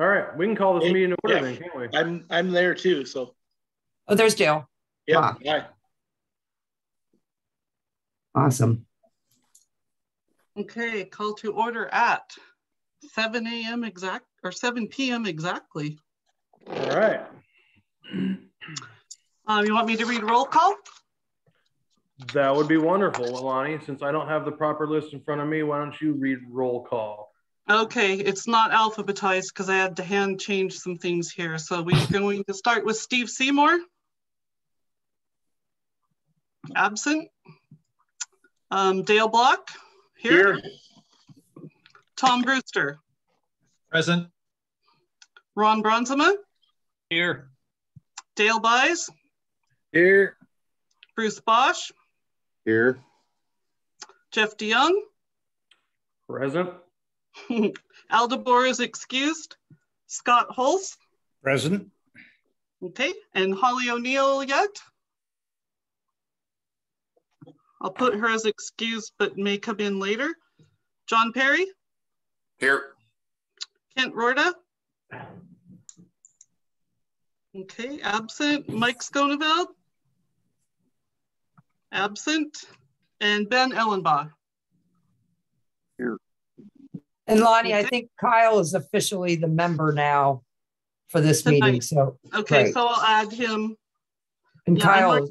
All right, we can call this meeting to order then, can't we? I'm there too, so. Oh, there's Dale. Yeah. Wow. Hi. Awesome. Okay, call to order at 7 a.m. exact or 7 p.m. exactly. All right. You want me to read roll call? That would be wonderful, Lonnie. Since I don't have the proper list in front of me, why don't you read roll call? Okay, it's not alphabetized because I had to hand change some things here. So we're going to start with Steve Seymour. Absent. Dale Block. Here. Tom Brewster. Present. Ron Bronzema. Here. Dale Buys. Here. Bruce Bosch. Here. Jeff DeYoung. Present. Aldebor is excused. Scott Hulse. Present. Okay, and Holly O'Neill yet? I'll put her as excused, but may come in later. John Perry. Here. Kent Rorda. Okay, absent. Mike Skoneveld. Absent. And Ben Ellenbach. Here. And Lonnie, I think Kyle is officially the member now for this meeting. So okay, right. So I'll add him. And Yeah,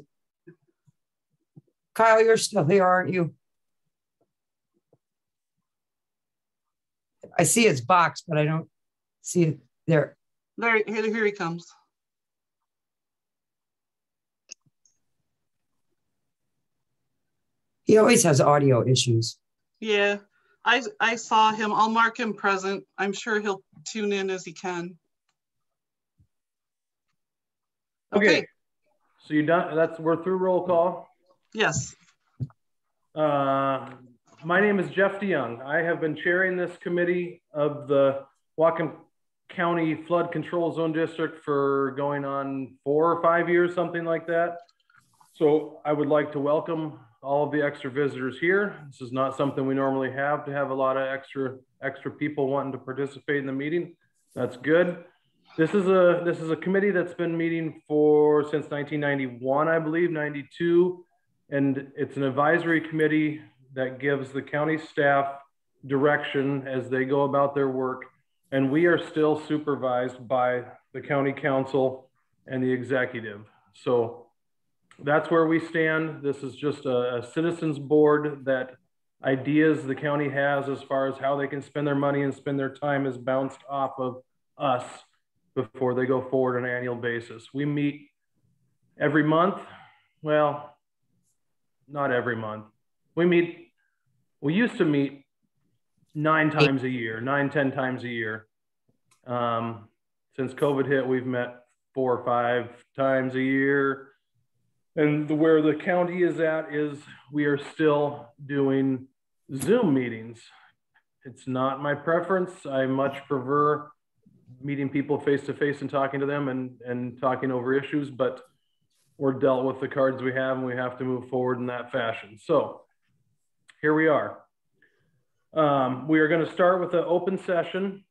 Kyle, you're still here, aren't you? I see his box, but I don't see it there. There, here he comes. He always has audio issues. Yeah, I saw him. I'll mark him present. I'm sure he'll tune in as he can. Okay. So you done? We're through roll call. Yes. My name is Jeff DeYoung. I have been chairing this committee of the Whatcom County Flood Control Zone District for going on 4 or 5 years, something like that. So I would like to welcome all of the extra visitors here. This is not something we normally have, to have a lot of extra people wanting to participate in the meeting. That's good. This is a committee that's been meeting since 1991, I believe, 92. And it's an advisory committee that gives the county staff direction as they go about their work. And we are still supervised by the county council and the executive. So that's where we stand. This is just a citizens board that ideas the county has as far as how they can spend their money and spend their time is bounced off of us before they go forward on an annual basis. We meet every month. Well, not every month. We used to meet 9 times a year, 10 times a year. Since COVID hit, we've met 4 or 5 times a year. And where the county is at is we are still doing Zoom meetings. It's not my preference. I much prefer meeting people face to face and talking to them and talking over issues, but we're dealt with the cards we have and we have to move forward in that fashion. So here we are. We are going to start with an open session.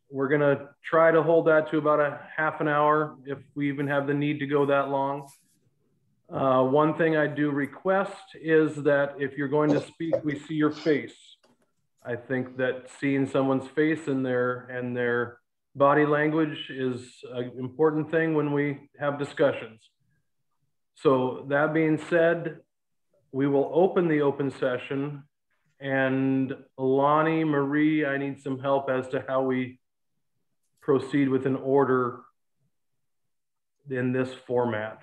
We're going to try to hold that to about a half an hour if we even have the need to go that long. One thing I do request is that if you're going to speak, we see your face. I think that seeing someone's face and their body language is an important thing when we have discussions. So that being said, we will open the open session, and Lonnie, Marie, I need some help as to how we proceed with an order in this format.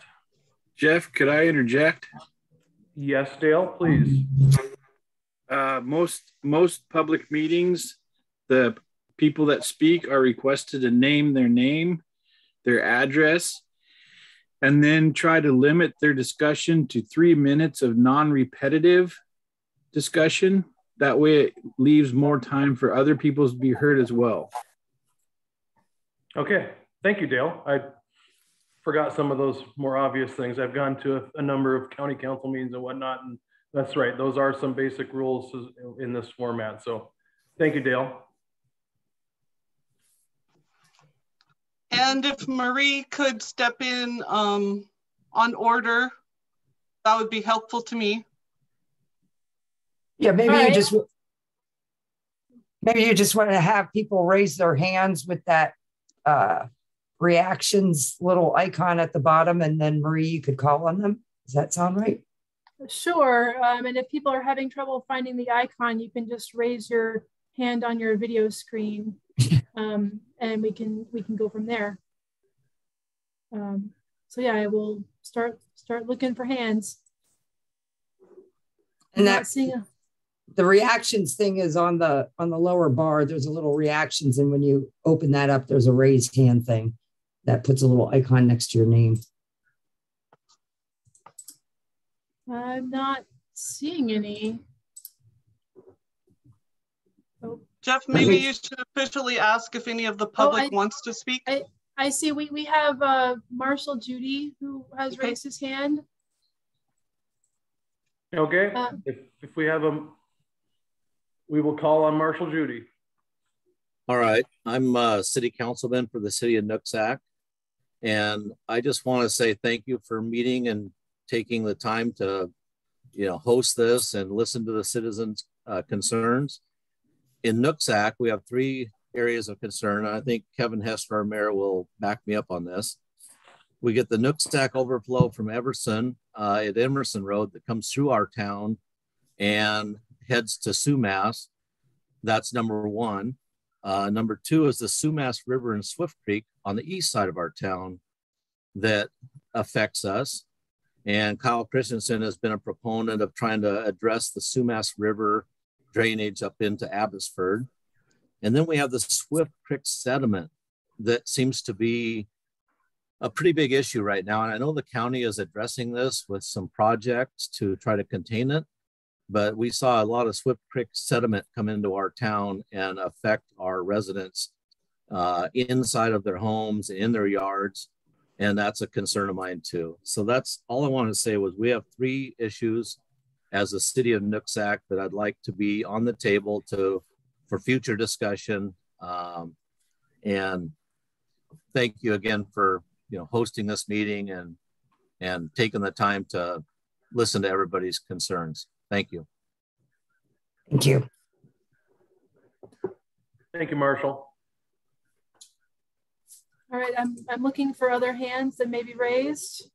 Jeff, could I interject? Yes, Dale, please. Most public meetings, the people that speak are requested to name their name, their address, and then try to limit their discussion to 3 minutes of non-repetitive discussion. That way it leaves more time for other people to be heard as well. Okay, thank you, Dale. I forgot some of those more obvious things. I've gone to a number of county council meetings and whatnot, and that's right. Those are some basic rules in this format. So thank you, Dale. And if Marie could step in on order, that would be helpful to me. Yeah, maybe All you right. just want to have people raise their hands with that reactions little icon at the bottom, and then Marie, you could call on them. Does that sound right? Sure. And if people are having trouble finding the icon, you can just raise your hand on your video screen, and we can go from there. So yeah, I will start looking for hands. And that the reactions thing is on the lower bar. There's a little reactions, and when you open that up, there's a raised hand thing that puts a little icon next to your name. I'm not seeing any. Oh. Jeff, maybe you should officially ask if any of the public wants to speak. I see we have Marshall Judy who has raised his hand. Okay, if we have we will call on Marshall Judy. All right, I'm a city councilman for the city of Nooksack, and I just want to say thank you for meeting and taking the time to, host this and listen to the citizens' concerns. In Nooksack, we have 3 areas of concern. I think Kevin Hester, our mayor, will back me up on this. We get the Nooksack overflow from Everson at Emerson Road that comes through our town and heads to Sumas. That's number 1. Number 2 is the Sumas River in Swift Creek on the east side of our town that affects us. And Kyle Christensen has been a proponent of trying to address the Sumas River drainage up into Abbotsford. And then we have the Swift Creek sediment that seems to be a pretty big issue right now. And I know the county is addressing this with some projects to try to contain it, but we saw a lot of Swift Creek sediment come into our town and affect our residents inside of their homes, in their yards. And that's a concern of mine too. So that's all I wanted to say was we have 3 issues as a city of Nooksack that I'd like to be on the table for future discussion. And thank you again for hosting this meeting and taking the time to listen to everybody's concerns. Thank you. Thank you. Thank you, Marshall. All right, I'm looking for other hands that may be raised.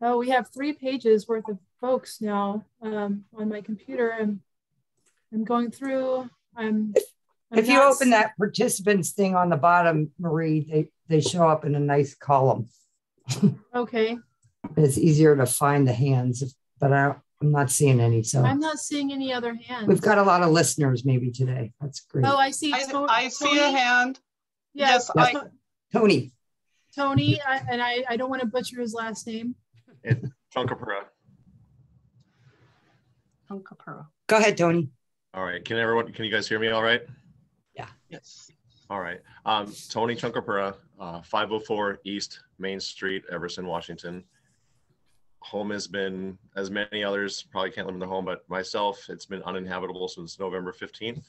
Oh, we have 3 pages worth of folks now on my computer. I'm going through. If you open that participants thing on the bottom, Marie, they show up in a nice column. Okay. It's easier to find the hands, but I'm not seeing any. So I'm not seeing any other hands. We've got a lot of listeners maybe today. That's great. Oh, I see. I see a hand. Yes, Tony. Tony, I don't want to butcher his last name. It's Chunkapura. Go ahead, Tony. All right. Can you guys hear me all right? Yeah. Yes. All right. Tony Chunkapura, 504 East Main Street, Everson, Washington. Home has been, as many others probably can't live in their home, but myself, it's been uninhabitable since November 15th.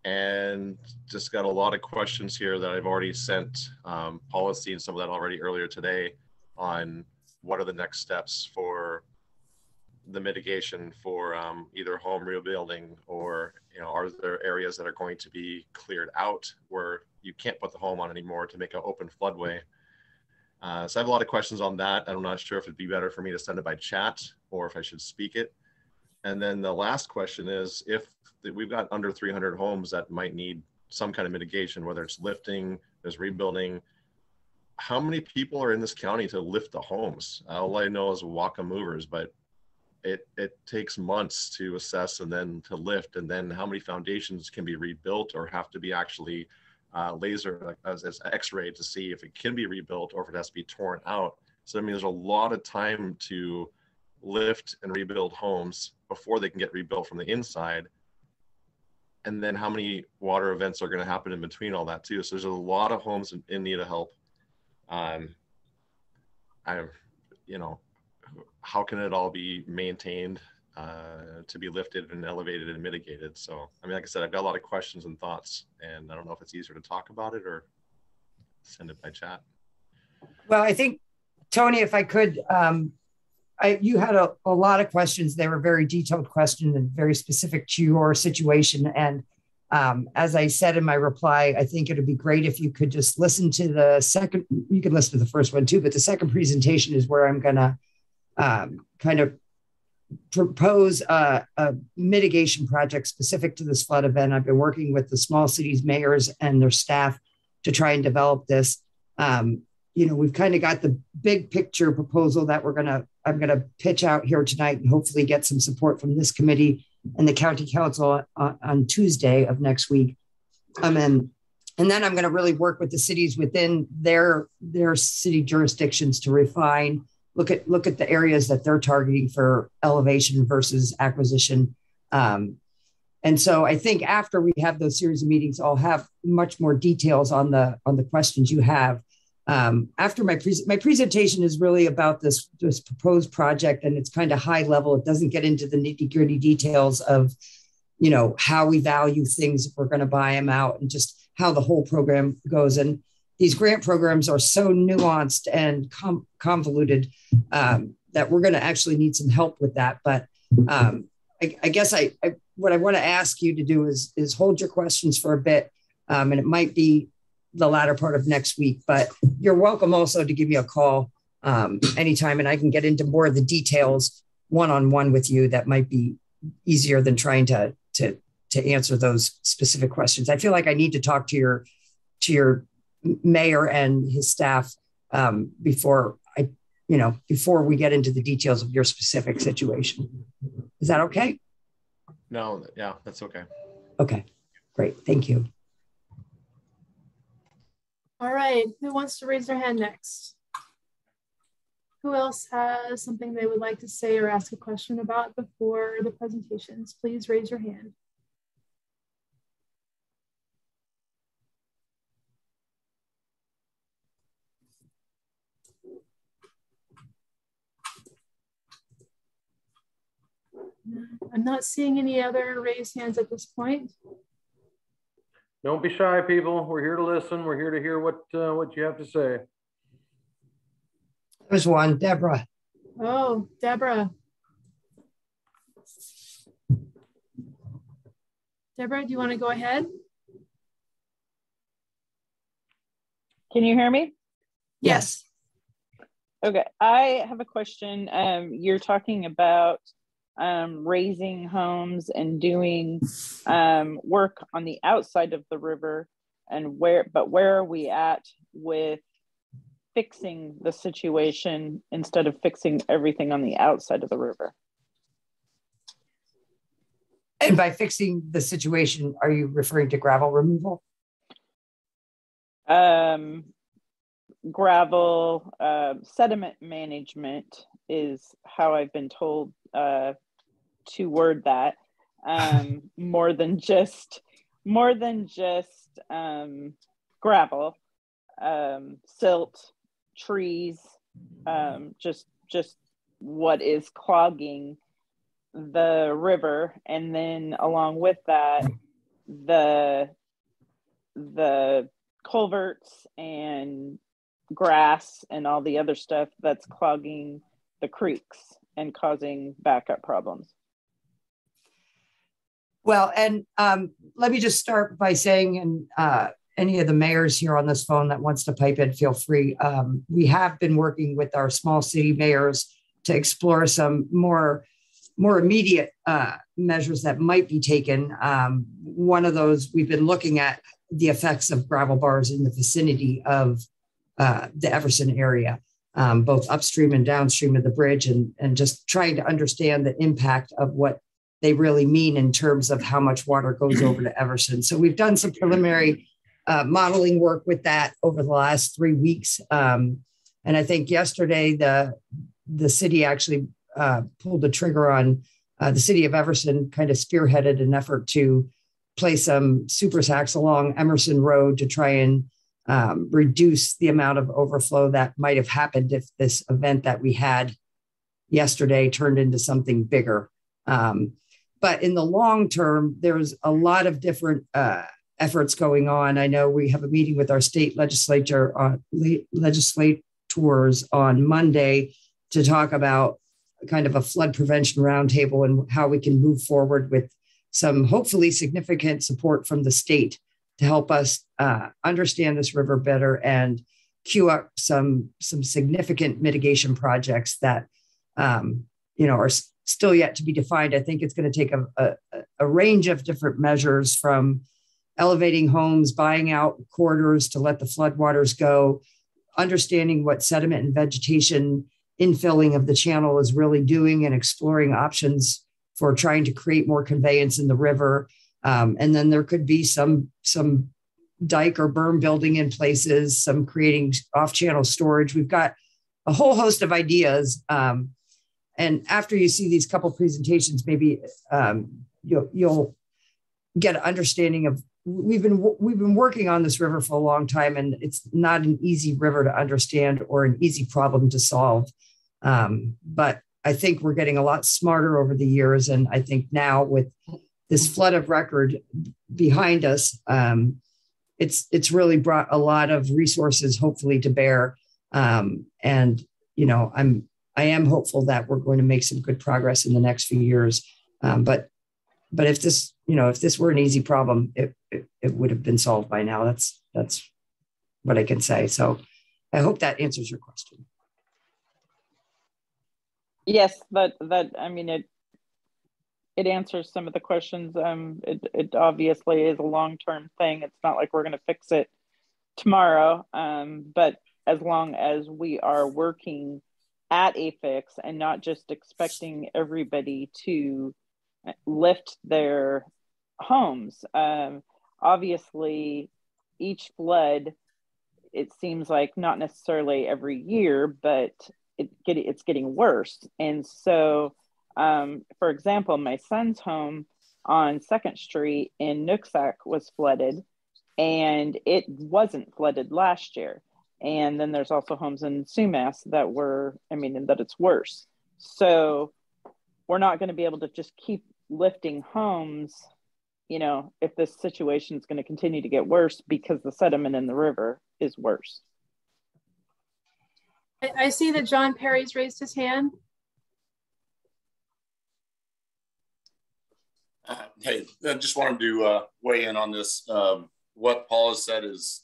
And just got a lot of questions here that I've already sent policy and some of that already earlier today on what are the next steps for the mitigation for either home rebuilding or, are there areas that are going to be cleared out where you can't put the home on anymore to make an open floodway. So I have a lot of questions on that. I'm not sure if it'd be better for me to send it by chat or if I should speak it. And then the last question is if we've got under 300 homes that might need some kind of mitigation, whether it's lifting, there's rebuilding, how many people are in this county to lift the homes? All I know is Whatcom movers, but it takes months to assess and then to lift, and then how many foundations can be rebuilt or have to be actually laser as x-ray to see if it can be rebuilt or if it has to be torn out. So I mean, there's a lot of time to lift and rebuild homes before they can get rebuilt from the inside. And then how many water events are going to happen in between all that too. So there's a lot of homes in need of help. How can it all be maintained to be lifted and elevated and mitigated? So, I mean, like I said, I've got a lot of questions and thoughts, and I don't know if it's easier to talk about it or send it by chat. Well, I think, Tony, if I could, you had a lot of questions. They were very detailed questions and very specific to your situation. And as I said in my reply, I think it would be great if you could just listen to the second, you can listen to the first one too, but the second presentation is where I'm going to kind of propose a mitigation project specific to this flood event. I've been working with the small cities mayors and their staff to try and develop this. We've kind of got the big picture proposal that I'm going to pitch out here tonight and hopefully get some support from this committee and the county council on Tuesday of next week. And then I'm going to really work with the cities within their city jurisdictions to refine, look at the areas that they're targeting for elevation versus acquisition. And so I think after we have those series of meetings, I'll have much more details on the questions you have. After my presentation is really about this proposed project, and it's kind of high level. It doesn't get into the nitty-gritty details of, how we value things if we're going to buy them out and just how the whole program goes. And these grant programs are so nuanced and convoluted that we're going to actually need some help with that. But I guess what I want to ask you to do is hold your questions for a bit, and it might be the latter part of next week, but you're welcome also to give me a call anytime, and I can get into more of the details one-on-one with you. That might be easier than trying to answer those specific questions. I feel like I need to talk to your mayor and his staff before we get into the details of your specific situation. Is that okay? No, yeah, that's okay. Okay, great, thank you. All right, who wants to raise their hand next? Who else has something they would like to say or ask a question about before the presentations? Please raise your hand. I'm not seeing any other raised hands at this point. Don't be shy, people. We're here to listen. We're here to hear what you have to say. There's one, Deborah. Oh, Deborah. Deborah, do you want to go ahead? Can you hear me? Yes. Okay, I have a question. You're talking about raising homes and doing work on the outside of the river, and where are we at with fixing the situation instead of fixing everything on the outside of the river? And by fixing the situation, are you referring to gravel removal? Gravel, sediment management is how I've been told to word that. More than just gravel, silt, trees, just what is clogging the river, and then along with that, the culverts and grass and all the other stuff that's clogging the creeks and causing backup problems. Well, and let me just start by saying, and any of the mayors here on this phone that wants to pipe in, feel free. We have been working with our small city mayors to explore some more immediate measures that might be taken. One of those, we've been looking at the effects of gravel bars in the vicinity of the Everson area, both upstream and downstream of the bridge, and just trying to understand the impact of what they really mean in terms of how much water goes over to Everson. So we've done some preliminary modeling work with that over the last 3 weeks. And I think yesterday, the city actually pulled the trigger on the city of Everson, kind of spearheaded an effort to place some super sacks along Emerson Road to try and reduce the amount of overflow that might have happened if this event that we had yesterday turned into something bigger. But in the long term, there's a lot of different efforts going on. I know we have a meeting with our state legislators on Monday to talk about kind of a flood prevention roundtable and how we can move forward with some hopefully significant support from the state to help us understand this river better and queue up some significant mitigation projects that are still yet to be defined. I think it's going to take a range of different measures, from elevating homes, buying out corridors to let the floodwaters go, understanding what sediment and vegetation infilling of the channel is really doing, and exploring options for trying to create more conveyance in the river. And then there could be some dike or berm building in places, some creating off-channel storage. We've got a whole host of ideas. And after you see these couple presentations, maybe you'll get an understanding of, we've been working on this river for a long time, and it's not an easy river to understand or an easy problem to solve. But I think we're getting a lot smarter over the years. And I think now, with this flood of record behind us, it's really brought a lot of resources, hopefully, to bear. And I am hopeful that we're going to make some good progress in the next few years. But if this were an easy problem, it would have been solved by now. That's what I can say. So I hope that answers your question. Yes, it answers some of the questions. It obviously is a long-term thing. It's not like we're going to fix it tomorrow. But as long as we are working at a fix and not just expecting everybody to lift their homes. Obviously, each flood, it seems like not necessarily every year, but it's getting worse. And so, for example, my son's home on 2nd Street in Nooksack was flooded, and it wasn't flooded last year. And then there's also homes in Sumas that it's worse. So we're not going to be able to just keep lifting homes, if this situation is going to continue to get worse, because the sediment in the river is worse. I see that John Perry's raised his hand. Hey, I just wanted to weigh in on this. What Paula said is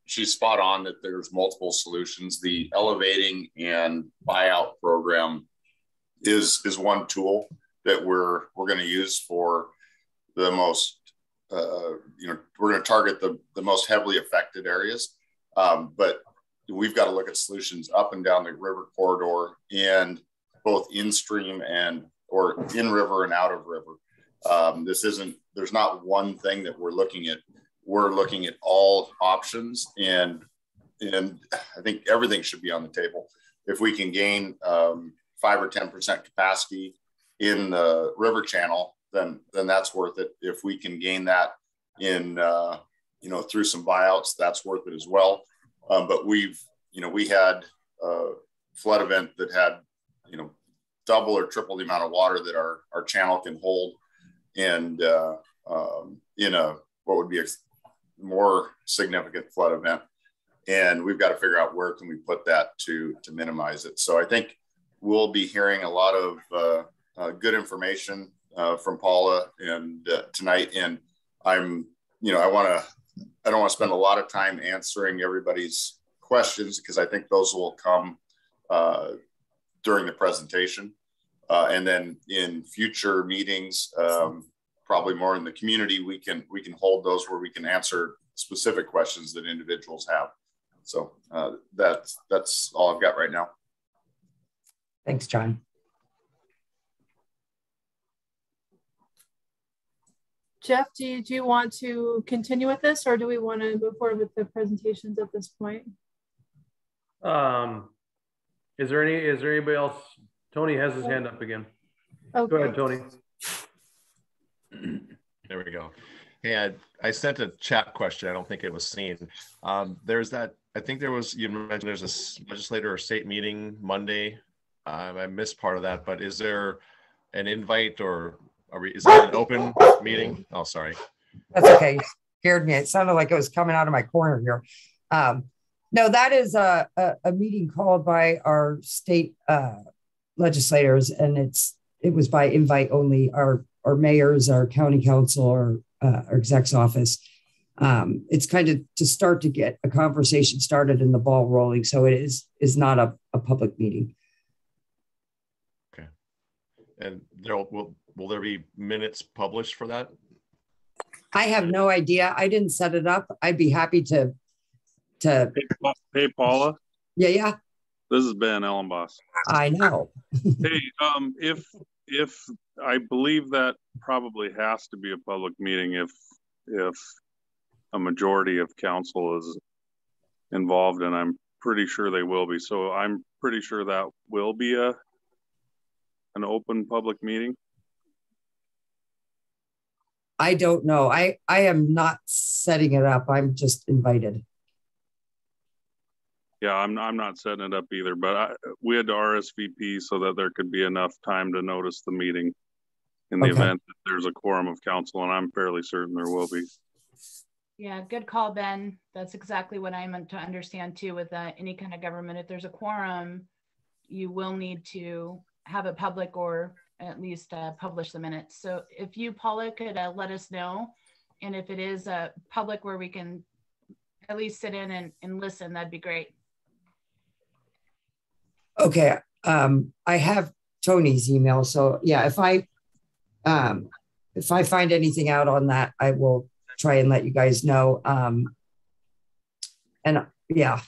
she's spot on, that there's multiple solutions. The elevating and buyout program is one tool that we're going to use for the most, we're going to target the most heavily affected areas. But we've got to look at solutions up and down the river corridor, and both in stream or in river and out of river. There's not one thing that we're looking at. We're looking at all options, and I think everything should be on the table. If we can gain 5 or 10% capacity in the river channel, then that's worth it. If we can gain that in through some buyouts, that's worth it as well. But we had a flood event that had double or triple the amount of water that our channel can hold, and in what would be a more significant flood event. And we've got to figure out where can we put that to minimize it. So I think we'll be hearing a lot of good information from Paula and tonight. And I don't want to spend a lot of time answering everybody's questions, because I think those will come during the presentation. And then in future meetings, probably more in the community, we can hold those where we can answer specific questions that individuals have. So that's all I've got right now. Thanks, John. Jeff, do you want to continue with this, or do we want to move forward with the presentations at this point? Is there anybody else? Tony has his hand up again. Okay. Go ahead, Tony. There we go. Hey, I sent a chat question. I don't think it was seen. There's that. I think you mentioned there's a legislator or state meeting Monday. I missed part of that, but is there an invite, or is that an open meeting? Oh, sorry. That's okay. scared me. It sounded like it was coming out of my corner here. No, that is a meeting called by our state legislators, and it was by invite only. Our mayors, our county council, our exec's office. It's kind of to start to get a conversation started and the ball rolling. So it is not a public meeting. Okay. And will there be minutes published for that? I have no idea. I didn't set it up. I'd be happy to. Hey, Paula. Yeah. This is Ben Ellenboss. I know. Hey, if I believe that probably has to be a public meeting if a majority of council is involved, and I'm pretty sure they will be. So I'm pretty sure that will be an open public meeting. I don't know. I am not setting it up. I'm just invited. Yeah, I'm not setting it up either, but we had to RSVP so that there could be enough time to notice the meeting in the event that there's a quorum of council, and I'm fairly certain there will be. Yeah, good call, Ben. That's exactly what I meant to understand too with any kind of government. If there's a quorum, you will need to have it public or at least publish the minutes. So if you, Paula, could let us know, and if it is public where we can at least sit in and listen, that'd be great. Okay, I have Tony's email, so yeah, if I find anything out on that, I will try and let you guys know. And yeah,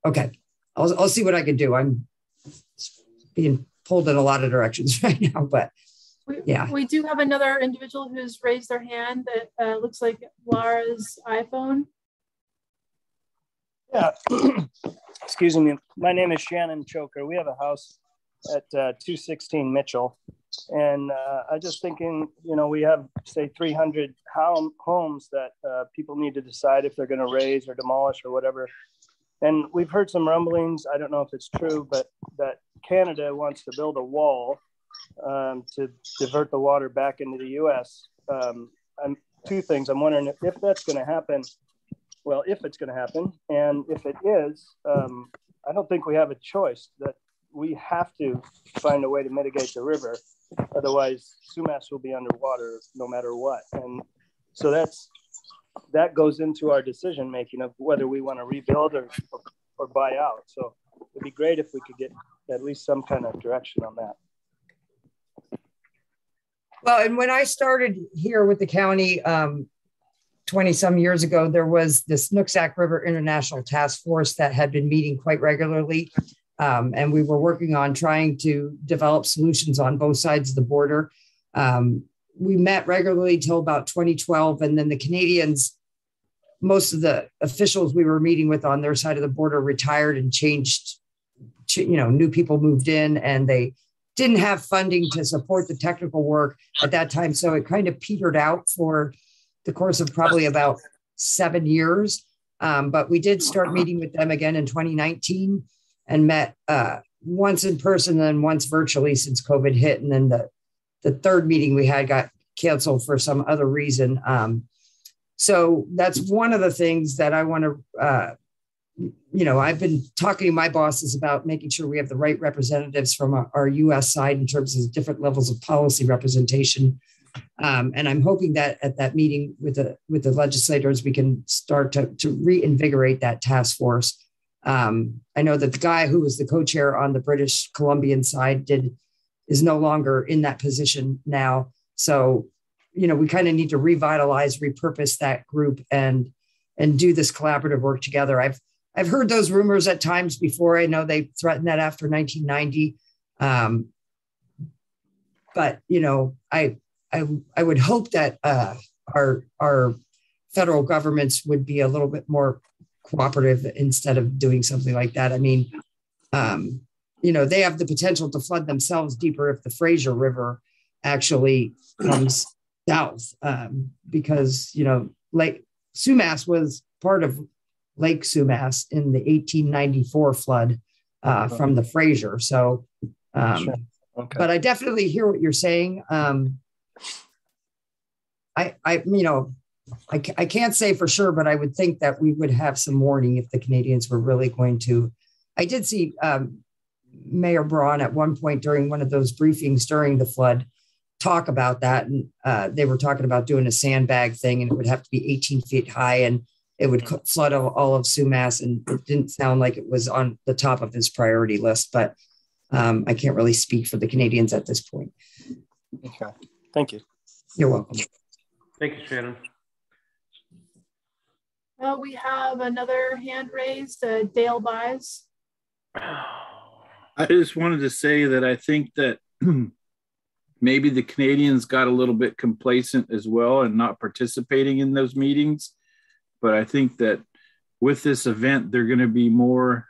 okay, I'll see what I can do. I'm being pulled in a lot of directions right now, but yeah. We do have another individual who's raised their hand that looks like Laura's iPhone. Yeah, excuse me. My name is Shannon Choker. We have a house at 216 Mitchell. And I just thinking, we have, say, 300 homes that people need to decide if they're going to raise or demolish or whatever. And we've heard some rumblings, I don't know if it's true, but that Canada wants to build a wall to divert the water back into the U.S. Two things. I'm wondering if that's going to happen. Well, if it's going to happen, and if it is, I don't think we have a choice. That we have to find a way to mitigate the river. Otherwise, Sumas will be underwater no matter what. And so that goes into our decision making of whether we want to rebuild or buy out. So it'd be great if we could get at least some kind of direction on that. Well, and when I started here with the county 20 some years ago, there was this Nooksack River International Task Force that had been meeting quite regularly. And we were working on trying to develop solutions on both sides of the border. We met regularly till about 2012. And then the Canadians, most of the officials we were meeting with on their side of the border retired and changed, new people moved in, and they didn't have funding to support the technical work at that time. So it kind of petered out for the course of probably about 7 years. But we did start meeting with them again in 2019 and met once in person and once virtually since COVID hit. And then the third meeting we had got canceled for some other reason. So that's one of the things that I want to, I've been talking to my bosses about making sure we have the right representatives from our US side in terms of different levels of policy representation. And I'm hoping that at that meeting with the legislators, we can start to reinvigorate that task force. I know that the guy who was the co-chair on the British Columbian side is no longer in that position now. So, we kind of need to revitalize, repurpose that group and do this collaborative work together. I've heard those rumors at times before. I know they threatened that after 1990. But, I would hope that our federal governments would be a little bit more cooperative instead of doing something like that. I mean, they have the potential to flood themselves deeper if the Fraser River actually comes south, because, Lake Sumas was part of Lake Sumas in the 1894 flood from the Fraser. So, Sure. Okay. But I definitely hear what you're saying. I can't say for sure, but I would think that we would have some warning if the Canadians were really going to. I did see Mayor Braun at one point during one of those briefings during the flood talk about that. And they were talking about doing a sandbag thing, and it would have to be 18 feet high, and it would flood all of Sumas. And it didn't sound like it was on the top of his priority list, but I can't really speak for the Canadians at this point. Okay, thank you. You're welcome. Thank you, Shannon. We have another hand raised, Dale Buys. I just wanted to say that I think that maybe the Canadians got a little bit complacent as well and not participating in those meetings. But I think that with this event, they're going to be more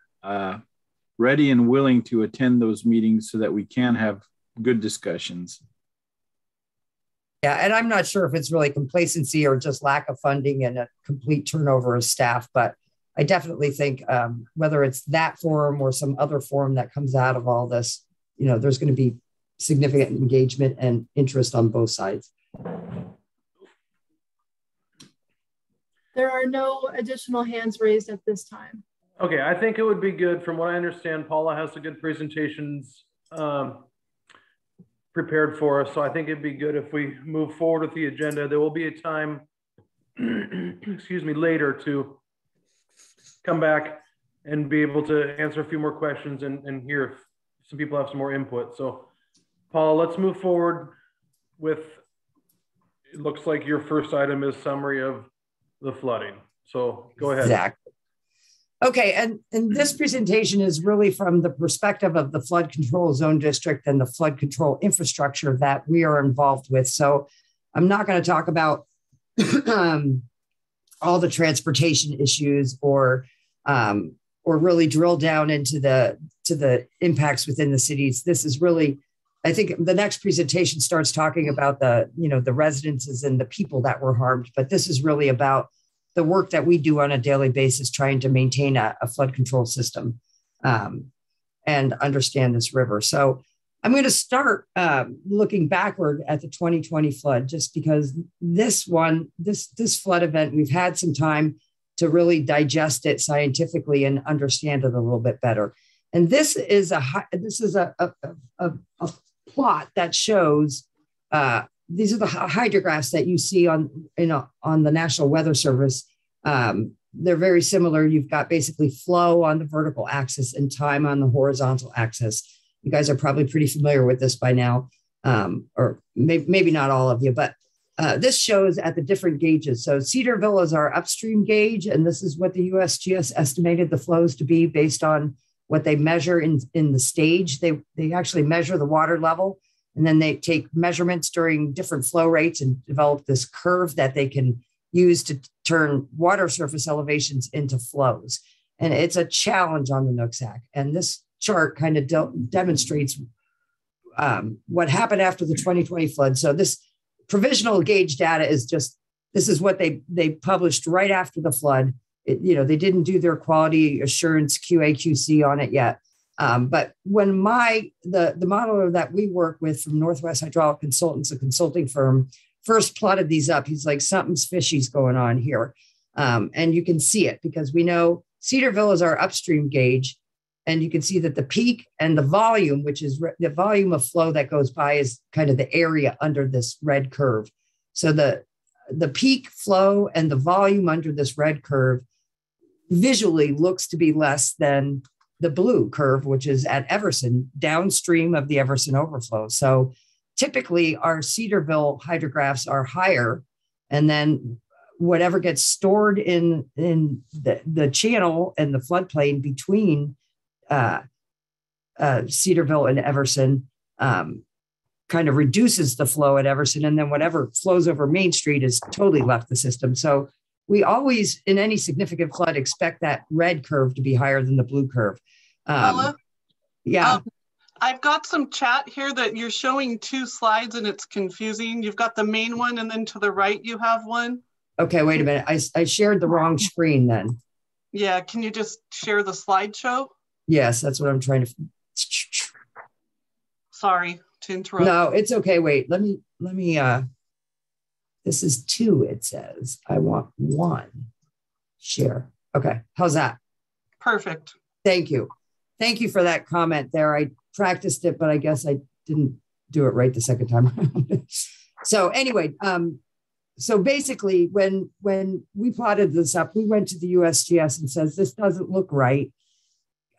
ready and willing to attend those meetings so that we can have good discussions. Yeah, and I'm not sure if it's really complacency or just lack of funding and a complete turnover of staff, but I definitely think whether it's that forum or some other forum that comes out of all this, you know, there's going to be significant engagement and interest on both sides. There are no additional hands raised at this time. Okay, I think it would be good, from what I understand, Paula has some good presentations prepared for us. So I think it'd be good if we move forward with the agenda. There will be a time, excuse me, later to come back and be able to answer a few more questions and hear if some people have some more input. So Paula, let's move forward with, it looks like your first item is summary of the flooding. So go ahead. Exactly. Okay, and this presentation is really from the perspective of the flood control zone district and the flood control infrastructure that we are involved with. So I'm not going to talk about all the transportation issues or really drill down into the impacts within the cities. This is really, I think the next presentation starts talking about the residences and the people that were harmed, but this is really about the work that we do on a daily basis, trying to maintain a flood control system and understand this river. So I'm going to start looking backward at the 2020 flood, just because this flood event, we've had some time to really digest it scientifically and understand it a little bit better. And this is a plot that shows these are the hydrographs that you see on the National Weather Service. They're very similar. You've got basically flow on the vertical axis and time on the horizontal axis. You guys are probably pretty familiar with this by now, or maybe not all of you, but this shows at the different gauges. So Cedarville is our upstream gauge, and this is what the USGS estimated the flows to be based on what they measure in the stage. They actually measure the water level, and then they take measurements during different flow rates and develop this curve that they can use to turn water surface elevations into flows. And it's a challenge on the Nooksack. And this chart kind of demonstrates what happened after the 2020 flood. So this provisional gauge data is just, this is what they published right after the flood. They didn't do their quality assurance QA/QC on it yet. But when the modeler that we work with from Northwest Hydraulic Consultants, a consulting firm, first plotted these up, he's like, something's fishy's going on here. And you can see it because we know Cedarville is our upstream gauge. And you can see that the peak and the volume, which is the volume of flow that goes by, is kind of the area under this red curve. So the peak flow and the volume under this red curve visually looks to be less than the blue curve, which is at Everson, downstream of the Everson overflow. So typically our Cedarville hydrographs are higher, and then whatever gets stored in the channel and the floodplain between Cedarville and Everson kind of reduces the flow at Everson, and then whatever flows over Main Street is totally left the system. So we always, in any significant flood, expect that red curve to be higher than the blue curve. Yeah. I've got some chat here that you're showing two slides and it's confusing. You've got the main one and then to the right you have one. Okay, wait a minute. I shared the wrong screen then. Yeah, can you just share the slideshow? Yes, that's what I'm trying to. Sorry to interrupt. No, it's okay. Wait, let me This is 2, it says. I want 1. Share. Okay, how's that? Perfect. Thank you. Thank you for that comment there. I practiced it, but I guess I didn't do it right the second time. So anyway, so basically when we plotted this up, we went to the USGS and says, this doesn't look right.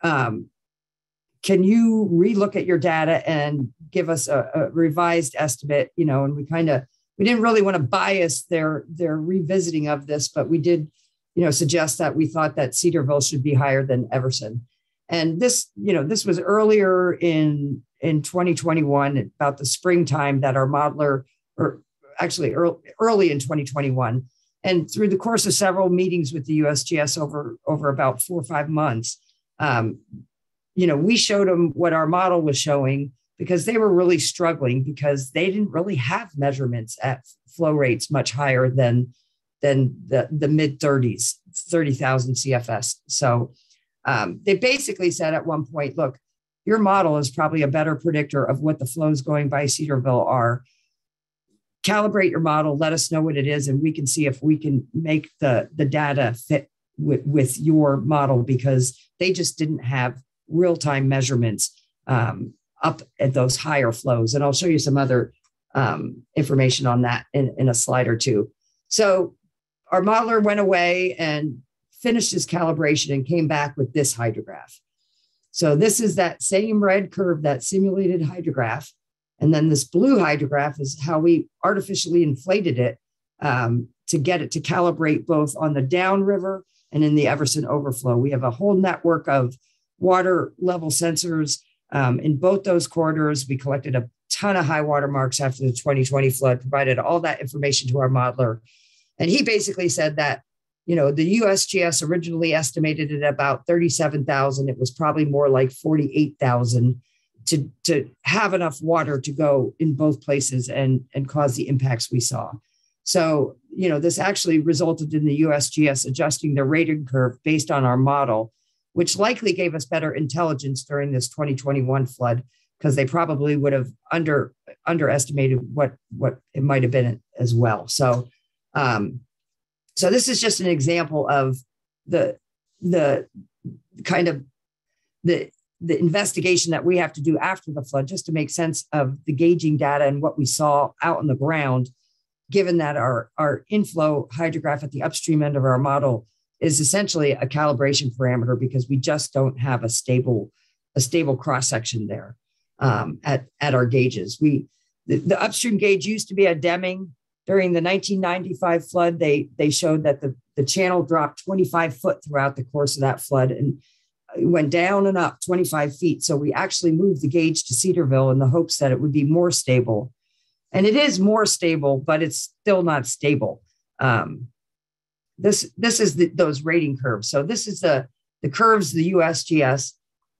Can you relook at your data and give us a revised estimate? You know, and we didn't really want to bias their revisiting of this, but we did, you know, suggest that we thought that Cedarville should be higher than Everson. And this, you know, this was earlier in 2021, about the springtime, that our modeler, or actually early in 2021, and through the course of several meetings with the USGS over about 4 or 5 months, you know, we showed them what our model was showing, because they were really struggling, because they didn't really have measurements at flow rates much higher than the mid 30s, 30,000 CFS. So they basically said at one point, look, your model is probably a better predictor of what the flows going by Cedarville are. Calibrate your model, let us know what it is, and we can see if we can make the data fit with your model, because they just didn't have real-time measurements up at those higher flows. And I'll show you some other information on that in a slide or two. So our modeler went away and finished his calibration and came back with this hydrograph. So this is that same red curve, that simulated hydrograph. And then this blue hydrograph is how we artificially inflated it to get it to calibrate both on the downriver and in the Everson overflow. We have a whole network of water level sensors in both those corridors. We collected a ton of high water marks after the 2020 flood, provided all that information to our modeler. And he basically said that, you know, the USGS originally estimated it about 37,000. It was probably more like 48,000 to have enough water to go in both places and cause the impacts we saw. So, you know, this actually resulted in the USGS adjusting their rating curve based on our model, which likely gave us better intelligence during this 2021 flood, because they probably would have underestimated what it might have been as well. So, so this is just an example of the kind of the investigation that we have to do after the flood, just to make sense of the gauging data and what we saw out on the ground, given that our inflow hydrograph at the upstream end of our model is essentially a calibration parameter, because we just don't have a stable cross section there at our gauges. The upstream gauge used to be a Deming. During the 1995 flood, they showed that the channel dropped 25 foot throughout the course of that flood, and it went down and up 25 feet. So we actually moved the gauge to Cedarville in the hopes that it would be more stable. And it is more stable, but it's still not stable. This is those rating curves. So this is the curves the USGS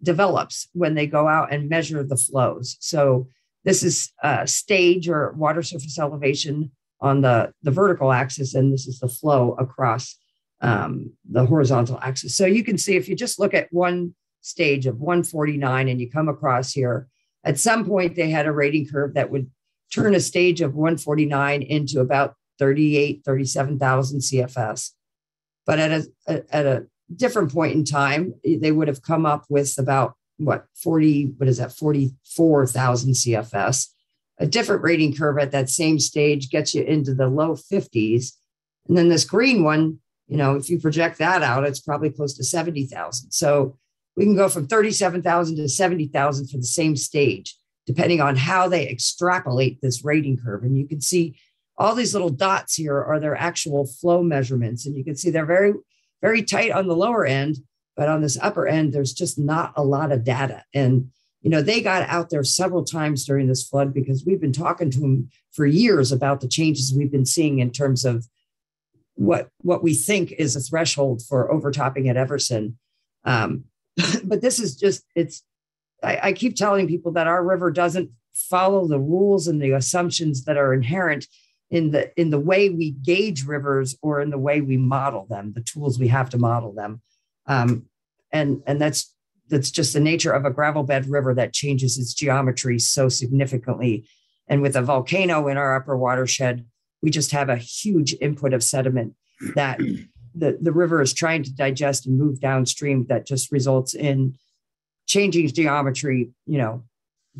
develops when they go out and measure the flows. So this is stage, or water surface elevation, on the vertical axis, and this is the flow across the horizontal axis. So you can see, if you just look at one stage of 149 and you come across here, at some point they had a rating curve that would turn a stage of 149 into about 37,000 CFS. But at a different point in time, they would have come up with about 44,000 CFS. A different rating curve at that same stage gets you into the low 50s. And then this green one, you know, if you project that out, it's probably close to 70,000. So we can go from 37,000 to 70,000 for the same stage, depending on how they extrapolate this rating curve. And you can see all these little dots here are their actual flow measurements. And you can see they're very, very tight on the lower end, but on this upper end, there's just not a lot of data. And you know, they got out there several times during this flood, because we've been talking to them for years about the changes we've been seeing in terms of what we think is a threshold for overtopping at Everson. But this is just, I keep telling people that our river doesn't follow the rules and the assumptions that are inherent in the way we gauge rivers, or in the way we model them, the tools we have to model them. And that's just the nature of a gravel bed river that changes its geometry so significantly. And with a volcano in our upper watershed, We just have a huge input of sediment that the river is trying to digest and move downstream that just results in changing geometry,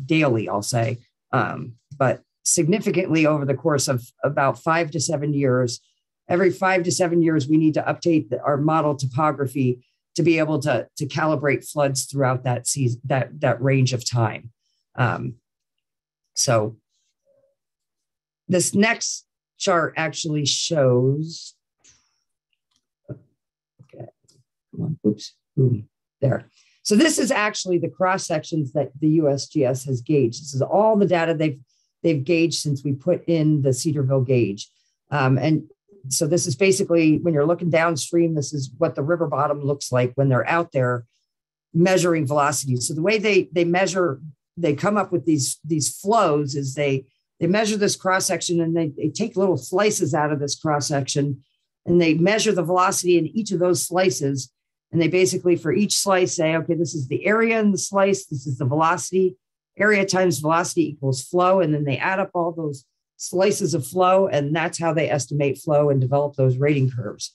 daily, I'll say, but significantly over the course of about 5 to 7 years. Every 5 to 7 years, we need to update our model topography to be able to calibrate floods throughout that season, that range of time. So this next chart actually shows, okay, come on, oops, boom, there. So this is actually the cross sections that the USGS has gauged. This is all the data they've gauged since we put in the Cedarville gauge. And so this is basically, when you're looking downstream, this is what the river bottom looks like when they're out there measuring velocity. So the way they measure, they come up with these flows is they measure this cross section, and they take little slices out of this cross section, and they measure the velocity in each of those slices. And they basically, for each slice, say, okay, this is the area in the slice, this is the velocity, area times velocity equals flow. And then they add up all those slices of flow, and that's how they estimate flow and develop those rating curves.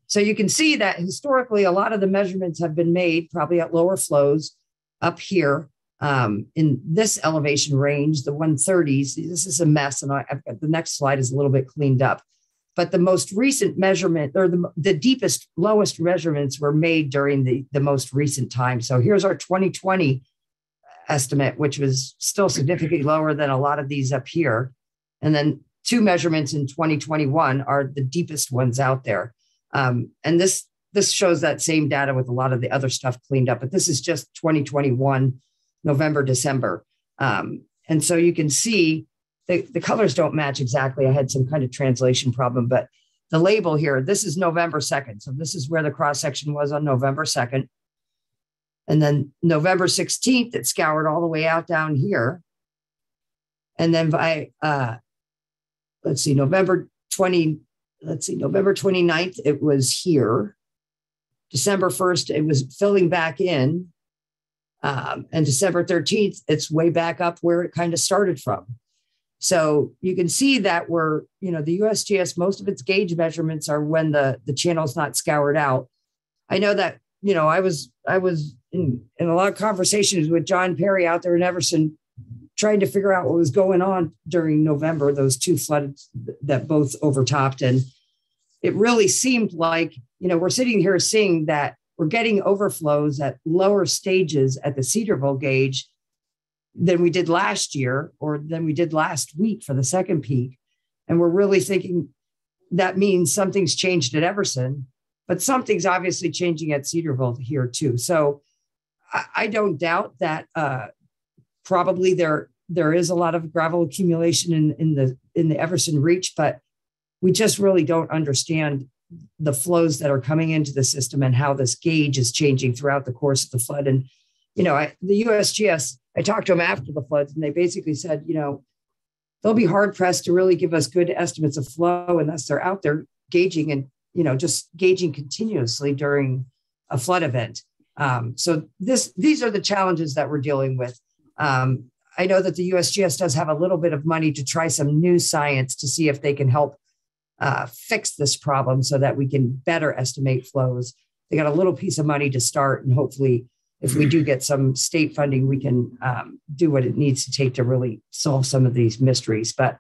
So you can see that historically, a lot of the measurements have been made probably at lower flows up here in this elevation range, the 130s. This is a mess, and the next slide is a little bit cleaned up. But the most recent measurement, or the deepest, lowest measurements were made during the most recent time. So here's our 2020 estimate, which was still significantly lower than a lot of these up here. And then 2 measurements in 2021 are the deepest ones out there. And this shows that same data with a lot of the other stuff cleaned up, but this is just 2021, November, December. And so you can see the colors don't match exactly. I had some kind of translation problem, but the label here, this is November 2nd. So this is where the cross section was on November 2nd. And then November 16th, it scoured all the way out down here. And then by, November 29th, it was here. December 1st, it was filling back in. And December 13th, it's way back up where it kind of started from. So you can see that the USGS, most of its gauge measurements are when the channel's not scoured out. I know that, I was in a lot of conversations with John Perry out there in Everson, trying to figure out what was going on during November, those 2 floods that both overtopped. And it really seemed like, we're sitting here seeing that we're getting overflows at lower stages at the Cedarville gauge than we did last year, or than we did last week for the second peak. And we're really thinking that means something's changed at Everson, but something's obviously changing at Cedarville here too. So I don't doubt that probably there is a lot of gravel accumulation in the Everson Reach, but we just really don't understand the flows that are coming into the system and how this gauge is changing throughout the course of the flood. And, the USGS, I talked to them after the floods, and they basically said, they'll be hard pressed to really give us good estimates of flow unless they're out there gauging and, just gauging continuously during a flood event. So these are the challenges that we're dealing with. I know that the USGS does have a little bit of money to try some new science to see if they can help fix this problem so that we can better estimate flows. They got a little piece of money to start, and hopefully if we do get some state funding, we can do what it needs to take to really solve some of these mysteries. But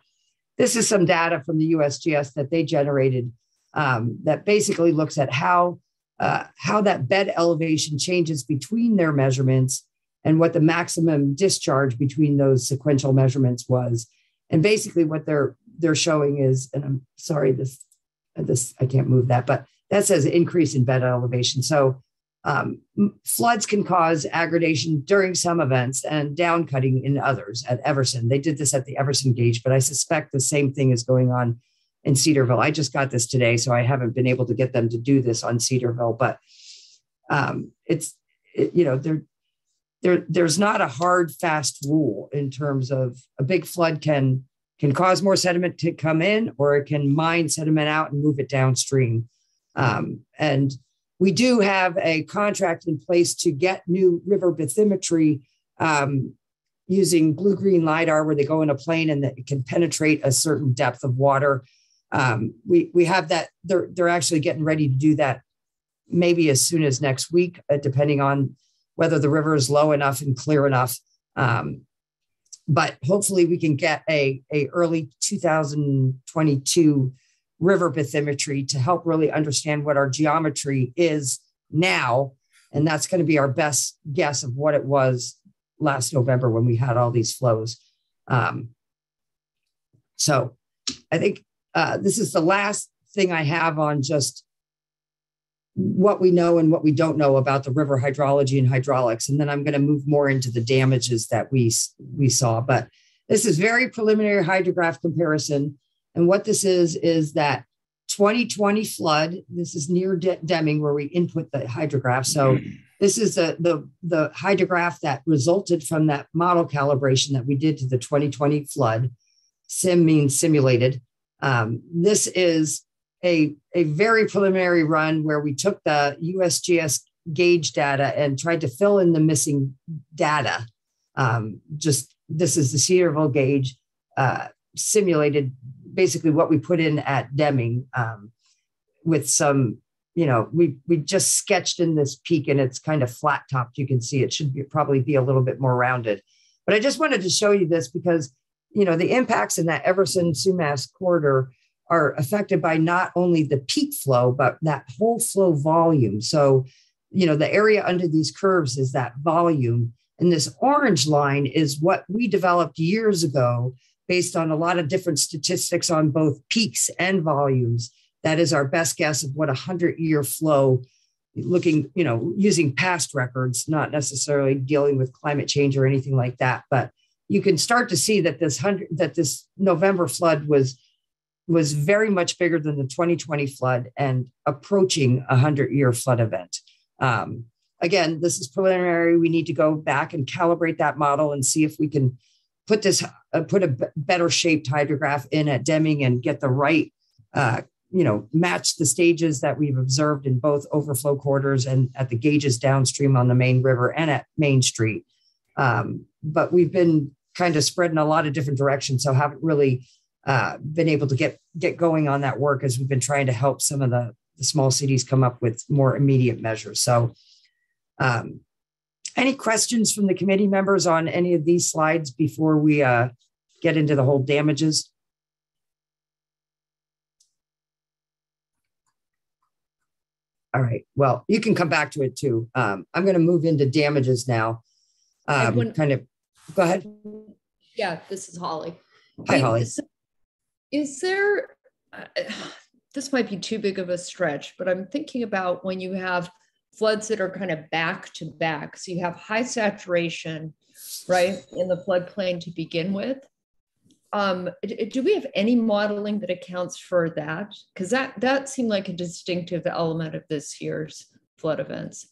this is some data from the USGS that they generated that basically looks at how that bed elevation changes between their measurements and what the maximum discharge between those sequential measurements was. And basically what they're showing is, and I'm sorry, this I can't move that, but that says increase in bed elevation. So floods can cause aggradation during some events and downcutting in others at Everson. They did this at the Everson gauge, but I suspect the same thing is going on in Cedarville. I just got this today, so I haven't been able to get them to do this on Cedarville, but there's not a hard, fast rule in terms of a big flood can cause more sediment to come in, or it can mine sediment out and move it downstream. And we do have a contract in place to get new river bathymetry using blue-green LIDAR, where they go in a plane and that it can penetrate a certain depth of water. we have that. They're actually getting ready to do that maybe as soon as next week, depending on whether the river is low enough and clear enough. But hopefully we can get a early 2022 river bathymetry to help really understand what our geometry is now. And that's going to be our best guess of what it was last November when we had all these flows. So I think this is the last thing I have on just what we know and what we don't know about the river hydrology and hydraulics. And then I'm going to move more into the damages that we saw. But this is very preliminary hydrograph comparison. And what this is that 2020 flood, this is near Deming where we input the hydrograph. So this is the hydrograph that resulted from that model calibration that we did to the 2020 flood. Sim means simulated. This is a very preliminary run where we took the USGS gauge data and tried to fill in the missing data. This is the Cedarville gauge simulated basically what we put in at Deming with some, we just sketched in this peak and it's kind of flat topped. You can see it should probably be a little bit more rounded. But I just wanted to show you this because, the impacts in that Everson-Sumas corridor are affected by not only the peak flow, but that whole flow volume. So, the area under these curves is that volume. And this orange line is what we developed years ago based on a lot of different statistics on both peaks and volumes. That is our best guess of what 100-year flow, looking, using past records, not necessarily dealing with climate change or anything like that. But you can start to see that this November flood was very much bigger than the 2020 flood and approaching a 100-year flood event. Again, this is preliminary. We need to go back and calibrate that model and see if we can put a better shaped hydrograph in at Deming and get the right, match the stages that we've observed in both overflow corridors and at the gauges downstream on the main river and at Main Street. But we've been kind of spread in a lot of different directions, so haven't really been able to get going on that work as we've been trying to help some of the small cities come up with more immediate measures. So any questions from the committee members on any of these slides before we get into the whole damages? All right, well, you can come back to it too. I'm going to move into damages now. Go ahead. Yeah, this is Holly. Hi, Holly. Is there, this might be too big of a stretch, but I'm thinking about when you have floods that are kind of back to back. So you have high saturation, right, in the floodplain to begin with. Do we have any modeling that accounts for that? Because that seemed like a distinctive element of this year's flood events.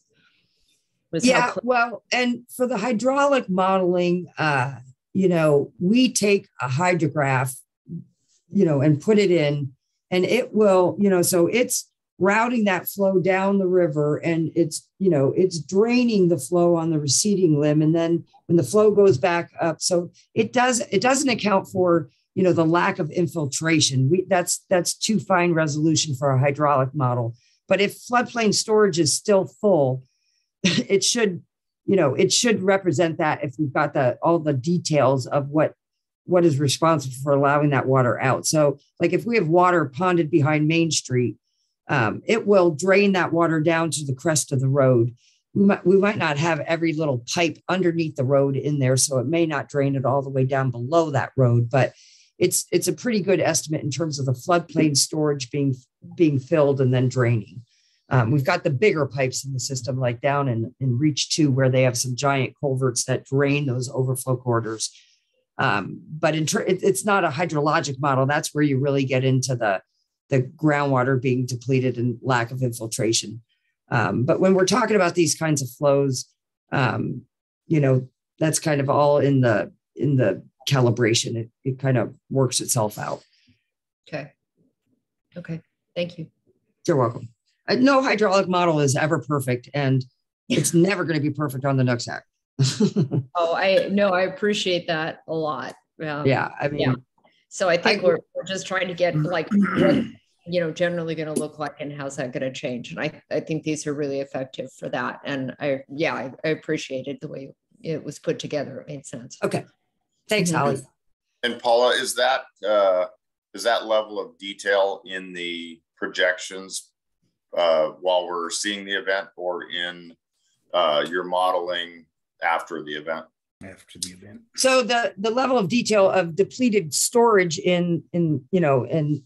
Yeah, well, and for the hydraulic modeling, we take a hydrograph, and put it in, and it will, so it's routing that flow down the river, and it's draining the flow on the receding limb, and then when the flow goes back up, so it doesn't account for the lack of infiltration. That's too fine resolution for a hydraulic model. But if floodplain storage is still full, it should represent that if we've got all the details of what is responsible for allowing that water out. So like if we have water ponded behind Main Street, it will drain that water down to the crest of the road. We might not have every little pipe underneath the road in there, so it may not drain it all the way down below that road, but it's a pretty good estimate in terms of the floodplain storage being filled and then draining. We've got the bigger pipes in the system, like down in Reach 2, where they have some giant culverts that drain those overflow corridors. But it's not a hydrologic model. That's where you really get into the groundwater being depleted and lack of infiltration. But when we're talking about these kinds of flows, that's kind of all in the calibration. It kind of works itself out. Okay. Thank you. You're welcome. No hydraulic model is ever perfect, and it's never going to be perfect on the Nooksack. I appreciate that a lot. Yeah, I mean, So I think we're just trying to get like what, generally going to look like and how's that going to change. And I think these are really effective for that. And I appreciated the way it was put together. It made sense. Okay. Thanks, Holly. And Paula, is that level of detail in the projections while we're seeing the event, or in your modeling after the event? After the event. So the level of detail of depleted storage in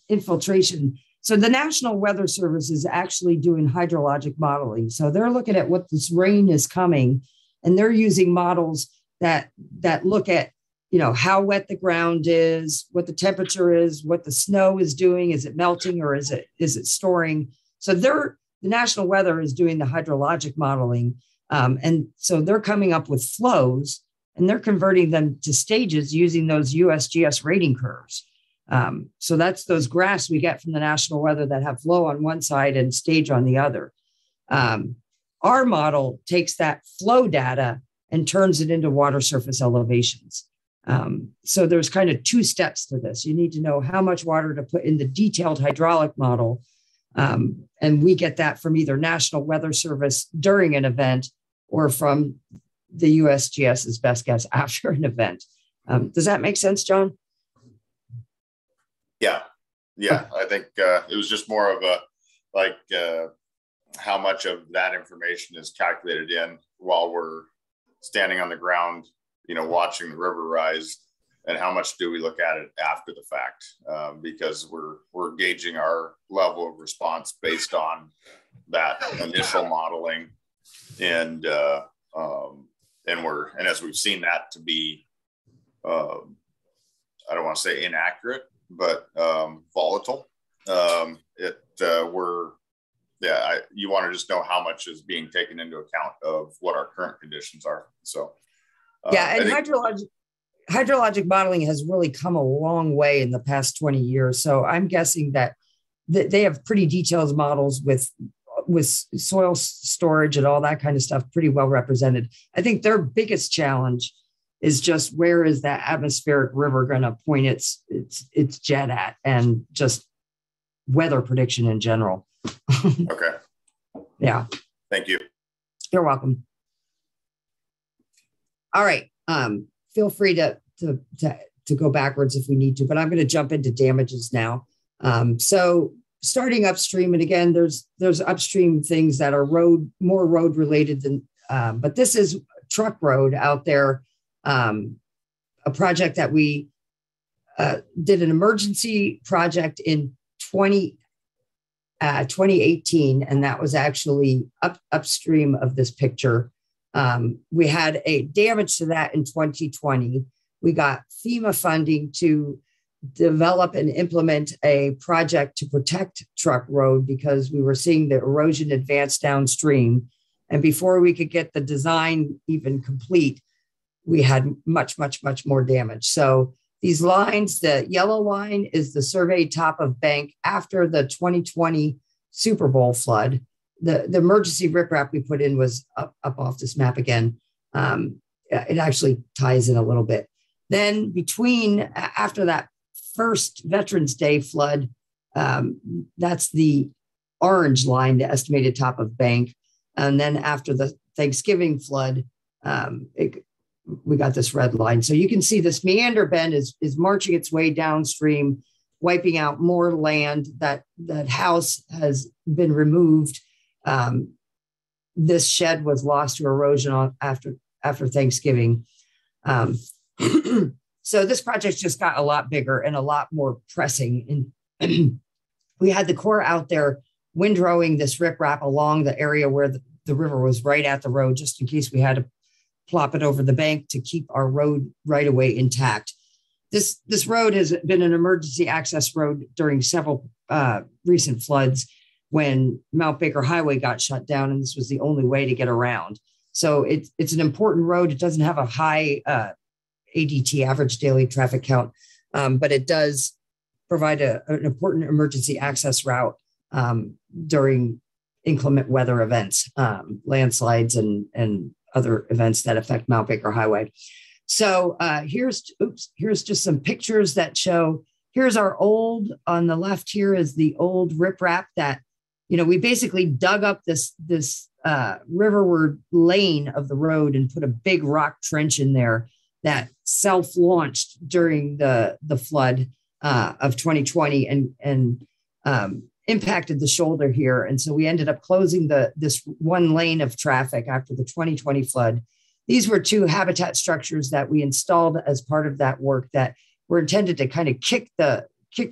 infiltration. So the National Weather Service is actually doing hydrologic modeling. So they're looking at what this rain is coming, and they're using models that look at, how wet the ground is, what the temperature is, what the snow is doing. Is it melting or is it storing? So the National Weather is doing the hydrologic modeling. And so they're coming up with flows, and they're converting them to stages using those USGS rating curves. So that's those graphs we get from the National Weather that have flow on one side and stage on the other. Our model takes that flow data and turns it into water surface elevations. So there's kind of two steps to this. You need to know how much water to put in the detailed hydraulic model. And we get that from either National Weather Service during an event or from the USGS's best guess after an event. Does that make sense, John? Yeah. I think it was just more of a, how much of that information is calculated in while we're standing on the ground, watching the river rise, and how much do we look at it after the fact? Because we're gauging our level of response based on that initial modeling, and as we've seen that to be, I don't want to say inaccurate, but volatile. You want to just know how much is being taken into account of what our current conditions are. So and hydrologic modeling has really come a long way in the past 20 years. So I'm guessing that they have pretty detailed models with soil storage and all that kind of stuff pretty well represented. I think their biggest challenge is just where is that atmospheric river going to point its jet at, and just weather prediction in general. Okay. Yeah. Thank you. You're welcome. All right. Feel free to go backwards if we need to, but I'm going to jump into damages now. So starting upstream, and again, there's upstream things that are more road related than, but this is truck road out there. A project that we did an emergency project in 2018, and that was actually upstream of this picture. We had a damage to that in 2020. We got FEMA funding to develop and implement a project to protect truck road because we were seeing the erosion advance downstream. And before we could get the design even complete, we had much, much, much more damage. So these lines, the yellow line is the surveyed top of bank after the 2020 Super Bowl flood. The emergency riprap we put in was up off this map again. It actually ties in a little bit. Then after that first Veterans Day flood, that's the orange line, the estimated top of bank. And then after the Thanksgiving flood, we got this red line. So you can see this meander bend is marching its way downstream, wiping out more land. That house has been removed. This shed was lost to erosion after Thanksgiving. So this project just got a lot bigger and a lot more pressing. And we had the Corps out there windrowing this riprap along the area where the river was right at the road, just in case we had to plop it over the bank to keep our road right away intact. This road has been an emergency access road during several recent floods when Mount Baker Highway got shut down, and this was the only way to get around. So it's an important road. It doesn't have a high ADT, average daily traffic count, but it does provide an important emergency access route during inclement weather events, landslides and other events that affect Mount Baker Highway. So here's just some pictures that show here's our old, on the left here is the old riprap that, we basically dug up this riverward lane of the road and put a big rock trench in there that self-launched during the flood of 2020 and impacted the shoulder here. And so we ended up closing this one lane of traffic after the 2020 flood. These were two habitat structures that we installed as part of that work that were intended to kind of kick the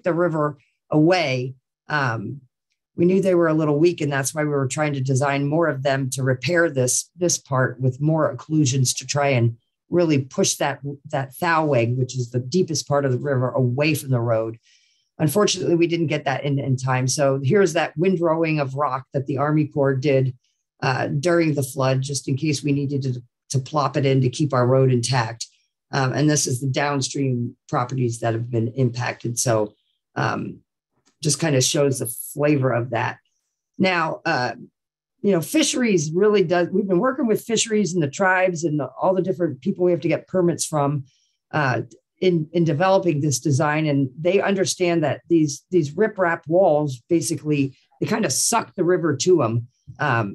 river away. We knew they were a little weak, and that's why we were trying to design more of them to repair this part with more occlusions to try and really push that thowweg, which is the deepest part of the river, away from the road. Unfortunately, we didn't get that in time. So here's that windrowing of rock that the Army Corps did during the flood, just in case we needed to plop it in to keep our road intact. And this is the downstream properties that have been impacted. So just kind of shows the flavor of that. Now, fisheries really does, we've been working with fisheries and the tribes and all the different people we have to get permits from in developing this design. And they understand that these riprap walls, basically, they kind of suck the river to them.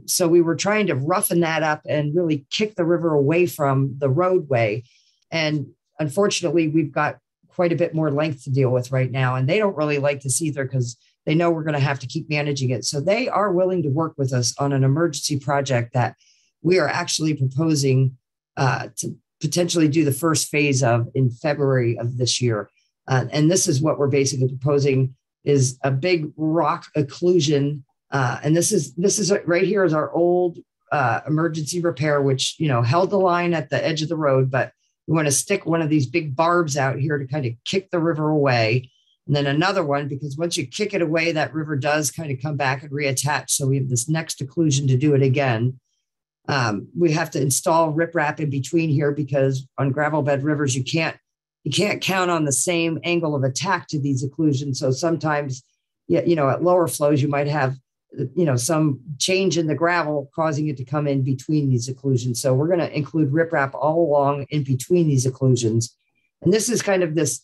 So we were trying to roughen that up and really kick the river away from the roadway. And unfortunately, we've got quite a bit more length to deal with right now. And they don't really like this either because they know we're going to have to keep managing it. So they are willing to work with us on an emergency project that we are actually proposing to potentially do the first phase of in February of this year. And this is what we're basically proposing is a big rock occlusion. And this is right here is our old emergency repair, which, held the line at the edge of the road, but we want to stick one of these big barbs out here to kind of kick the river away. And then another one, because once you kick it away, that river does kind of come back and reattach. So we have this next occlusion to do it again. We have to install riprap in between here because on gravel bed rivers, you can't count on the same angle of attack to these occlusions. So sometimes, at lower flows, you might have some change in the gravel causing it to come in between these occlusions. So we're going to include riprap all along in between these occlusions. And this is kind of this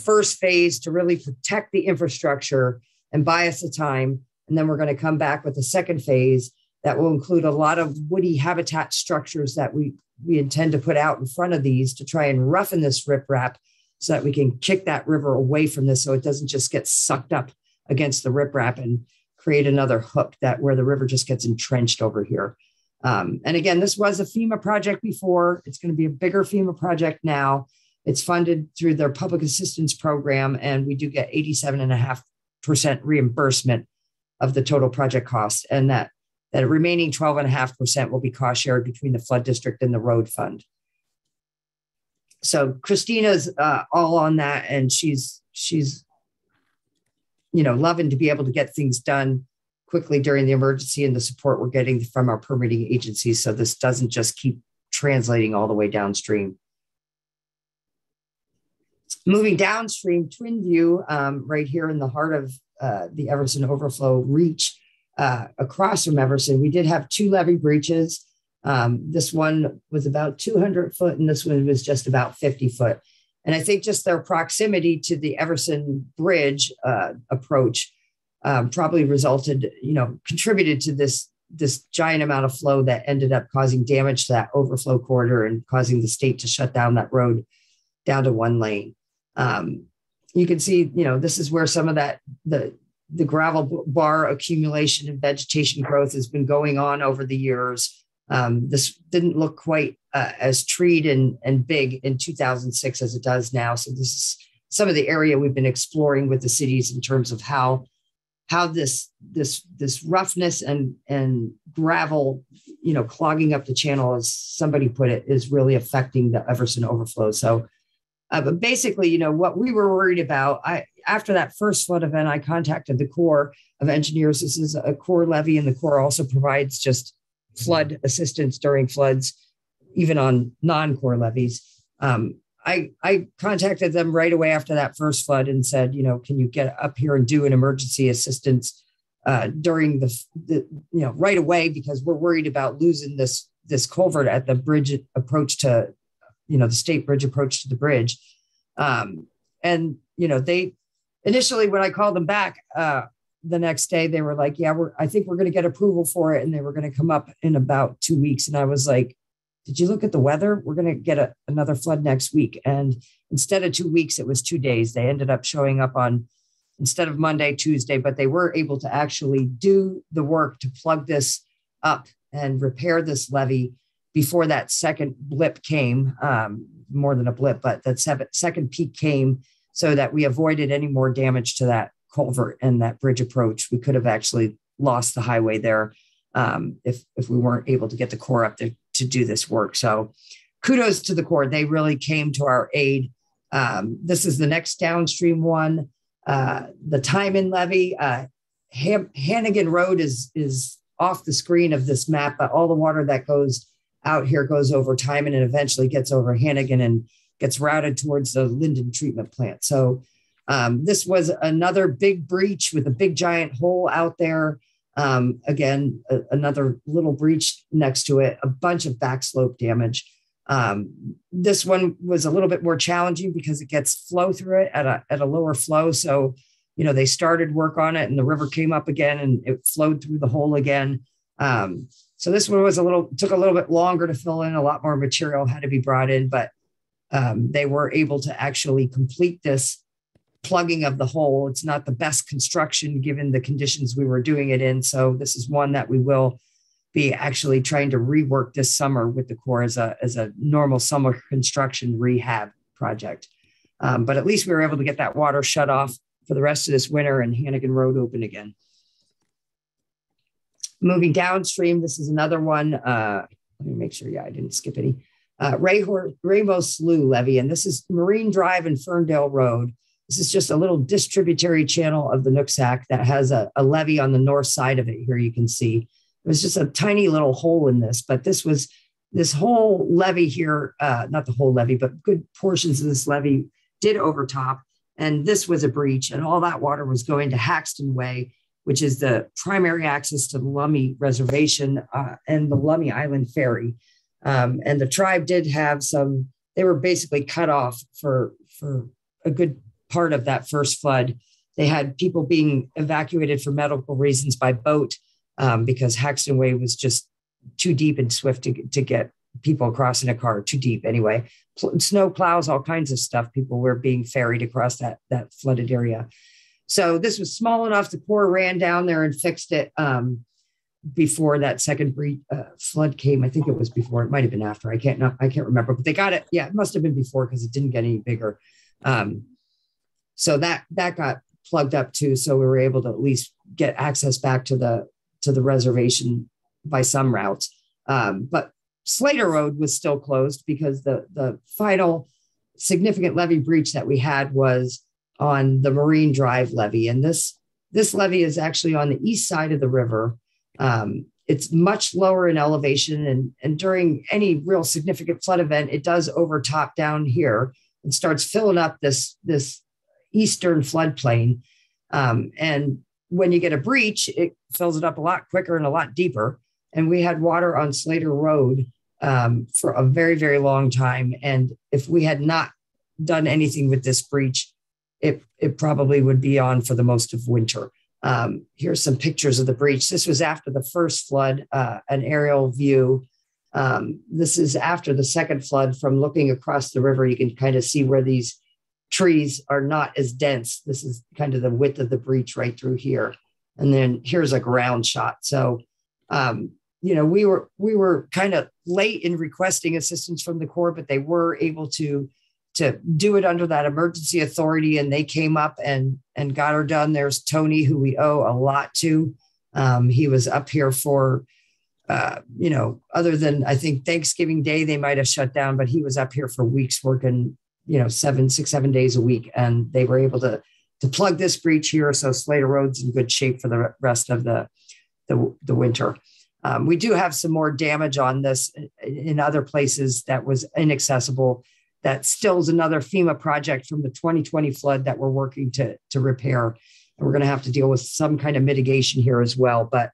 first phase to really protect the infrastructure and buy us the time. And then we're going to come back with a second phase that will include a lot of woody habitat structures that we intend to put out in front of these to try and roughen this riprap so that we can kick that river away from this so it doesn't just get sucked up against the riprap and create another hook where the river just gets entrenched over here. And again, this was a FEMA project before. It's going to be a bigger FEMA project now. It's funded through their public assistance program, and we do get 87.5% reimbursement of the total project cost. And that remaining 12.5% will be cost shared between the flood district and the road fund. So Christina's all on that, and she's loving to be able to get things done quickly during the emergency and the support we're getting from our permitting agencies. So this doesn't just keep translating all the way downstream. Moving downstream, Twin View, right here in the heart of the Everson Overflow Reach, across from Everson, we did have two levee breaches. This one was about 200 foot and this one was just about 50 foot. And I think just their proximity to the Everson Bridge approach probably contributed to this giant amount of flow that ended up causing damage to that overflow corridor and causing the state to shut down that road down to one lane. You can see, this is where some of that, the gravel bar accumulation and vegetation growth has been going on over the years. This didn't look quite as treed and big in 2006 as it does now. So this is some of the area we've been exploring with the cities in terms of how this roughness and gravel, clogging up the channel, as somebody put it, is really affecting the Everson overflow. So, but basically, what we were worried about, after that first flood event, I contacted the Corps of Engineers. This is a Corps levee, and the Corps also provides just flood assistance during floods, even on non-Corps levees. I contacted them right away after that first flood and said, can you get up here and do an emergency assistance during the right away, because we're worried about losing this culvert at the bridge approach to, the state bridge approach to the bridge. And they initially when I called them back the next day, they were like, yeah, I think we're going to get approval for it. And they were going to come up in about 2 weeks. And I was like, did you look at the weather? We're going to get another flood next week. And instead of 2 weeks, it was 2 days. They ended up showing up on, instead of Monday, Tuesday, but they were able to actually do the work to plug this up and repair this levee before that second blip came, more than a blip, but that second peak came, so that we avoided any more damage to that culvert and that bridge approach. We could have actually lost the highway there if we weren't able to get the Corps up there to do this work. So kudos to the Corps. They really came to our aid. This is the next downstream one. The Timon levee, Hannigan Road is off the screen of this map, but all the water that goes out here goes over Timon and eventually gets over Hannigan and gets routed towards the Linden treatment plant. So this was another big breach with a big giant hole out there. Again, another little breach next to it, a bunch of backslope damage. This one was a little bit more challenging because it gets flow through it at a lower flow. So, you know, they started work on it and the river came up again and it flowed through the hole again. So this one was took a little bit longer to fill in. A lot more material had to be brought in, but they were able to actually complete this plugging of the hole. It's not the best construction given the conditions we were doing it in. So this is one that we will be actually trying to rework this summer with the Corps as a normal summer construction rehab project. But at least we were able to get that water shut off for the rest of this winter and Hannigan Road open again. Moving downstream, this is another one. Let me make sure, I didn't skip any. Rainbow Slough levee, and this is Marine Drive and Ferndale Road. This is just a little distributary channel of the Nooksack that has a levee on the north side of it. Here you can see it was just a tiny little hole in this, but this whole levee here, not the whole levee, but good portions of this levee did overtop. And this was a breach, and all that water was going to Haxton Way, which is the primary access to the Lummi Reservation and the Lummi Island Ferry. And the tribe did have they were basically cut off for a good part of that first flood. They had people being evacuated for medical reasons by boat because Haxton Way was just too deep and swift to get people across in a car, too deep anyway. Snow plows, all kinds of stuff. People were being ferried across that flooded area. So this was small enough. The Corps ran down there and fixed it before that second flood came. I think it was before. It might have been after. I can't remember. But they got it. Yeah, it must have been before because it didn't get any bigger. So that got plugged up too. So we were able to at least get access back to the reservation by some routes. But Slater Road was still closed because the final significant levee breach that we had was on the Marine Drive levee. And this levee is actually on the east side of the river. It's much lower in elevation, and during any real significant flood event, it does overtop down here and starts filling up this eastern floodplain. And when you get a breach, it fills it up a lot quicker and a lot deeper. And we had water on Slater Road for a very, very long time. And if we had not done anything with this breach, it probably would be on for the most of winter. Here's some pictures of the breach. This was after the first flood, an aerial view. This is after the second flood. From looking across the river, you can kind of see where these trees are not as dense. This is kind of the width of the breach right through here. And then here's a ground shot. So, we were kind of late in requesting assistance from the Corps, but they were able to do it under that emergency authority, and they came up and got her done. There's Tony, who we owe a lot to. He was up here for, other than I think Thanksgiving Day, they might have shut down, but he was up here for weeks working, 7 days a week. And they were able to plug this breach here. So Slater Road's in good shape for the rest of the winter. We do have some more damage on this in other places that was inaccessible. That still is another FEMA project from the 2020 flood that we're working to repair. And we're going to have to deal with some kind of mitigation here as well. But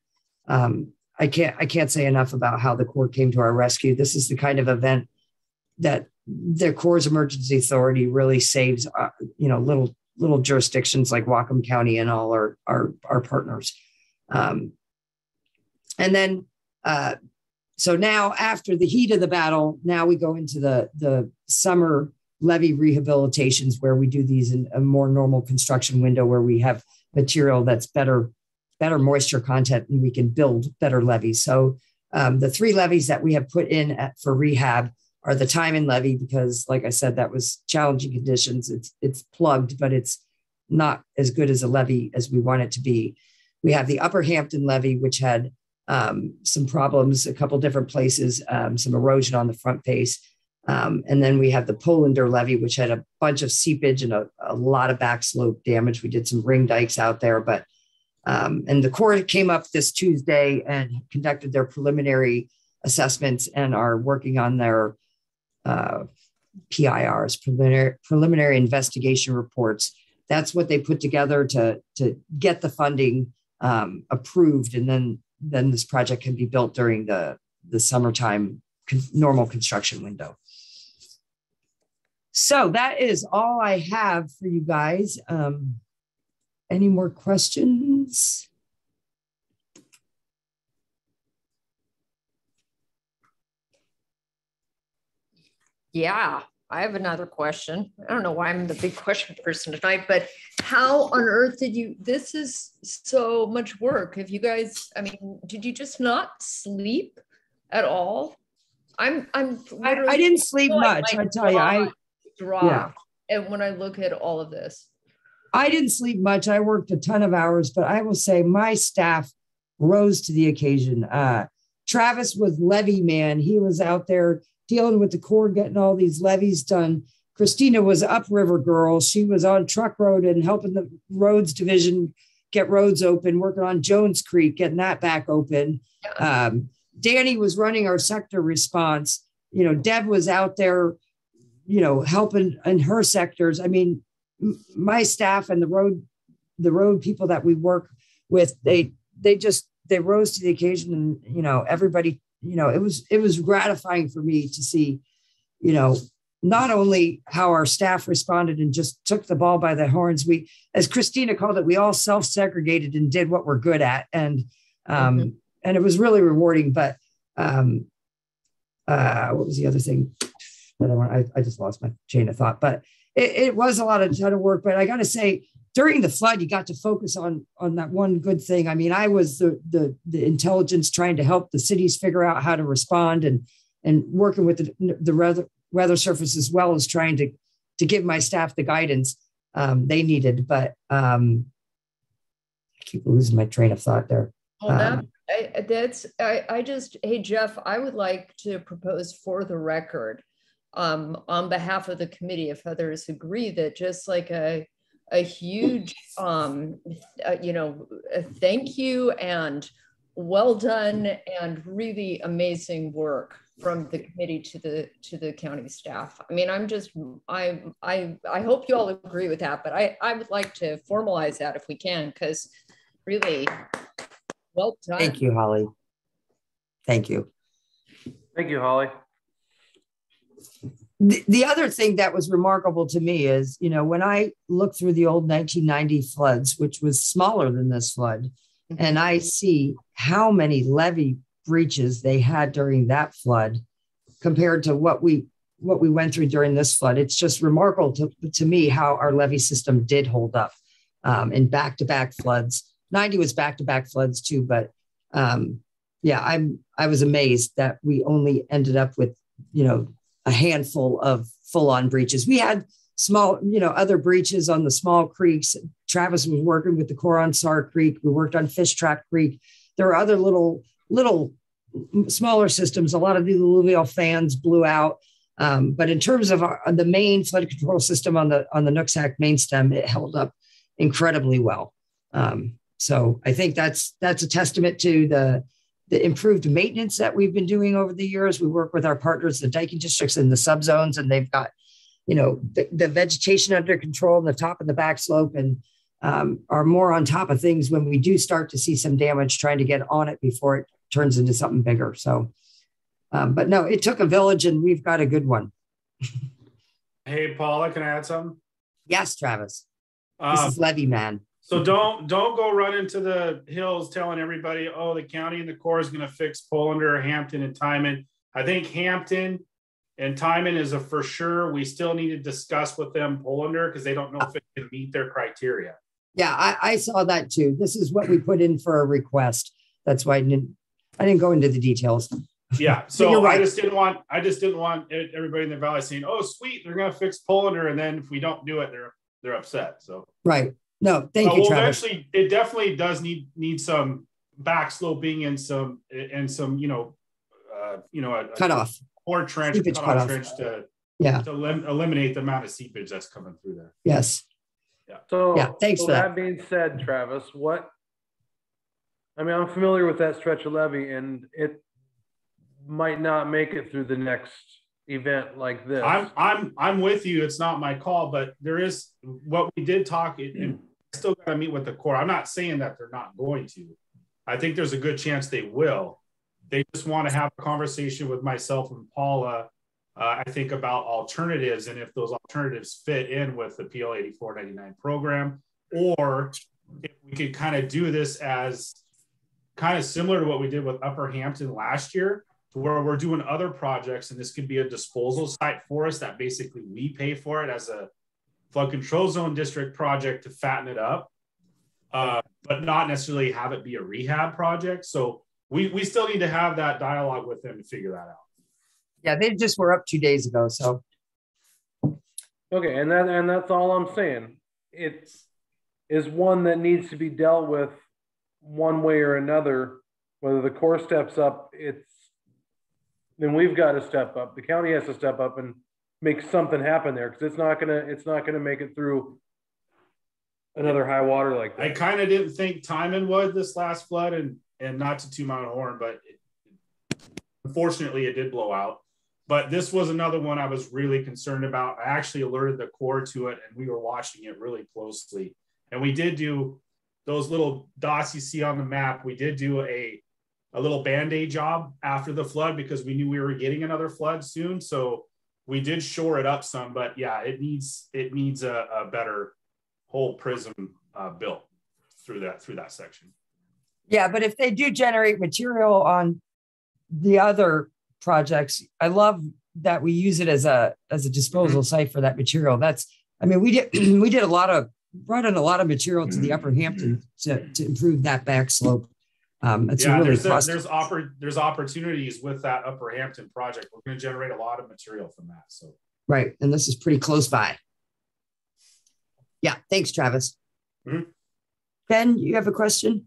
I can't say enough about how the Corps came to our rescue. This is the kind of event that the Corps' emergency authority really saves, little little jurisdictions like Whatcom County and all our partners. And then, so now after the heat of the battle, now we go into the summer levee rehabilitations where we do these in a more normal construction window where we have material that's better moisture content and we can build better levees. So the 3 levees that we have put in for rehab are the Timon levee, because like I said, that was challenging conditions. It's plugged, but it's not as good as a levee as we want it to be. We have the Upper Hampton levee, which had some problems, a couple different places, some erosion on the front face. And then we have the Polander levee, which had a bunch of seepage and a lot of backslope damage. We did some ring dikes out there, but and the Corps came up this Tuesday and conducted their preliminary assessments and are working on their PIRs, preliminary investigation reports. That's what they put together to get the funding approved, and then this project can be built during the summertime normal construction window. So that is all I have for you guys. Any more questions? Yeah, I have another question. I don't know why I'm the big question person tonight, but how on earth did you, this is so much work. Have you guys, I mean, did you just not sleep at all? I didn't sleep much. I tell you, yeah. And when I look at all of this, I didn't sleep much. I worked a ton of hours, but I will say my staff rose to the occasion. Travis was levee man. He was out there dealing with the Corps, getting all these levees done. Christina was upriver girl. She was on Truck Road and helping the roads division get roads open, working on Jones Creek, getting that back open. Danny was running our sector response. You know, Deb was out there, you know, helping in her sectors. I mean, my staff and the road people that we work with, they rose to the occasion, and, you know, everybody, you know, it was gratifying for me to see, you know, not only how our staff responded and just took the ball by the horns. We, as Christina called it, we all self-segregated and did what we're good at. And, and it was really rewarding. But what was the other thing that I want? I just lost my chain of thought, but it was a ton of work. But I got to say, during the flood, you got to focus on that one good thing. I mean, I was the intelligence trying to help the cities figure out how to respond, and working with the weather surface, as well as trying to give my staff the guidance they needed. But I keep losing my train of thought there. Well, hey, Jeff, I would like to propose for the record, on behalf of the committee, if others agree, that just like a huge, you know, a thank you and well done and really amazing work from the committee to the county staff. I mean, I hope you all agree with that, but I would like to formalize that if we can, because really well done. Thank you, Holly. Thank you. Thank you, Holly. The other thing that was remarkable to me is, you know, when I look through the old 1990 floods, which was smaller than this flood, and I see how many levee breaches they had during that flood compared to what we went through during this flood, it's just remarkable to me how our levee system did hold up in back-to-back floods. 90 was back-to-back floods too, but yeah, I was amazed that we only ended up with, you know, a handful of full-on breaches. We had small, you know, other breaches on the small creeks. Travis was working with the Corps on Sar Creek. We worked on Fish Trap Creek. There were other little smaller systems. A lot of the alluvial fans blew out. But in terms of the main flood control system on the Nooksack main stem, it held up incredibly well. So I think that's a testament to the improved maintenance that we've been doing over the years. We work with our partners, the diking districts and the subzones, and they've got, you know, the vegetation under control in the top and the back slope, and are more on top of things when we do start to see some damage, trying to get on it before it turns into something bigger. So, but no, it took a village, and we've got a good one. Hey, Paula, can I add something? Yes, Travis. This is Levee Man. So don't go run into the hills telling everybody, oh, the county and the Corps is going to fix Polander, Hampton, and Timon. I think Hampton and Timon is a for sure. We still need to discuss with them Polander because they don't know if it can meet their criteria. Yeah, I saw that too. This is what we put in for a request. That's why I didn't go into the details. Yeah, so right. I just didn't want everybody in the valley saying, "Oh, sweet, they're going to fix Polander," and then if we don't do it, they're upset. So right. No, thank you, Travis. Eventually, it definitely does need some back sloping and some cut off or trench, cut off trench to eliminate the amount of seepage that's coming through there. Yes. Yeah. So yeah, thanks for that being said, Travis, I'm familiar with that stretch of levee, and it might not make it through the next event like this. I'm with you. It's not my call, but there is what we did talk. And still got to meet with the Corps. I'm not saying that they're not going to. I think there's a good chance they will. They just want to have a conversation with myself and Paula. I think about alternatives and if those alternatives fit in with the PL 8499 program, or if we could kind of do this as kind of similar to what we did with Upper Hampton last year, to where we're doing other projects, and this could be a disposal site for us that basically we pay for it as a flood control zone district project to fatten it up, but not necessarily have it be a rehab project. So we still need to have that dialogue with them to figure that out. Yeah, they just were up 2 days ago. So okay, and that's all I'm saying. It is one that needs to be dealt with one way or another. Whether the Corps steps up, then we've got to step up. The county has to step up and make something happen there, because it's not gonna make it through another high water like that. I kind of didn't think Timon would this last flood, and not to toot my own horn, but unfortunately it did blow out. But this was another one I was really concerned about. I actually alerted the Corps to it, and we were watching it really closely. And we did do those little dots you see on the map. We did do a little Band-Aid job after the flood because we knew we were getting another flood soon. So we did shore it up some, but yeah, it needs a better whole prism built through that section. Yeah, but if they do generate material on the other projects, I love that we use it as a disposal site for that material. We brought in a lot of material to the Upper Hampton to improve that back slope. There's opportunities with that Upper Hampton project. We're going to generate a lot of material from that. So right, and this is pretty close by. Yeah, thanks, Travis. Mm-hmm. Ben, you have a question?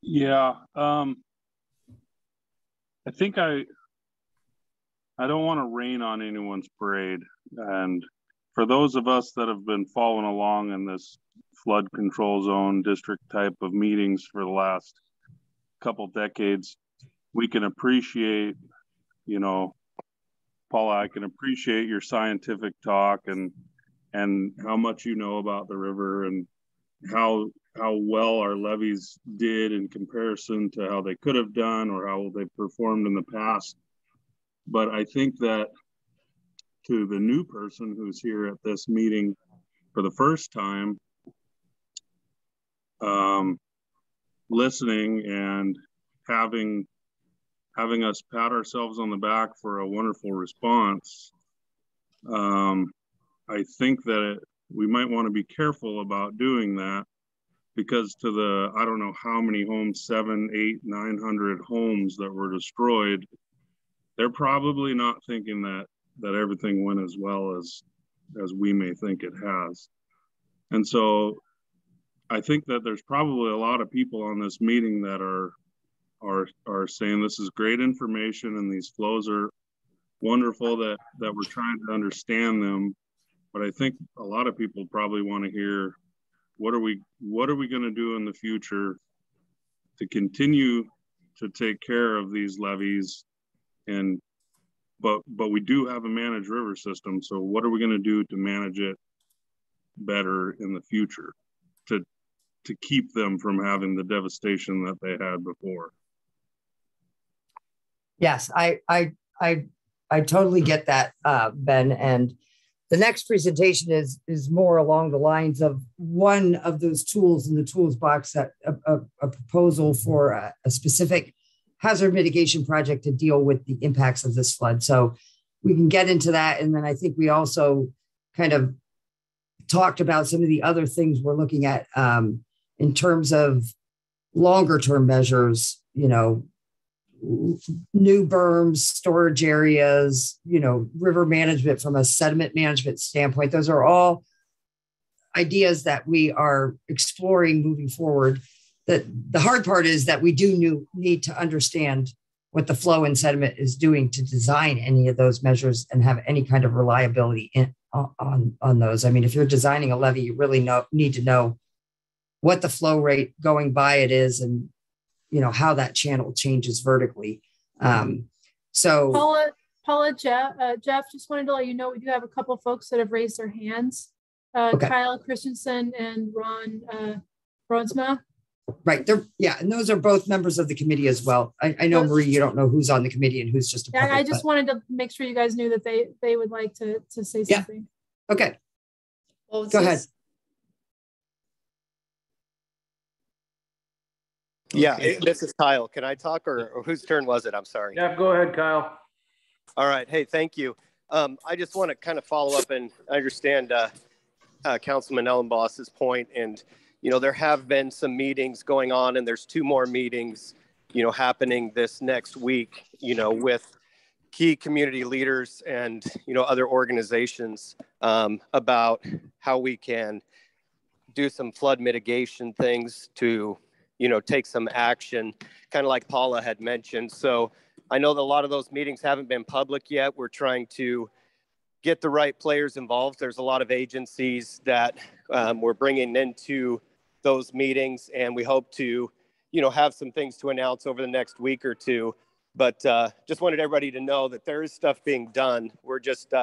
Yeah, I think I don't want to rain on anyone's parade. And for those of us that have been following along in this flood control zone district type of meetings for the last couple decades, we can appreciate, Paula, I can appreciate your scientific talk and how much you know about the river and how well our levees did in comparison to how they could have done or how they performed in the past. But I think that to the new person who's here at this meeting for the first time, listening and having us pat ourselves on the back for a wonderful response, I think that we might want to be careful about doing that, because to the, I don't know how many homes, 700, 800, 900 homes that were destroyed, they're probably not thinking that everything went as well as we may think it has. And so I think that there's probably a lot of people on this meeting that are saying this is great information and these flows are wonderful, that we're trying to understand them. But I think a lot of people probably want to hear, what are we going to do in the future to continue to take care of these levees? But we do have a managed river system. So what are we going to do to manage it better in the future to keep them from having the devastation that they had before? Yes, I I totally get that, Ben. And the next presentation is more along the lines of one of those tools in the tools box, that a proposal for a specific hazard mitigation project to deal with the impacts of this flood. So we can get into that. And then I think we also kind of talked about some of the other things we're looking at in terms of longer term measures, you know, new berms, storage areas, you know, river management from a sediment management standpoint. Those are all ideas that we are exploring moving forward. The hard part is that we do need to understand what the flow and sediment is doing to design any of those measures and have any kind of reliability on those. I mean, if you're designing a levee, you really need to know what the flow rate going by it is, and you know how that channel changes vertically. So Paula, Jeff, just wanted to let you know we do have a couple folks that have raised their hands. Okay. Kyle Christensen and Ron Bronsma. Right. Yeah. And those are both members of the committee as well. I know, Marie, you don't know who's on the committee and who's just a public, I just wanted to make sure you guys knew that they would like to say something. Yeah. Okay. Well, go ahead. Yeah, this is Kyle. Can I talk, or whose turn was it? I'm sorry. Yeah, go ahead, Kyle. All right. Hey, thank you. I just want to kind of follow up and understand Councilman Ellenboss's point. And, you know, there have been some meetings going on, and there's 2 more meetings, you know, happening this next week, you know, with key community leaders and, you know, other organizations about how we can do some flood mitigation things to, you know, take some action, kind of like Paula had mentioned. So I know that a lot of those meetings haven't been public yet. We're trying to get the right players involved. There's a lot of agencies that we're bringing into those meetings, and we hope to, you know, have some things to announce over the next week or 2. But just wanted everybody to know that there is stuff being done. We're just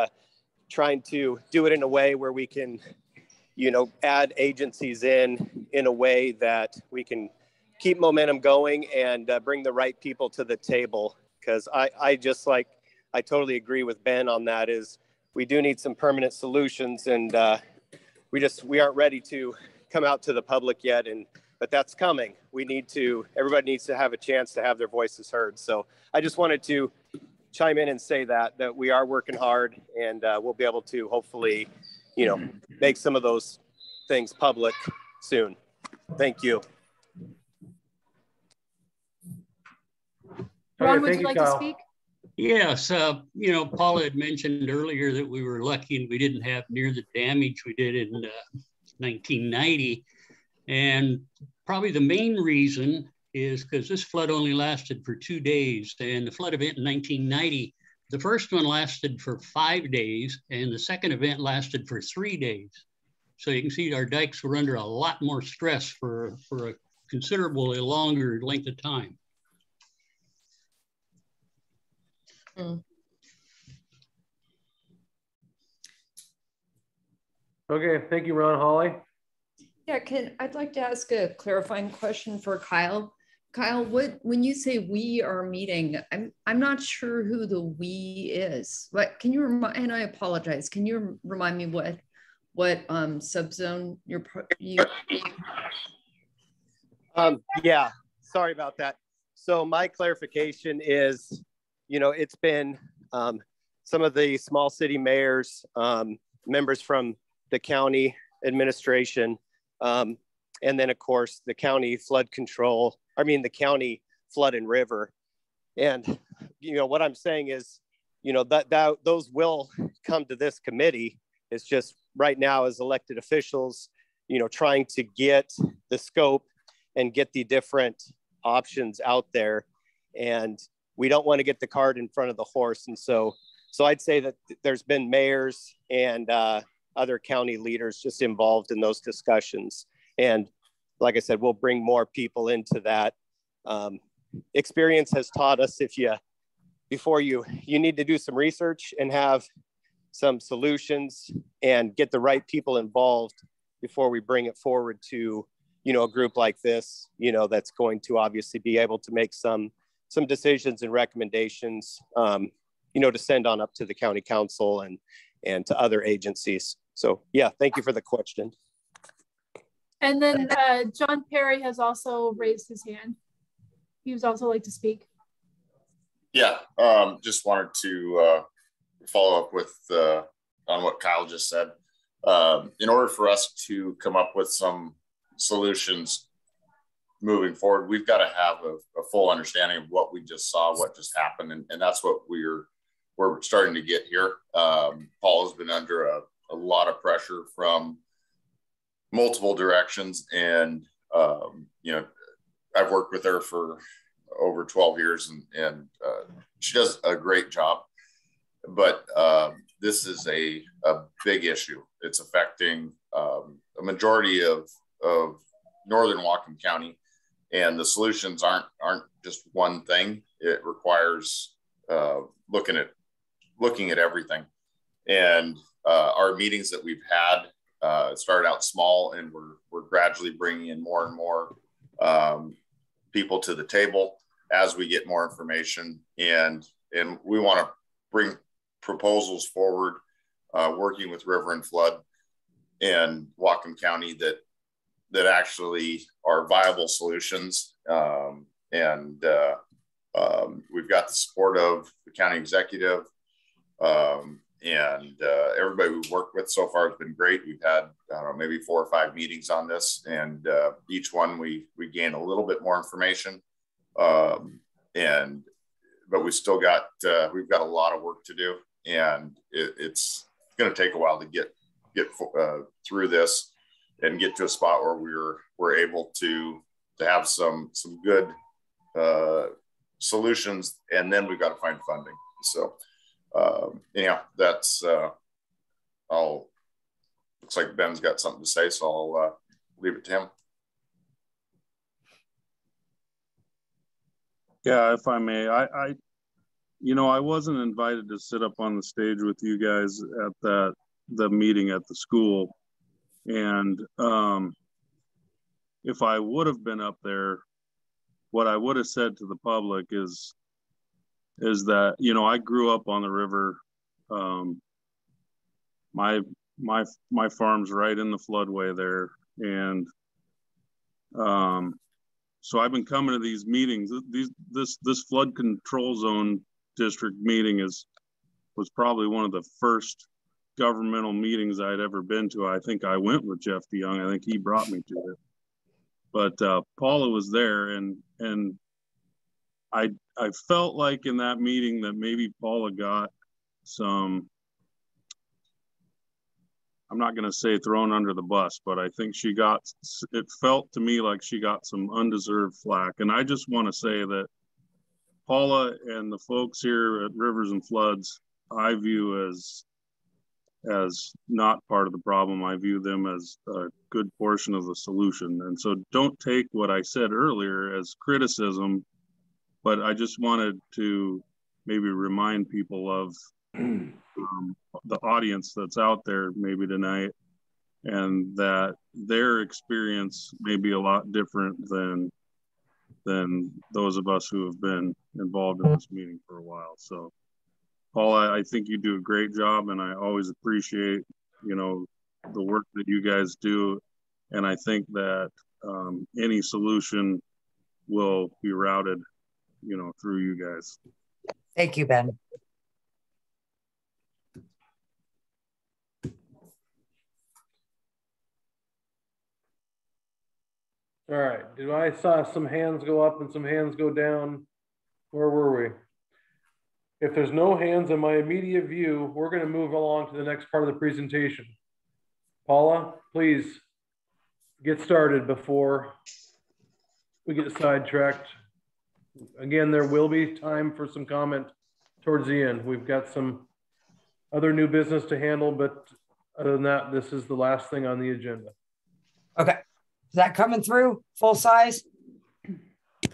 trying to do it in a way where we can, you know, add agencies in a way that we can keep momentum going and bring the right people to the table. Because I totally agree with Ben on that, is we do need some permanent solutions, and we aren't ready to come out to the public yet, but that's coming. Everybody needs to have a chance to have their voices heard. So I just wanted to chime in and say that we are working hard, and we'll be able to hopefully, you know, make some of those things public soon. Thank you. Ron, would you like to speak? Yes, you know, Paula had mentioned earlier that we were lucky and we didn't have near the damage we did in 1990. And probably the main reason is because this flood only lasted for 2 days. And the flood event in 1990, the first one lasted for 5 days, and the second event lasted for 3 days. So you can see our dikes were under a lot more stress for a considerably longer length of time. Okay, thank you, Ron. Holly? Yeah, I'd like to ask a clarifying question for Kyle. Kyle, when you say we are meeting, I'm not sure who the we is. But can you remind? And I apologize. Can you remind me what subzone you? Yeah, sorry about that. So my clarification is, you know, it's been some of the small city mayors, members from the county administration, and then of course the county the county flood and river. And, you know, what I'm saying is, you know, that those will come to this committee. It's just right now as elected officials, you know, trying to get the scope and get the different options out there. And we don't want to get the cart in front of the horse. And so I'd say that there's been mayors and other county leaders just involved in those discussions. And like I said, we'll bring more people into that. Experience has taught us before you need to do some research and have some solutions and get the right people involved before we bring it forward to, you know, a group like this, you know, that's going to obviously be able to make some decisions and recommendations to send on up to the county council and to other agencies. So yeah, thank you for the question. And then John Perry has also raised his hand. He would also like to speak. Yeah, just wanted to follow up with on what Kyle just said. In order for us to come up with some solutions moving forward, we've got to have a full understanding of what we just saw, what just happened, and that's what we're starting to get here. Paul has been under a lot of pressure from multiple directions, and I've worked with her for over 12 years, and she does a great job. But this is a big issue. It's affecting a majority of northern Whatcom County, and the solutions aren't just one thing. It requires looking at everything. And our meetings that we've had started out small, and we're gradually bringing in more and more people to the table as we get more information, and we want to bring proposals forward, working with River and Flood and Whatcom County that actually are viable solutions. We've got the support of the county executive, and everybody we've worked with so far has been great. We've had, I don't know, maybe 4 or 5 meetings on this, and each one we gain a little bit more information. But we still got, we've got a lot of work to do, and it's going to take a while to get through this and get to a spot where we're able to have some good solutions, and then we've got to find funding. So anyhow, that's looks like Ben's got something to say, so I'll leave it to him. Yeah, if I may, I wasn't invited to sit up on the stage with you guys at the meeting at the school. And if I would have been up there, what I would have said to the public is that, I grew up on the river. My farm's right in the floodway there. And so I've been coming to these meetings. This flood control zone district meeting was probably one of the first governmental meetings I'd ever been to. I think I went with Jeff DeYoung. I think he brought me to it. But Paula was there, and I felt like in that meeting that maybe Paula got some, I'm not going to say thrown under the bus, but I think it felt to me like she got some undeserved flack. And I just want to say that Paula and the folks here at Rivers and Floods, I view as not part of the problem. I view them as a good portion of the solution. And so don't take what I said earlier as criticism, but I just wanted to maybe remind people of the audience that's out there maybe tonight, and that their experience may be a lot different than those of us who have been involved in this meeting for a while. So Paul, I think you do a great job, and I always appreciate, the work that you guys do. And I think that any solution will be routed, through you guys. Thank you, Ben. All right, I saw some hands go up and some hands go down. Where were we? If there's no hands in my immediate view, we're going to move along to the next part of the presentation. Paula, please get started before we get sidetracked. Again, there will be time for some comment towards the end. We've got some other new business to handle, but other than that, this is the last thing on the agenda. Okay. Is that coming through full size?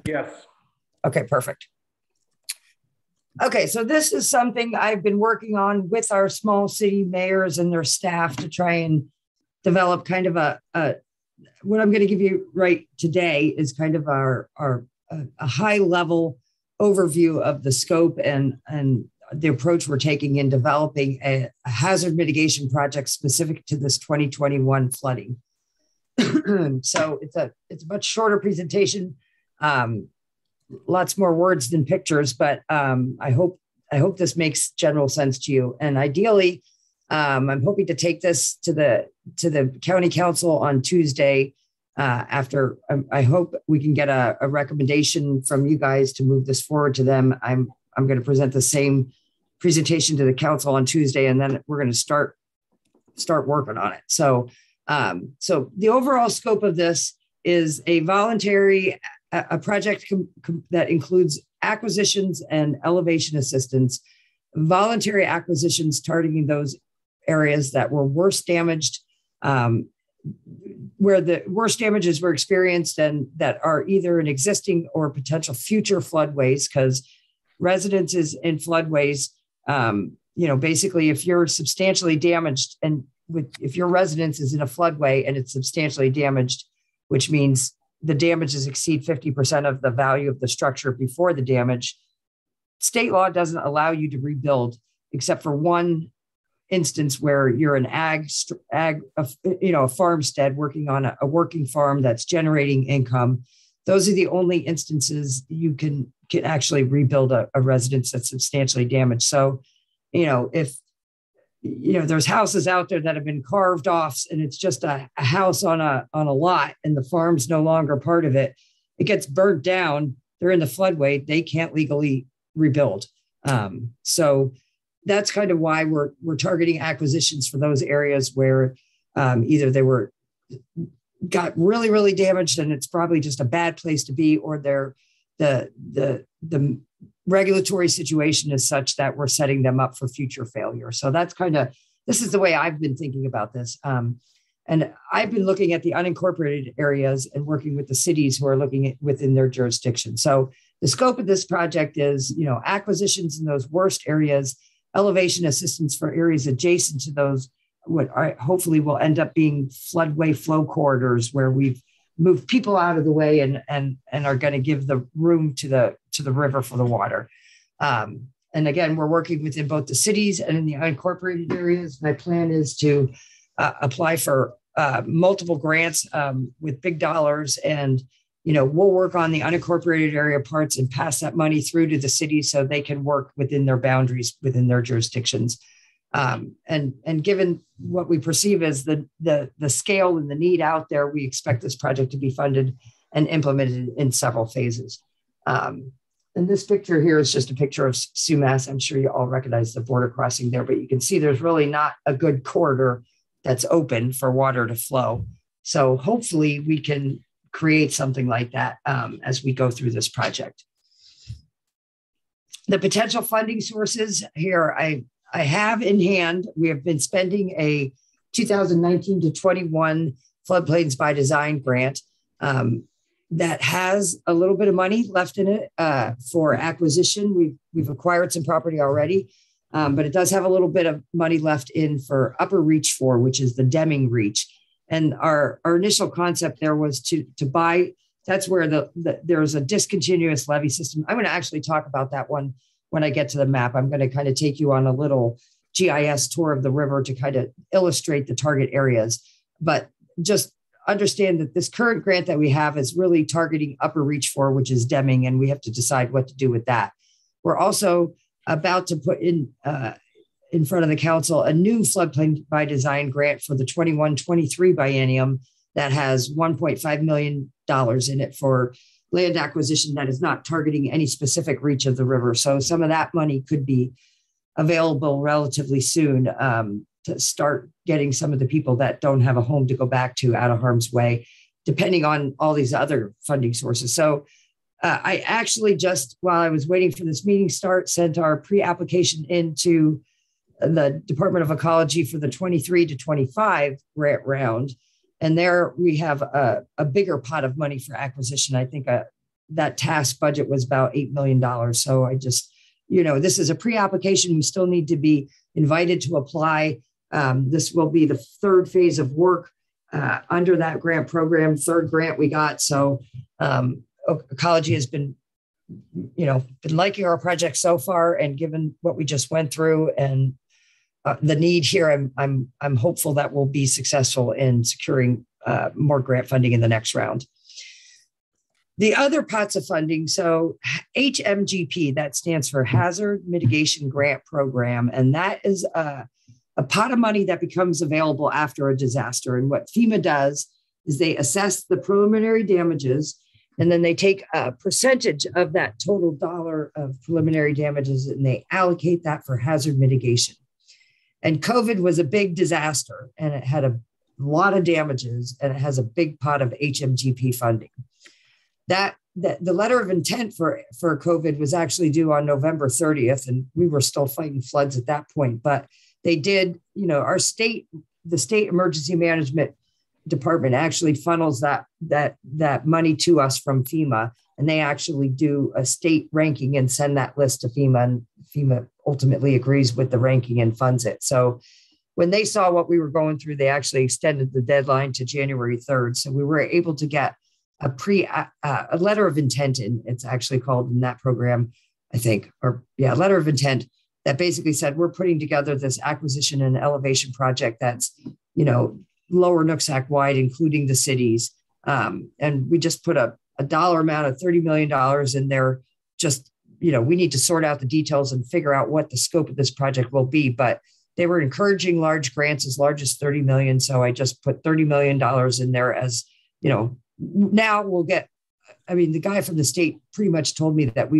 Yes. Okay, perfect. Okay, so this is something I've been working on with our small city mayors and their staff to try and develop kind of a what I'm going to give you right today is kind of a high level overview of the scope and the approach we're taking in developing a hazard mitigation project specific to this 2021 flooding. So it's a much shorter presentation, lots more words than pictures, but I hope this makes general sense to you. And ideally, I'm hoping to take this to the county council on Tuesday. After I hope we can get a recommendation from you guys to move this forward to them. I'm going to present the same presentation to the council on Tuesday, and then we're going to start working on it. So the overall scope of this is a voluntary project that includes acquisitions and elevation assistance, voluntary acquisitions targeting those areas that were worst damaged, where the worst damages were experienced and that are either an existing or potential future floodways, because residences in floodways, basically if you're substantially damaged and if your residence is in a floodway and it's substantially damaged, which means the damages exceed 50% of the value of the structure before the damage, state law doesn't allow you to rebuild except for one instance where you're an a farmstead working on a working farm that's generating income. Those are the only instances you can actually rebuild a residence that's substantially damaged. So, if there's houses out there that have been carved off and it's just a house on a lot and the farm's no longer part of it, it gets burnt down, they're in the floodway, they can't legally rebuild. So that's kind of why we're targeting acquisitions for those areas where either they got really, really damaged and it's probably just a bad place to be, or the regulatory situation is such that we're setting them up for future failure. So that's this is the way I've been thinking about this. And I've been looking at the unincorporated areas and working with the cities who are looking at within their jurisdiction. So the scope of this project is, acquisitions in those worst areas, elevation assistance for areas adjacent to those, what hopefully will end up being floodway flow corridors where we've moved people out of the way and are going to give the room to the river for the water. And again, we're working within both the cities and in the unincorporated areas. My plan is to apply for multiple grants with big dollars, and we'll work on the unincorporated area parts and pass that money through to the city so they can work within their boundaries, within their jurisdictions. And given what we perceive as the scale and the need out there, we expect this project to be funded and implemented in several phases. And this picture here is just a picture of Sumas. I'm sure you all recognize the border crossing there, but you can see there's really not a good corridor that's open for water to flow. So hopefully we can create something like that as we go through this project. The potential funding sources here, I have in hand. We have been spending a 2019 to 21 Floodplains by Design grant that has a little bit of money left in it for acquisition. We've acquired some property already, but it does have a little bit of money left in for Upper Reach 4, which is the Deming Reach. And our initial concept there was to buy. That's where there's a discontinuous levee system. I'm going to actually talk about that one when I get to the map. I'm going to kind of take you on a little GIS tour of the river to kind of illustrate the target areas. But just understand that this current grant that we have is really targeting Upper Reach 4, which is Deming, and we have to decide what to do with that. We're also about to put in front of the council a new Floodplain by Design grant for the 21-23 biennium that has $1.5 million in it for land acquisition that is not targeting any specific reach of the river. So some of that money could be available relatively soon to start getting some of the people that don't have a home to go back to out of harm's way, depending on all these other funding sources. So I actually just, while I was waiting for this meeting start, sent our pre-application into the Department of Ecology for the 23 to 25 grant round. And there we have a bigger pot of money for acquisition. I think that task budget was about $8 million. So I just, this is a pre-application. We still need to be invited to apply. This will be the third phase of work under that grant program, third grant we got. So Ecology has been been liking our project so far, and given what we just went through and the need here, I'm hopeful that we'll be successful in securing more grant funding in the next round. The other pots of funding, so HMGP, that stands for Hazard Mitigation Grant Program, and that is a pot of money that becomes available after a disaster. And what FEMA does is they assess the preliminary damages, and then they take a percentage of that total dollar of preliminary damages, and they allocate that for hazard mitigation. And COVID was a big disaster, and it had a lot of damages, and it has a big pot of HMGP funding. That the letter of intent for COVID was actually due on November 30th, and we were still fighting floods at that point. But they did, the state emergency management department actually funnels that money to us from FEMA, and they actually do a state ranking and send that list to FEMA, and FEMA ultimately agrees with the ranking and funds it. So when they saw what we were going through, they actually extended the deadline to January 3rd. So we were able to get a letter of intent, and it's actually called in that program, I think, letter of intent that basically said, we're putting together this acquisition and elevation project that's, lower Nooksack wide, including the cities. And we just put a dollar amount of $30 million in there. Just, we need to sort out the details and figure out what the scope of this project will be. But they were encouraging large grants as large as 30 million. So I just put $30 million in there as, now we'll get, the guy from the state pretty much told me that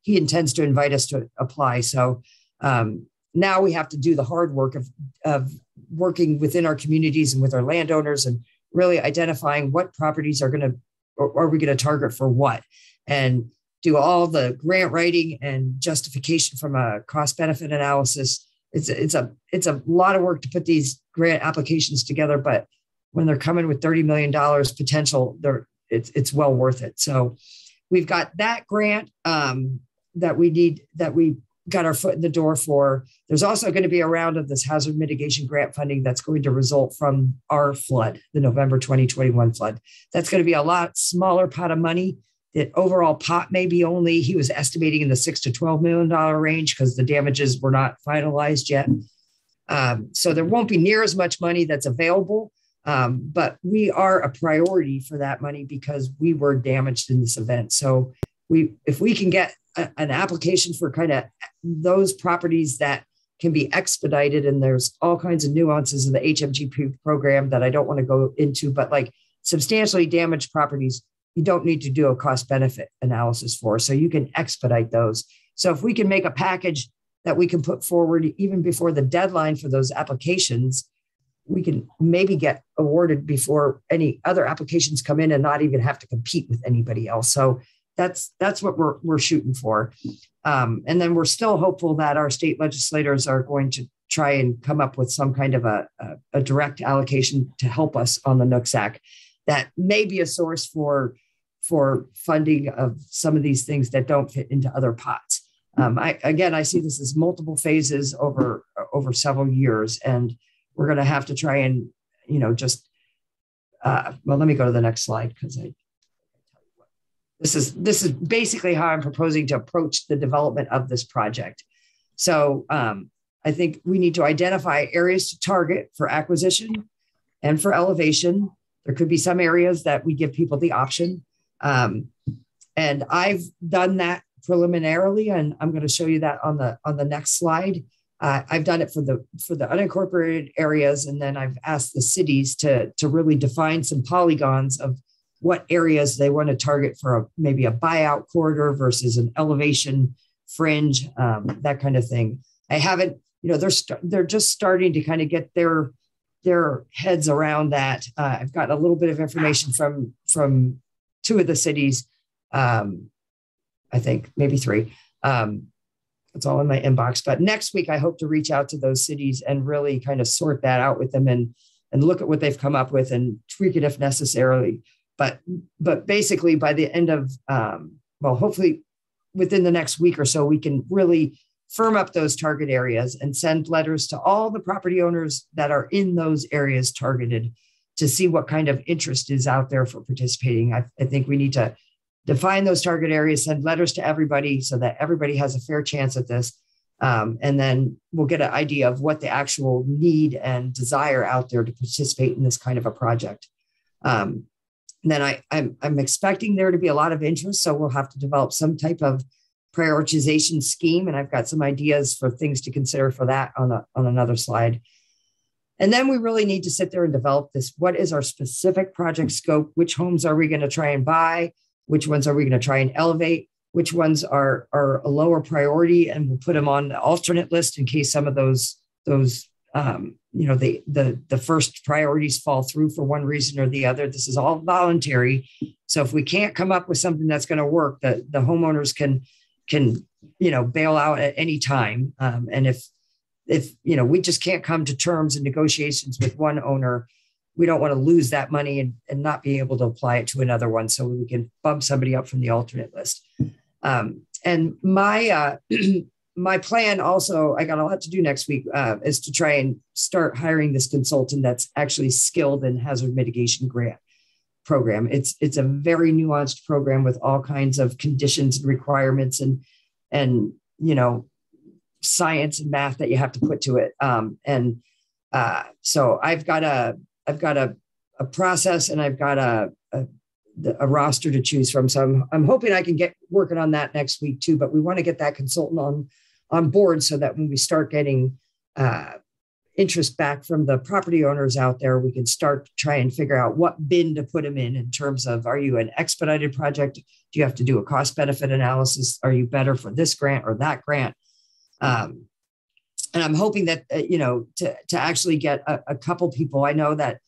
he intends to invite us to apply. So now we have to do the hard work of working within our communities and with our landowners and really identifying what properties are we going to target for what, and do all the grant writing and justification from a cost benefit analysis. It's a lot of work to put these grant applications together, but when they're coming with $30 million potential, it's well worth it. So we've got that grant that we got our foot in the door for. There's also going to be a round of this hazard mitigation grant funding that's going to result from our flood, the November 2021 flood. That's going to be a lot smaller pot of money. The overall pot may be he was estimating in the $6 to $12 million range because the damages were not finalized yet. So there won't be near as much money that's available. But we are a priority for that money because we were damaged in this event. So if we can get an application for kind of those properties that can be expedited, and there's all kinds of nuances in the HMGP program that I don't want to go into, but like substantially damaged properties, you don't need to do a cost benefit analysis for, so you can expedite those. So if we can make a package that we can put forward even before the deadline for those applications, we can maybe get awarded before any other applications come in and not even have to compete with anybody else. So that's what we're shooting for. And then we're still hopeful that our state legislators are going to try and come up with some kind of a direct allocation to help us on the Nooksack that may be a source for funding of some of these things that don't fit into other pots. I see this as multiple phases over several years, and we're going to have to try and, let me go to the next slide because this is basically how I'm proposing to approach the development of this project. So I think we need to identify areas to target for acquisition and for elevation. There could be some areas that we give people the option. And I've done that preliminarily, and I'm going to show you that on the next slide. I've done it for the unincorporated areas, and then I've asked the cities to really define some polygons of what areas they want to target for maybe a buyout corridor versus an elevation fringe, that kind of thing. I haven't, they're just starting to kind of get their heads around that. I've gotten a little bit of information from two of the cities, I think maybe three. It's all in my inbox. But next week, I hope to reach out to those cities and really kind of sort that out with them and look at what they've come up with and tweak it if necessary. But basically, by the end of, hopefully within the next week or so, we can really firm up those target areas and send letters to all the property owners that are in those areas targeted to see what kind of interest is out there for participating. I think we need to define those target areas, send letters to everybody so that everybody has a fair chance at this. And then we'll get an idea of what the actual need and desire out there to participate in this kind of a project. And then I'm expecting there to be a lot of interest. So we'll have to develop some type of prioritization scheme. And I've got some ideas for things to consider for that on another slide. And then we really need to sit there and develop this. What is our specific project scope? Which homes are we going to try and buy? Which ones are we going to try and elevate? Which ones are a lower priority? And we'll put them on the alternate list in case some of those the first priorities fall through for one reason or the other. This is all voluntary. So if we can't come up with something that's going to work, the homeowners can bail out at any time. And if we just can't come to terms and negotiations with one owner, we don't want to lose that money and not be able to apply it to another one. So we can bump somebody up from the alternate list. And my plan also, I got a lot to do next week, is to try and start hiring this consultant that's actually skilled in hazard mitigation grant program. It's a very nuanced program with all kinds of conditions and requirements and science and math that you have to put to it. So I've got a process, and I've got a roster to choose from. So I'm hoping I can get working on that next week too, but we want to get that consultant on board so that when we start getting interest back from the property owners out there, we can start to try and figure out what bin to put them in terms of, are you an expedited project? Do you have to do a cost benefit analysis? Are you better for this grant or that grant? And I'm hoping that, to actually get a couple people. I know that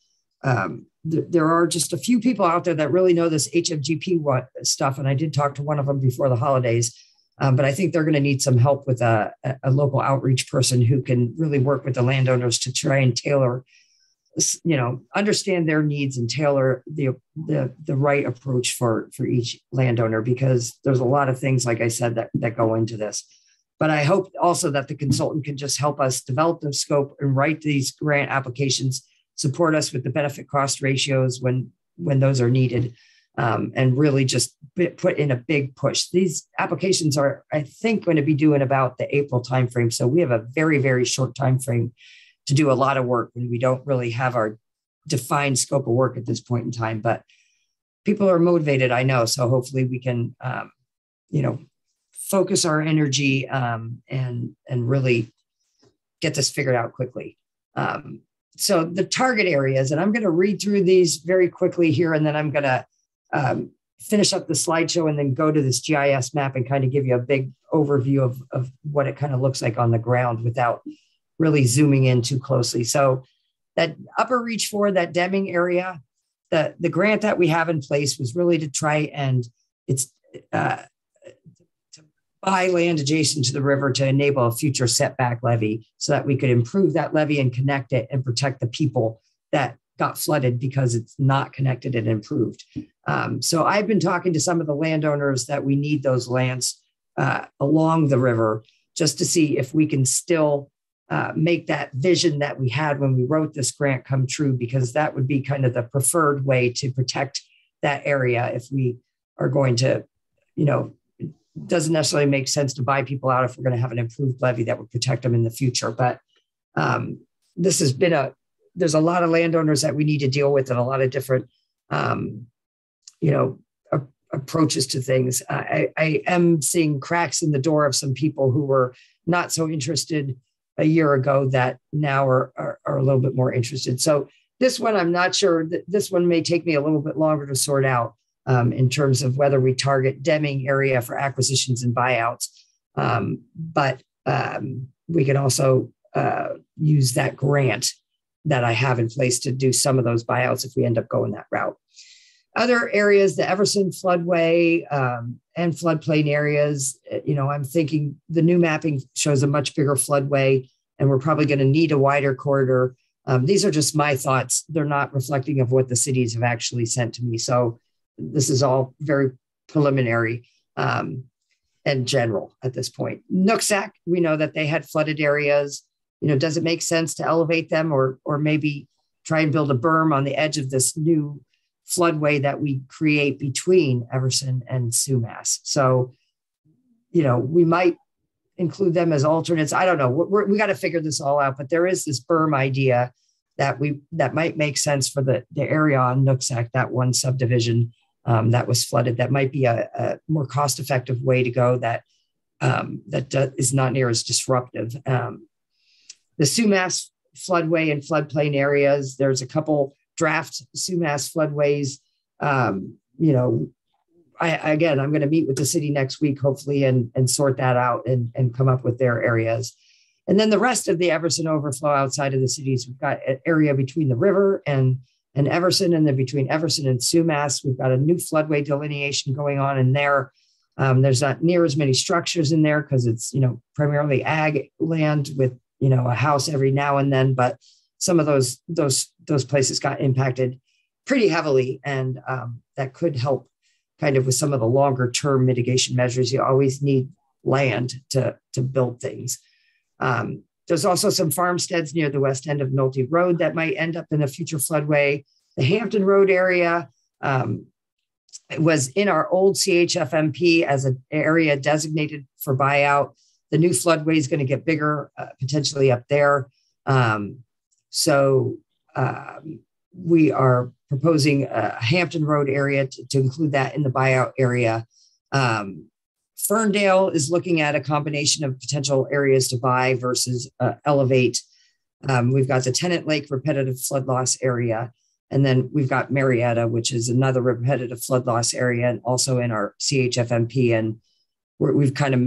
there are just a few people out there that really know this HMGP stuff. And I did talk to one of them before the holidays, but I think they're going to need some help with a local outreach person who can really work with the landowners to try and tailor, understand their needs and tailor the right approach for each landowner, because there's a lot of things, like I said, that go into this. But I hope also that the consultant can just help us develop the scope and write these grant applications, support us with the benefit cost ratios when those are needed, and really just put in a big push. These applications are, I think, going to be due in about the April timeframe. So we have a very, very short timeframe to do a lot of work when we don't really have our defined scope of work at this point in time. But people are motivated, I know. So hopefully we can, focus our energy and really get this figured out quickly. So the target areas, and I'm going to read through these very quickly here, and then I'm going to finish up the slideshow and then go to this GIS map and kind of give you a big overview of what it kind of looks like on the ground without really zooming in too closely. So that upper reach for that Deming area, the grant that we have in place was really to try and buy land adjacent to the river to enable a future setback levee so that we could improve that levee and connect it and protect the people that got flooded because it's not connected and improved. So I've been talking to some of the landowners that we need those lands along the river just to see if we can still make that vision that we had when we wrote this grant come true, because that would be kind of the preferred way to protect that area if we are going to, doesn't necessarily make sense to buy people out if we're going to have an improved levee that would protect them in the future. But this has been there's a lot of landowners that we need to deal with and a lot of different, approaches to things. I am seeing cracks in the door of some people who were not so interested a year ago that now are a little bit more interested. So this one, I'm not sure. This one may take me a little bit longer to sort out. In terms of whether we target Deming area for acquisitions and buyouts. But we can also use that grant that I have in place to do some of those buyouts if we end up going that route. Other areas, the Everson floodway and floodplain areas, I'm thinking the new mapping shows a much bigger floodway, and we're probably going to need a wider corridor. These are just my thoughts. They're not reflecting of what the cities have actually sent to me. So this is all very preliminary and general at this point. Nooksack, we know that they had flooded areas. Does it make sense to elevate them or maybe try and build a berm on the edge of this new floodway that we create between Everson and Sumas. So, we might include them as alternates. I don't know. We got to figure this all out, but there is this berm idea that might make sense for the area on Nooksack, that one subdivision that was flooded. That might be a more cost-effective way to go that is not near as disruptive. The Sumas floodway and floodplain areas, there's a couple draft Sumas floodways. I'm going to meet with the city next week, hopefully, and sort that out and come up with their areas. And then the rest of the Everson overflow outside of the cities, we've got an area between the river and Everson, and then between Everson and Sumas, we've got a new floodway delineation going on in there. There's not near as many structures in there because it's, primarily ag land with, a house every now and then, but some of those places got impacted pretty heavily. And that could help kind of with some of the longer term mitigation measures. You always need land to build things. There's also some farmsteads near the west end of Nolte Road that might end up in a future floodway. The Hampton Road area it was in our old CHFMP as an area designated for buyout. The new floodway is going to get bigger, potentially up there. So we are proposing a Hampton Road area to include that in the buyout area. Ferndale is looking at a combination of potential areas to buy versus elevate. We've got the Tennant Lake repetitive flood loss area. And then we've got Marietta, which is another repetitive flood loss area, and also in our CHFMP. And we've kind of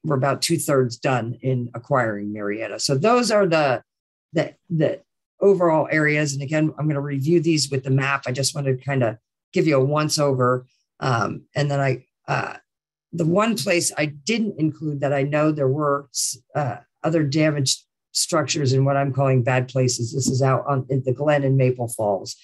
we're about 2/3 done in acquiring Marietta. So those are the overall areas. And again, I'm going to review these with the map. I just wanted to kind of give you a once over. And then the one place I didn't include that I know there were other damaged structures in what I'm calling bad places. This is out in the Glen in Maple Falls.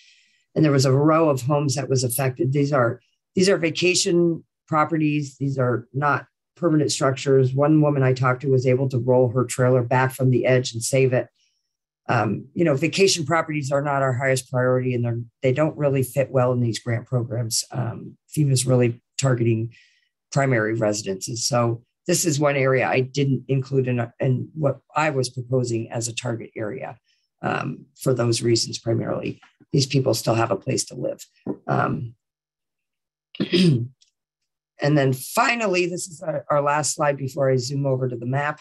And there was a row of homes that was affected. These are vacation properties. These are not permanent structures. One woman I talked to was able to roll her trailer back from the edge and save it. Vacation properties are not our highest priority, and they don't really fit well in these grant programs. FEMA's really targeting primary residences. So this is one area I didn't include in what I was proposing as a target area for those reasons primarily. These people still have a place to live. And then finally, this is our last slide before I zoom over to the map.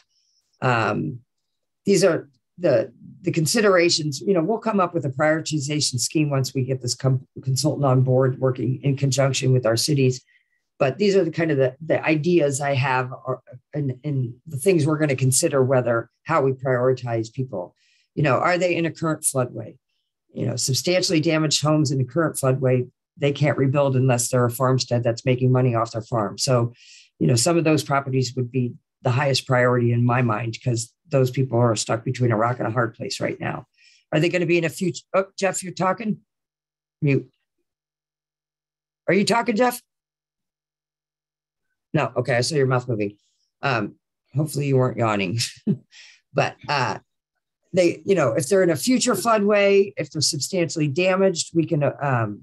These are the considerations. We'll come up with a prioritization scheme once we get this consultant on board working in conjunction with our cities. But these are the kind of the ideas I have and the things we're going to consider how we prioritize people. Are they in a current floodway? Substantially damaged homes in a current floodway, they can't rebuild unless they're a farmstead that's making money off their farm. So, some of those properties would be the highest priority in my mind because those people are stuck between a rock and a hard place right now. Are they going to be in a future? Oh, Jeff, you're talking? Mute. Are you talking, Jeff? No, okay, I saw your mouth moving. Hopefully you weren't yawning. But if they're in a future floodway, if they're substantially damaged, we can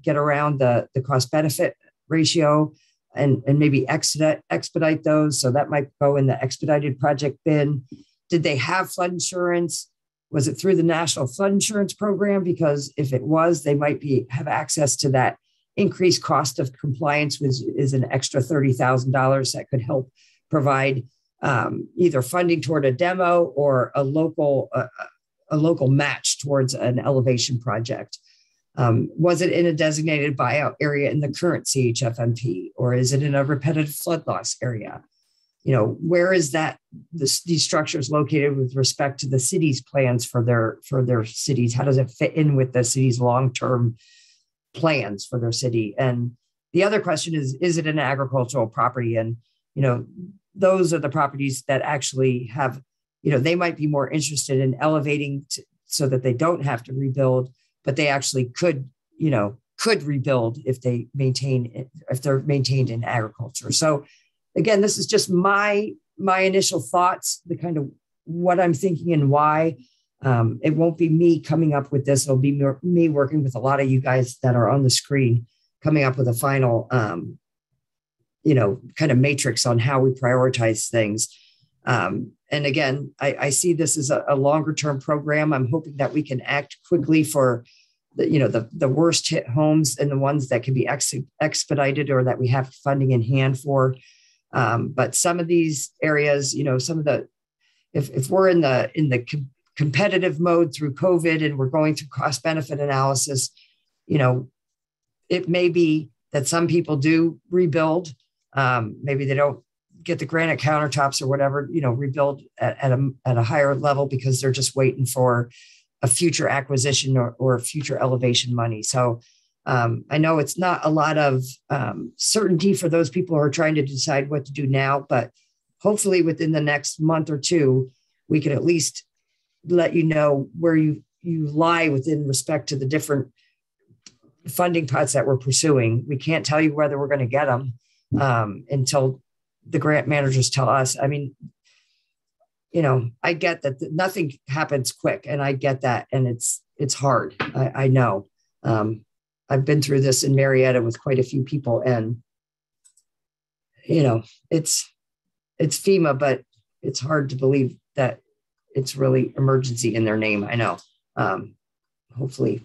get around the cost benefit ratio and maybe expedite those. So that might go in the expedited project bin. Did they have flood insurance? Was it through the National Flood Insurance Program? Because if it was, they might have access to that increased cost of compliance, which is an extra $30,000 that could help provide either funding toward a demo or a local match towards an elevation project. Was it in a designated buyout area in the current CHFMP, or is it in a repetitive flood loss area? Where is these structures located with respect to the city's plans for their cities? How does it fit in with the city's long-term plans for their city? And the other question is it an agricultural property? And, those are the properties that actually have, they might be more interested in elevating so that they don't have to rebuild, but they actually could rebuild if they're maintained in agriculture. So again, this is just my initial thoughts, the kind of what I'm thinking and why. It won't be me coming up with this. It'll be me working with a lot of you guys that are on the screen, coming up with a final, kind of matrix on how we prioritize things. And again, I see this as a longer term program. I'm hoping that we can act quickly for the worst hit homes and the ones that can be expedited or that we have funding in hand for. But some of these areas, some of the, if we're in the competitive mode through COVID and we're going through cost benefit analysis, it may be that some people do rebuild. Maybe they don't get the granite countertops or whatever, rebuild at a higher level because they're just waiting for a future acquisition or future elevation money. So I know it's not a lot of certainty for those people who are trying to decide what to do now, but hopefully within the next month or two, we can at least let you know where you lie within respect to the different funding pots that we're pursuing. We can't tell you whether we're going to get them until the grant managers tell us. I mean, I get that nothing happens quick, and I get that, and it's hard. I know. I've been through this in Marietta with quite a few people, and it's FEMA, but it's hard to believe that it's really emergency in their name. I know. Hopefully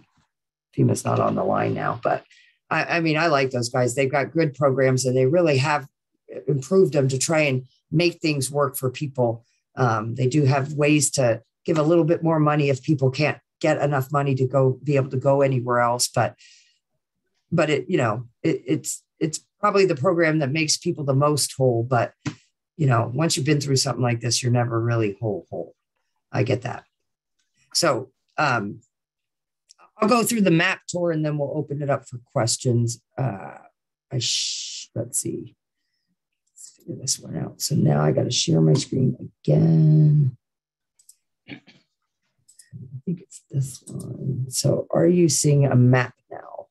FEMA's not on the line now, but I mean, I like those guys. They've got good programs, and they really have improved them to try and make things work for people. They do have ways to give a little bit more money if people can't get enough money to be able to go anywhere else. But it's probably the program that makes people the most whole. But once you've been through something like this, you're never really whole. I get that. So I'll go through the map tour and then we'll open it up for questions. Let's see. Let's figure this one out. So now I got to share my screen again. I think it's this one. So are you seeing a map now?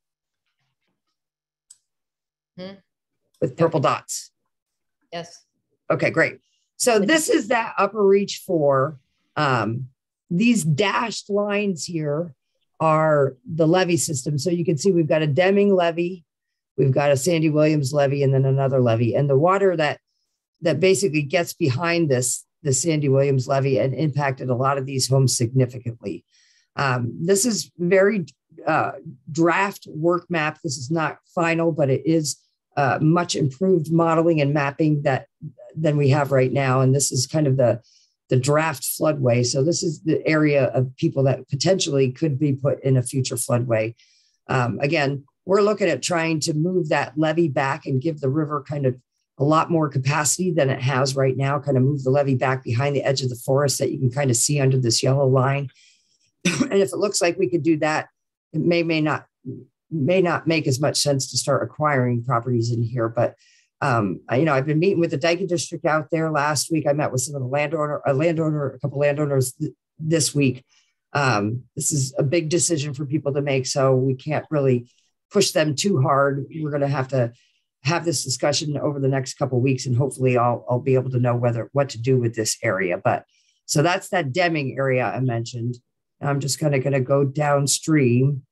With purple dots? Yes. Okay, great. So this is that upper reach for these dashed lines here are the levee system. So you can see we've got a Deming levee, we've got a Sandy Williams levee, and then another levee. And the water that basically gets behind the Sandy Williams levee and impacted a lot of these homes significantly. This is very draft work map. This is not final, but it is much improved modeling and mapping than we have right now. And this is kind of the draft floodway. So this is the area of people that potentially could be put in a future floodway. Again, we're looking at trying to move that levee back and give the river kind of a lot more capacity than it has right now, kind of move the levee back behind the edge of the forest that you can kind of see under this yellow line. And if it looks like we could do that, it may not make as much sense to start acquiring properties in here. But I've been meeting with the Dyken District out there last week. I met with some of the a couple landowners this week. This is a big decision for people to make, so we can't really push them too hard. We're going to have this discussion over the next couple of weeks, and hopefully I'll be able to know what to do with this area. But so that's that Deming area I mentioned. I'm just going to go downstream,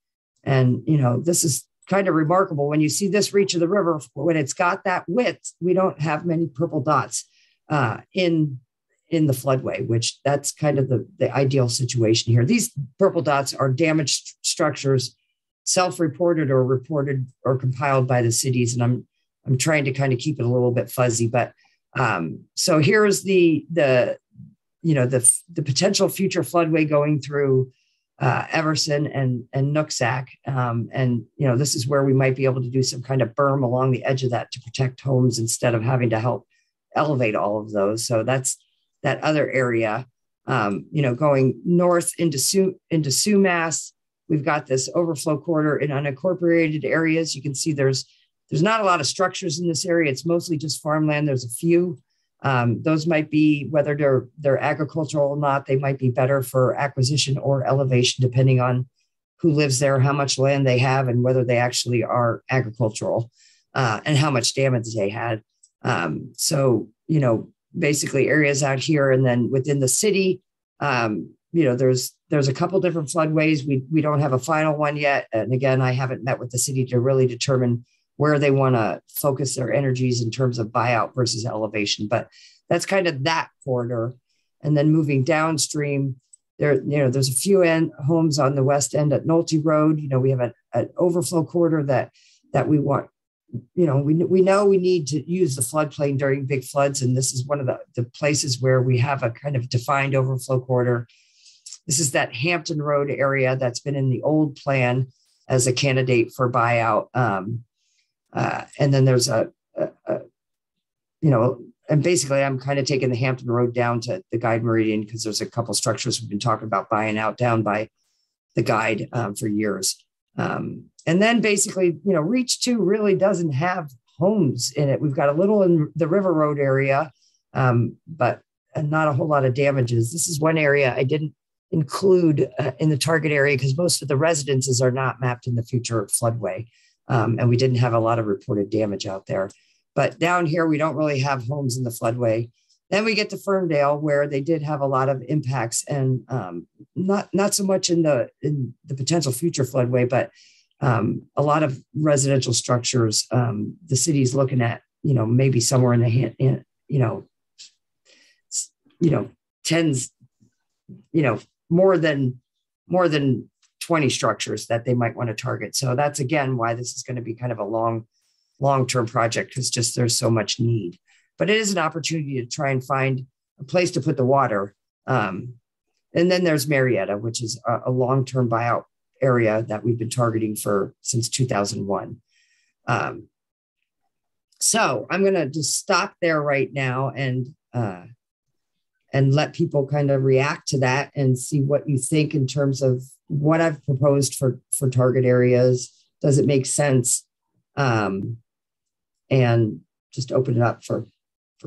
and this is kind of remarkable when you see this reach of the river. When it's got that width, we don't have many purple dots in the floodway, which that's kind of the ideal situation here. These purple dots are damaged structures, self-reported or reported or compiled by the cities, and I'm trying to kind of keep it a little bit fuzzy. But so here's the potential future floodway going through Everson and Nooksack. And this is where we might be able to do some kind of berm along the edge of that to protect homes instead of having to help elevate all of those. So that's that other area. Going north into Sumas, we've got this overflow corridor in unincorporated areas. You can see there's not a lot of structures in this area. It's mostly just farmland. There's a few. Those might be, whether they're agricultural or not, they might be better for acquisition or elevation, depending on who lives there, how much land they have, and whether they actually are agricultural, and how much damage they had. So basically areas out here, and then within the city, there's a couple different floodways. We don't have a final one yet. And again, I haven't met with the city to really determine where they want to focus their energies in terms of buyout versus elevation. But that's kind of that corridor. And then moving downstream, there's a few homes on the west end at Nolte Road. We have an overflow corridor that we want. We know we need to use the floodplain during big floods. And this is one of the places where we have a kind of defined overflow corridor. This is that Hampton Road area that's been in the old plan as a candidate for buyout. And then there's and basically I'm kind of taking the Hampton Road down to the Guide Meridian because there's a couple structures we've been talking about buying out down by the Guide for years. And then basically, Reach 2 really doesn't have homes in it. We've got a little in the River Road area, but not a whole lot of damages. This is one area I didn't include in the target area because most of the residences are not mapped in the future floodway. And we didn't have a lot of reported damage out there. But down here, we don't really have homes in the floodway. Then we get to Ferndale, where they did have a lot of impacts, and not so much in the potential future floodway, but a lot of residential structures. The city's looking at maybe somewhere in the tens, more than 20 structures that they might want to target. So that's again why this is going to be kind of a long-term project, because there's so much need. But it is an opportunity to try and find a place to put the water. And then there's Marietta, which is a long-term buyout area that we've been targeting since 2001. So I'm going to just stop there right now and let people kind of react to that and see what you think in terms of what I've proposed for target areas. Does it make sense? And just open it up for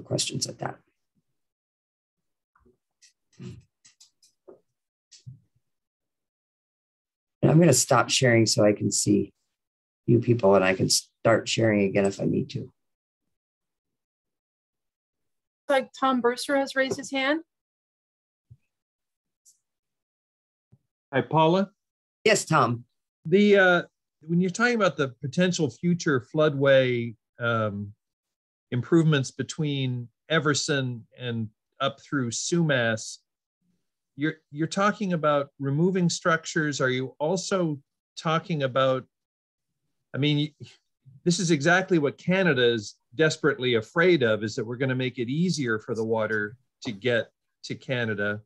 questions at that. And I'm going to stop sharing so I can see you people, and I can start sharing again if I need to. Like Tom Brewster has raised his hand. Hi, Paula. Yes, Tom. When you're talking about the potential future floodway improvements between Everson and up through Sumas, you're talking about removing structures. Are you also talking about, this is exactly what Canada is desperately afraid of, is that we're going to make it easier for the water to get to Canada.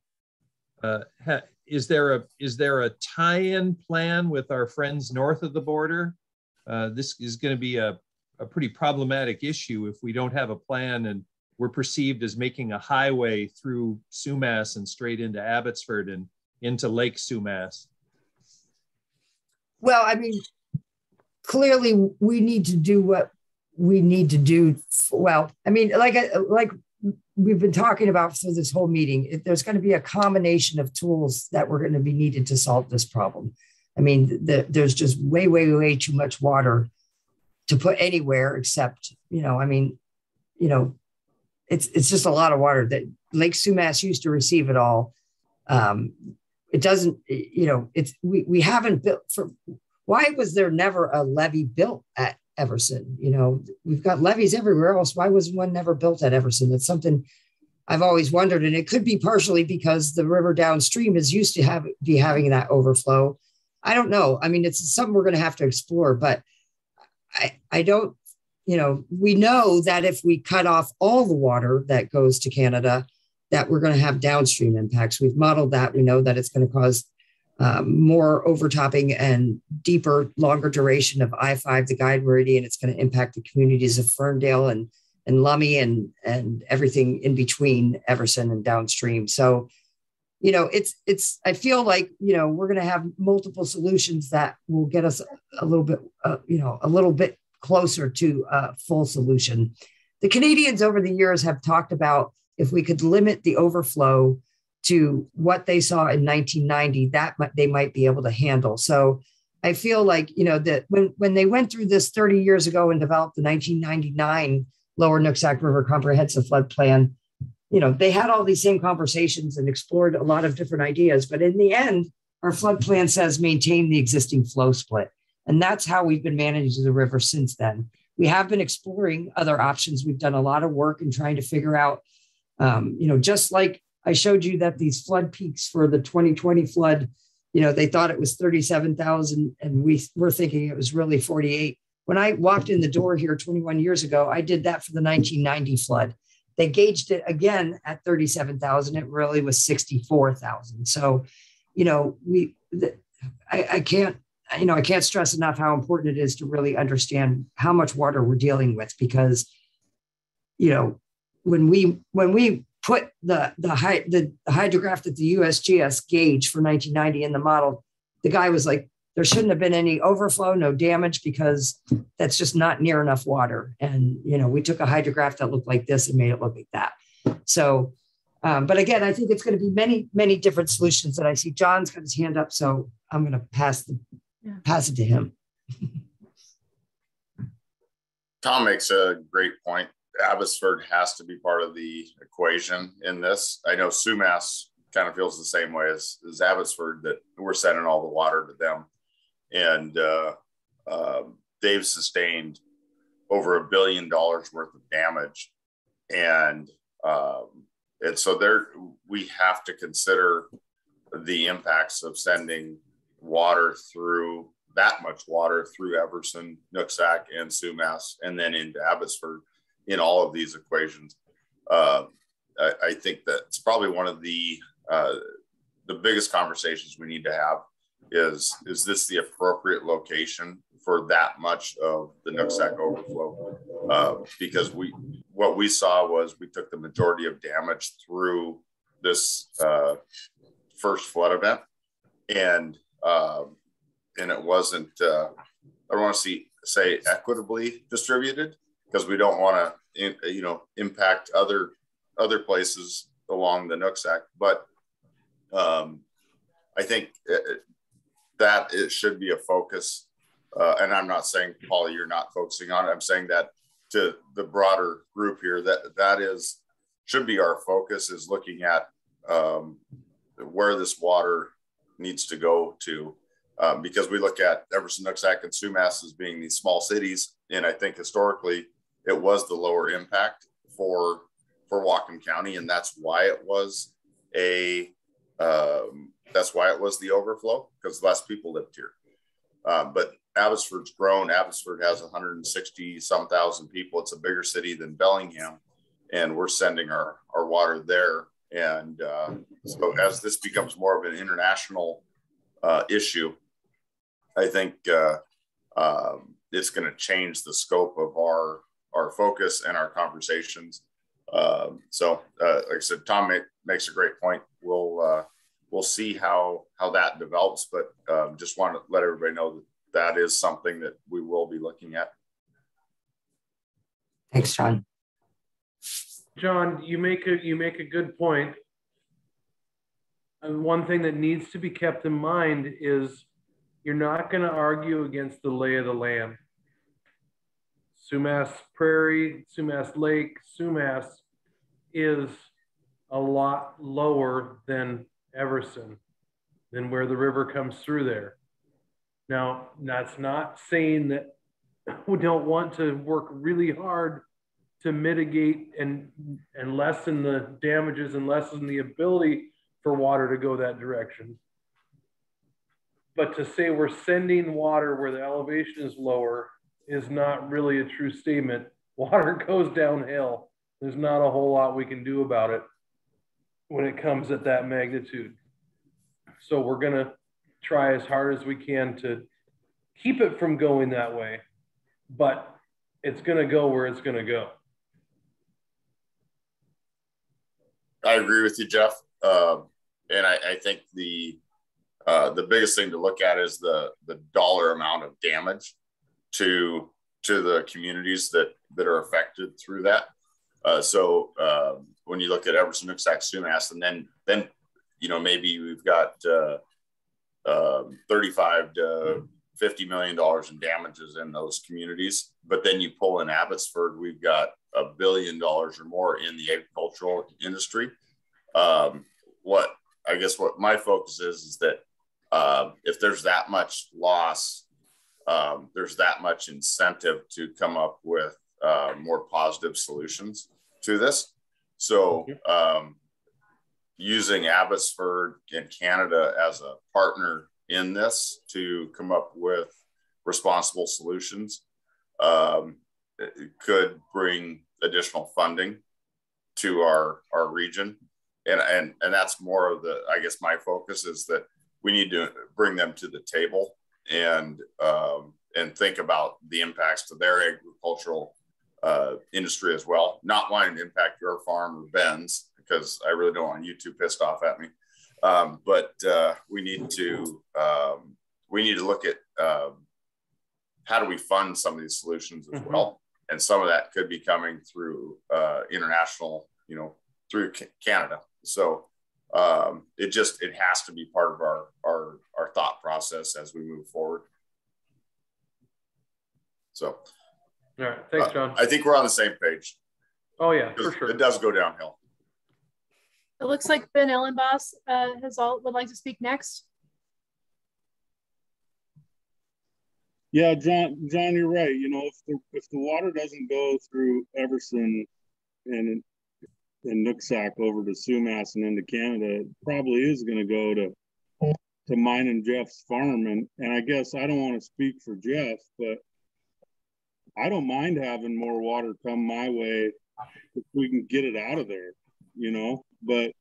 Is there a tie-in plan with our friends north of the border? This is going to be a pretty problematic issue if we don't have a plan and we're perceived as making a highway through Sumas and straight into Abbotsford and into Lake Sumas. Well, clearly we need to do what we need to do. Well, like we've been talking about through this whole meeting, there's going to be a combination of tools that we're going to be needed to solve this problem. There's just way too much water to put anywhere except, it's just a lot of water that Lake Sumas used to receive it all. It doesn't, we haven't built why was there never a levee built at Everson? We've got levees everywhere else. Why was one never built at Everson? That's something I've always wondered. And it could be partially because the river downstream is used to be having that overflow. I don't know. It's something we're going to have to explore, but I don't, we know that if we cut off all the water that goes to Canada, that we're going to have downstream impacts. We've modeled that. We know that it's going to cause more overtopping and deeper, longer duration of I-5, the Guide Meridian. It's going to impact the communities of Ferndale and Lummi and everything in between Everson and downstream. So, I feel like, we're going to have multiple solutions that will get us a little bit closer to a full solution. The Canadians over the years have talked about if we could limit the overflow to what they saw in 1990, that they might be able to handle. So I feel like, that when they went through this 30 years ago and developed the 1999 Lower Nooksack River Comprehensive Flood Plan, they had all these same conversations and explored a lot of different ideas. But in the end, our flood plan says maintain the existing flow split. And that's how we've been managing the river since then. We have been exploring other options. We've done a lot of work in trying to figure out, just like I showed you that these flood peaks for the 2020 flood, they thought it was 37,000 and we were thinking it was really 48. When I walked in the door here 21 years ago, I did that for the 1990 flood. They gauged it again at 37,000. It really was 64,000. So, I can't stress enough how important it is to really understand how much water we're dealing with, because, when we put the hydrograph that the USGS gauge for 1990 in the model, the guy was like, there shouldn't have been any overflow, no damage, because that's just not near enough water. And, we took a hydrograph that looked like this and made it look like that. So, but again, I think it's going to be many, many different solutions that I see. John's got his hand up, so I'm going to pass it to him. Tom makes a great point. Abbotsford has to be part of the equation in this. I know Sumas kind of feels the same way as Abbotsford, that we're sending all the water to them. And they've sustained over $1 billion worth of damage. And so we have to consider the impacts of sending water through that much water through Everson, Nooksack, and Sumas, and then into Abbotsford in all of these equations. I think that's probably one of the biggest conversations we need to have is this the appropriate location for that much of the Nooksack overflow? Because what we saw was we took the majority of damage through this first flood event, and it wasn't, I don't want to say equitably distributed, because we don't want to, impact other places along the Nooksack. But I think that it should be a focus. And I'm not saying, Paula, you're not focusing on it. I'm saying that to the broader group here, that should be our focus, is looking at where this water needs to go to. Because we look at Everson, Nooksack, and Sumas as being these small cities. And I think historically it was the lower impact for Whatcom County. And that's why it was the overflow, because less people lived here. But Abbotsford's grown. Abbotsford has 160 some thousand people. It's a bigger city than Bellingham, and we're sending our water there. And so as this becomes more of an international issue, I think it's going to change the scope of our focus and our conversations. So like I said, Tom makes a great point. We'll see how that develops, but just want to let everybody know that is something that we will be looking at. Thanks, John. John, you make a good point. And one thing that needs to be kept in mind is you're not going to argue against the lay of the land. Sumas Prairie, Sumas Lake, Sumas is a lot lower than Everson, than where the river comes through there. Now, that's not saying that we don't want to work really hard to mitigate and lessen the damages and lessen the ability for water to go that direction. But to say we're sending water where the elevation is lower is not really a true statement. Water goes downhill. There's not a whole lot we can do about it when it comes at that magnitude. So we're gonna try as hard as we can to keep it from going that way, but it's gonna go where it's gonna go. I agree with you, Jeff. And I think the biggest thing to look at is the dollar amount of damage to the communities that are affected through that. So when you look at Everson, Nooksack, Sumas, and then maybe we've got 35 to $50 million in damages in those communities. But then you pull in Abbotsford, we've got $1 billion or more in the agricultural industry. What my focus is that if there's that much loss, there's that much incentive to come up with more positive solutions to this. So using Abbotsford and Canada as a partner in this to come up with responsible solutions it could bring additional funding to our region. And that's more of the, I guess my focus is that we need to bring them to the table and think about the impacts to their agricultural industry as well. Not wanting to impact your farm or Ben's, because I really don't want you too pissed off at me. But we need to look at how do we fund some of these solutions as well. And some of that could be coming through international, through Canada. So it has to be part of our thought process as we move forward. So, all right, thanks, John. I think we're on the same page. Oh yeah, for sure. It does go downhill. It looks like Ben Ellenboss would like to speak next. Yeah, John, you're right. If the water doesn't go through Everson and Nooksack over to Sumas and into Canada, it probably is going to go to mine and Jeff's farm. And I guess I don't want to speak for Jeff, but I don't mind having more water come my way if we can get it out of there, But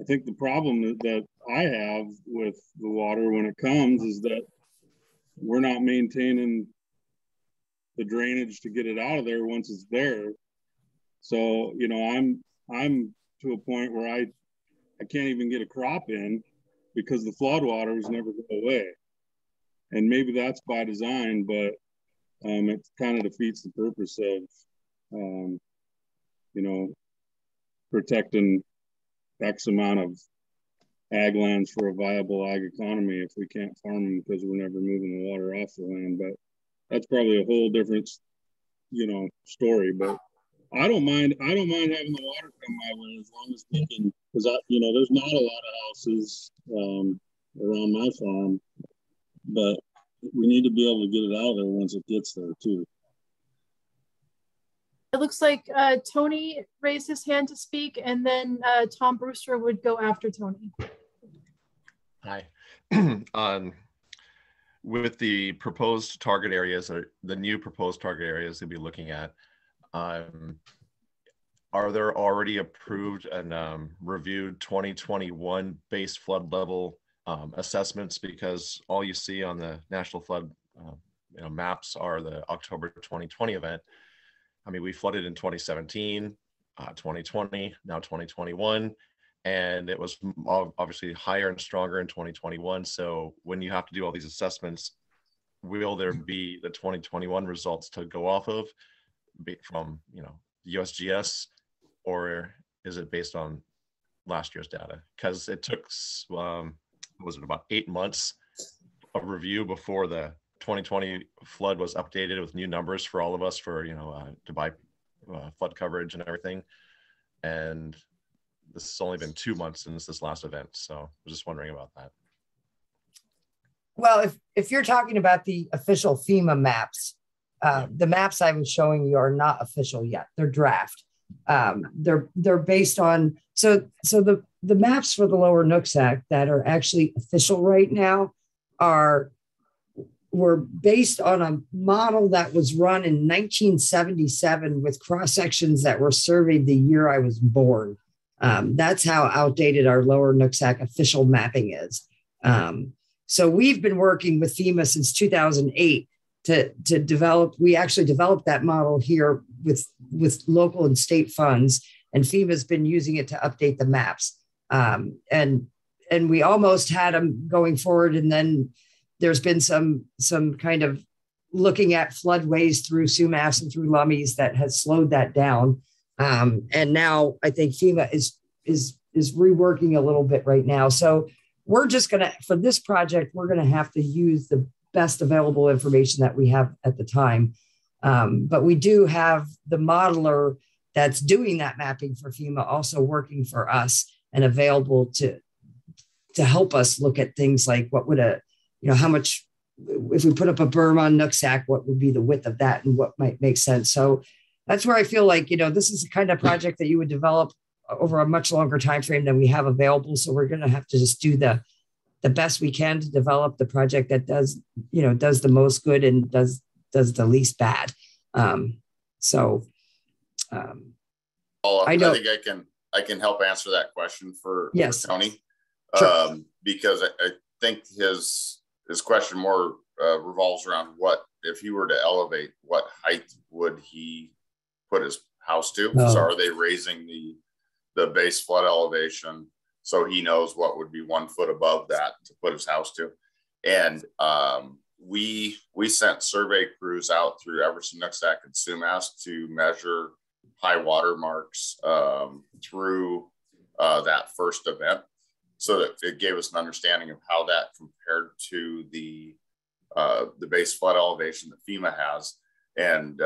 I think the problem that I have with the water when it comes is that we're not maintaining the drainage to get it out of there once it's there. So, I'm to a point where I can't even get a crop in because the flood waters never go away. And maybe that's by design, but it kind of defeats the purpose of, protecting X amount of ag lands for a viable ag economy if we can't farm them because we're never moving the water off the land. But that's probably a whole different, story. But I don't mind having the water come my way as long as we can, because there's not a lot of houses around my farm, but we need to be able to get it out of there once it gets there too. It looks like Tony raised his hand to speak, and then Tom Brewster would go after Tony. Hi. With the proposed target areas, or the new proposed target areas we'll be looking at, are there already approved and reviewed 2021 base flood level assessments? Because all you see on the National Flood maps are the October 2020 event. I mean, we flooded in 2017, 2020, now 2021, and it was obviously higher and stronger in 2021. So when you have to do all these assessments, will there be the 2021 results to go off of from, USGS, or is it based on last year's data? Because it took, was it about 8 months of review before the 2020 flood was updated with new numbers for all of us for, to buy flood coverage and everything. And this has only been 2 months since this last event. So I was just wondering about that. Well, if you're talking about the official FEMA maps, the maps I was showing you are not official yet. They're draft. They're based on, so the maps for the lower Nooksack that are actually official right now were based on a model that was run in 1977 with cross sections that were surveyed the year I was born. That's how outdated our lower Nooksack official mapping is. So we've been working with FEMA since 2008 to develop. We actually developed that model here with local and state funds, and FEMA's been using it to update the maps. And we almost had them going forward, and then there's been some kind of looking at floodways through Sumas and through Lummies that has slowed that down. And now I think FEMA is reworking a little bit right now. So we're just gonna, for this project, we're gonna have to use best available information that we have at the time. But we do have the modeler that's doing that mapping for FEMA also working for us and available to help us look at things like what would how much, if we put up a berm on Nooksack, what would be the width of that and what might make sense. So that's where I feel like, this is the kind of project that you would develop over a much longer time frame than we have available. So we're going to have to just do the best we can to develop the project that does the most good and does the least bad. I think I can help answer that question for Tony. Sure. Because I think his question more revolves around what if he were to elevate, what height would he put his house to? So are they raising the base flood elevation so he knows what would be 1 foot above that to put his house to? And we sent survey crews out through Everson, Nooksack, and Sumas to measure high water marks through that first event, so that it gave us an understanding of how that compared to the base flood elevation that FEMA has. And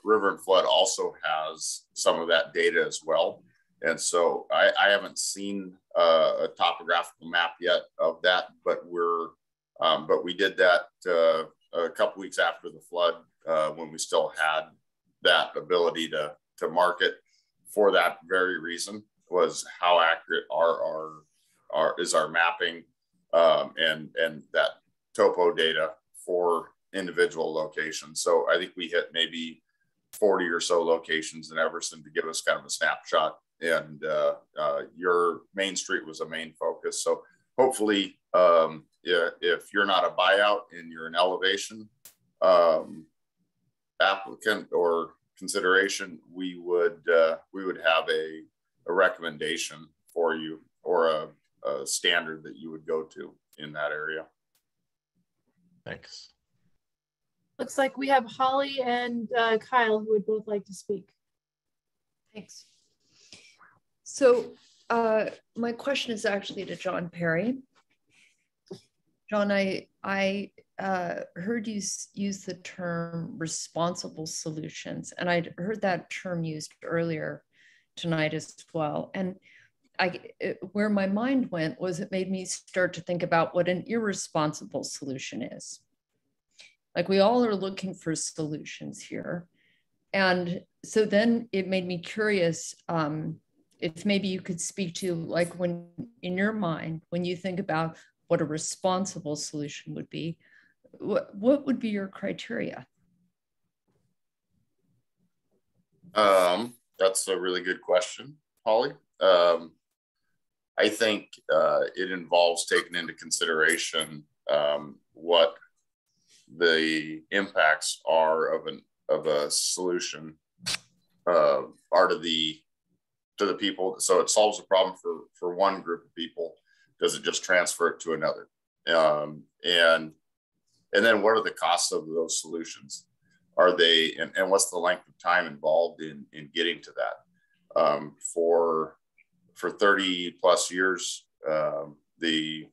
River and Flood also has some of that data as well. And so I haven't seen a topographical map yet of that, but we did that a couple weeks after the flood when we still had that ability to market for that very reason, was how accurate is our mapping and that topo data for individual locations. So I think we hit maybe 40 or so locations in Everson to give us kind of a snapshot. And your Main Street was a main focus. So hopefully, if you're not a buyout and you're an elevation applicant or consideration, we would have a recommendation for you, or a standard that you would go to in that area. Thanks. Looks like we have Holly and Kyle who would both like to speak. Thanks. So my question is actually to John Perry. John, I heard you use the term responsible solutions, and I'd heard that term used earlier tonight as well. And where my mind went was it made me start to think about what an irresponsible solution is. Like, we all are looking for solutions here. And so then it made me curious if maybe you could speak to, like, when in your mind, when you think about what a responsible solution would be, what would be your criteria? That's a really good question, Holly. I think it involves taking into consideration what the impacts are of a solution are to the people. So it solves a problem for one group of people. Does it just transfer it to another? And then what are the costs of those solutions? Are they, and what's the length of time involved in getting to that? For 30 plus years, the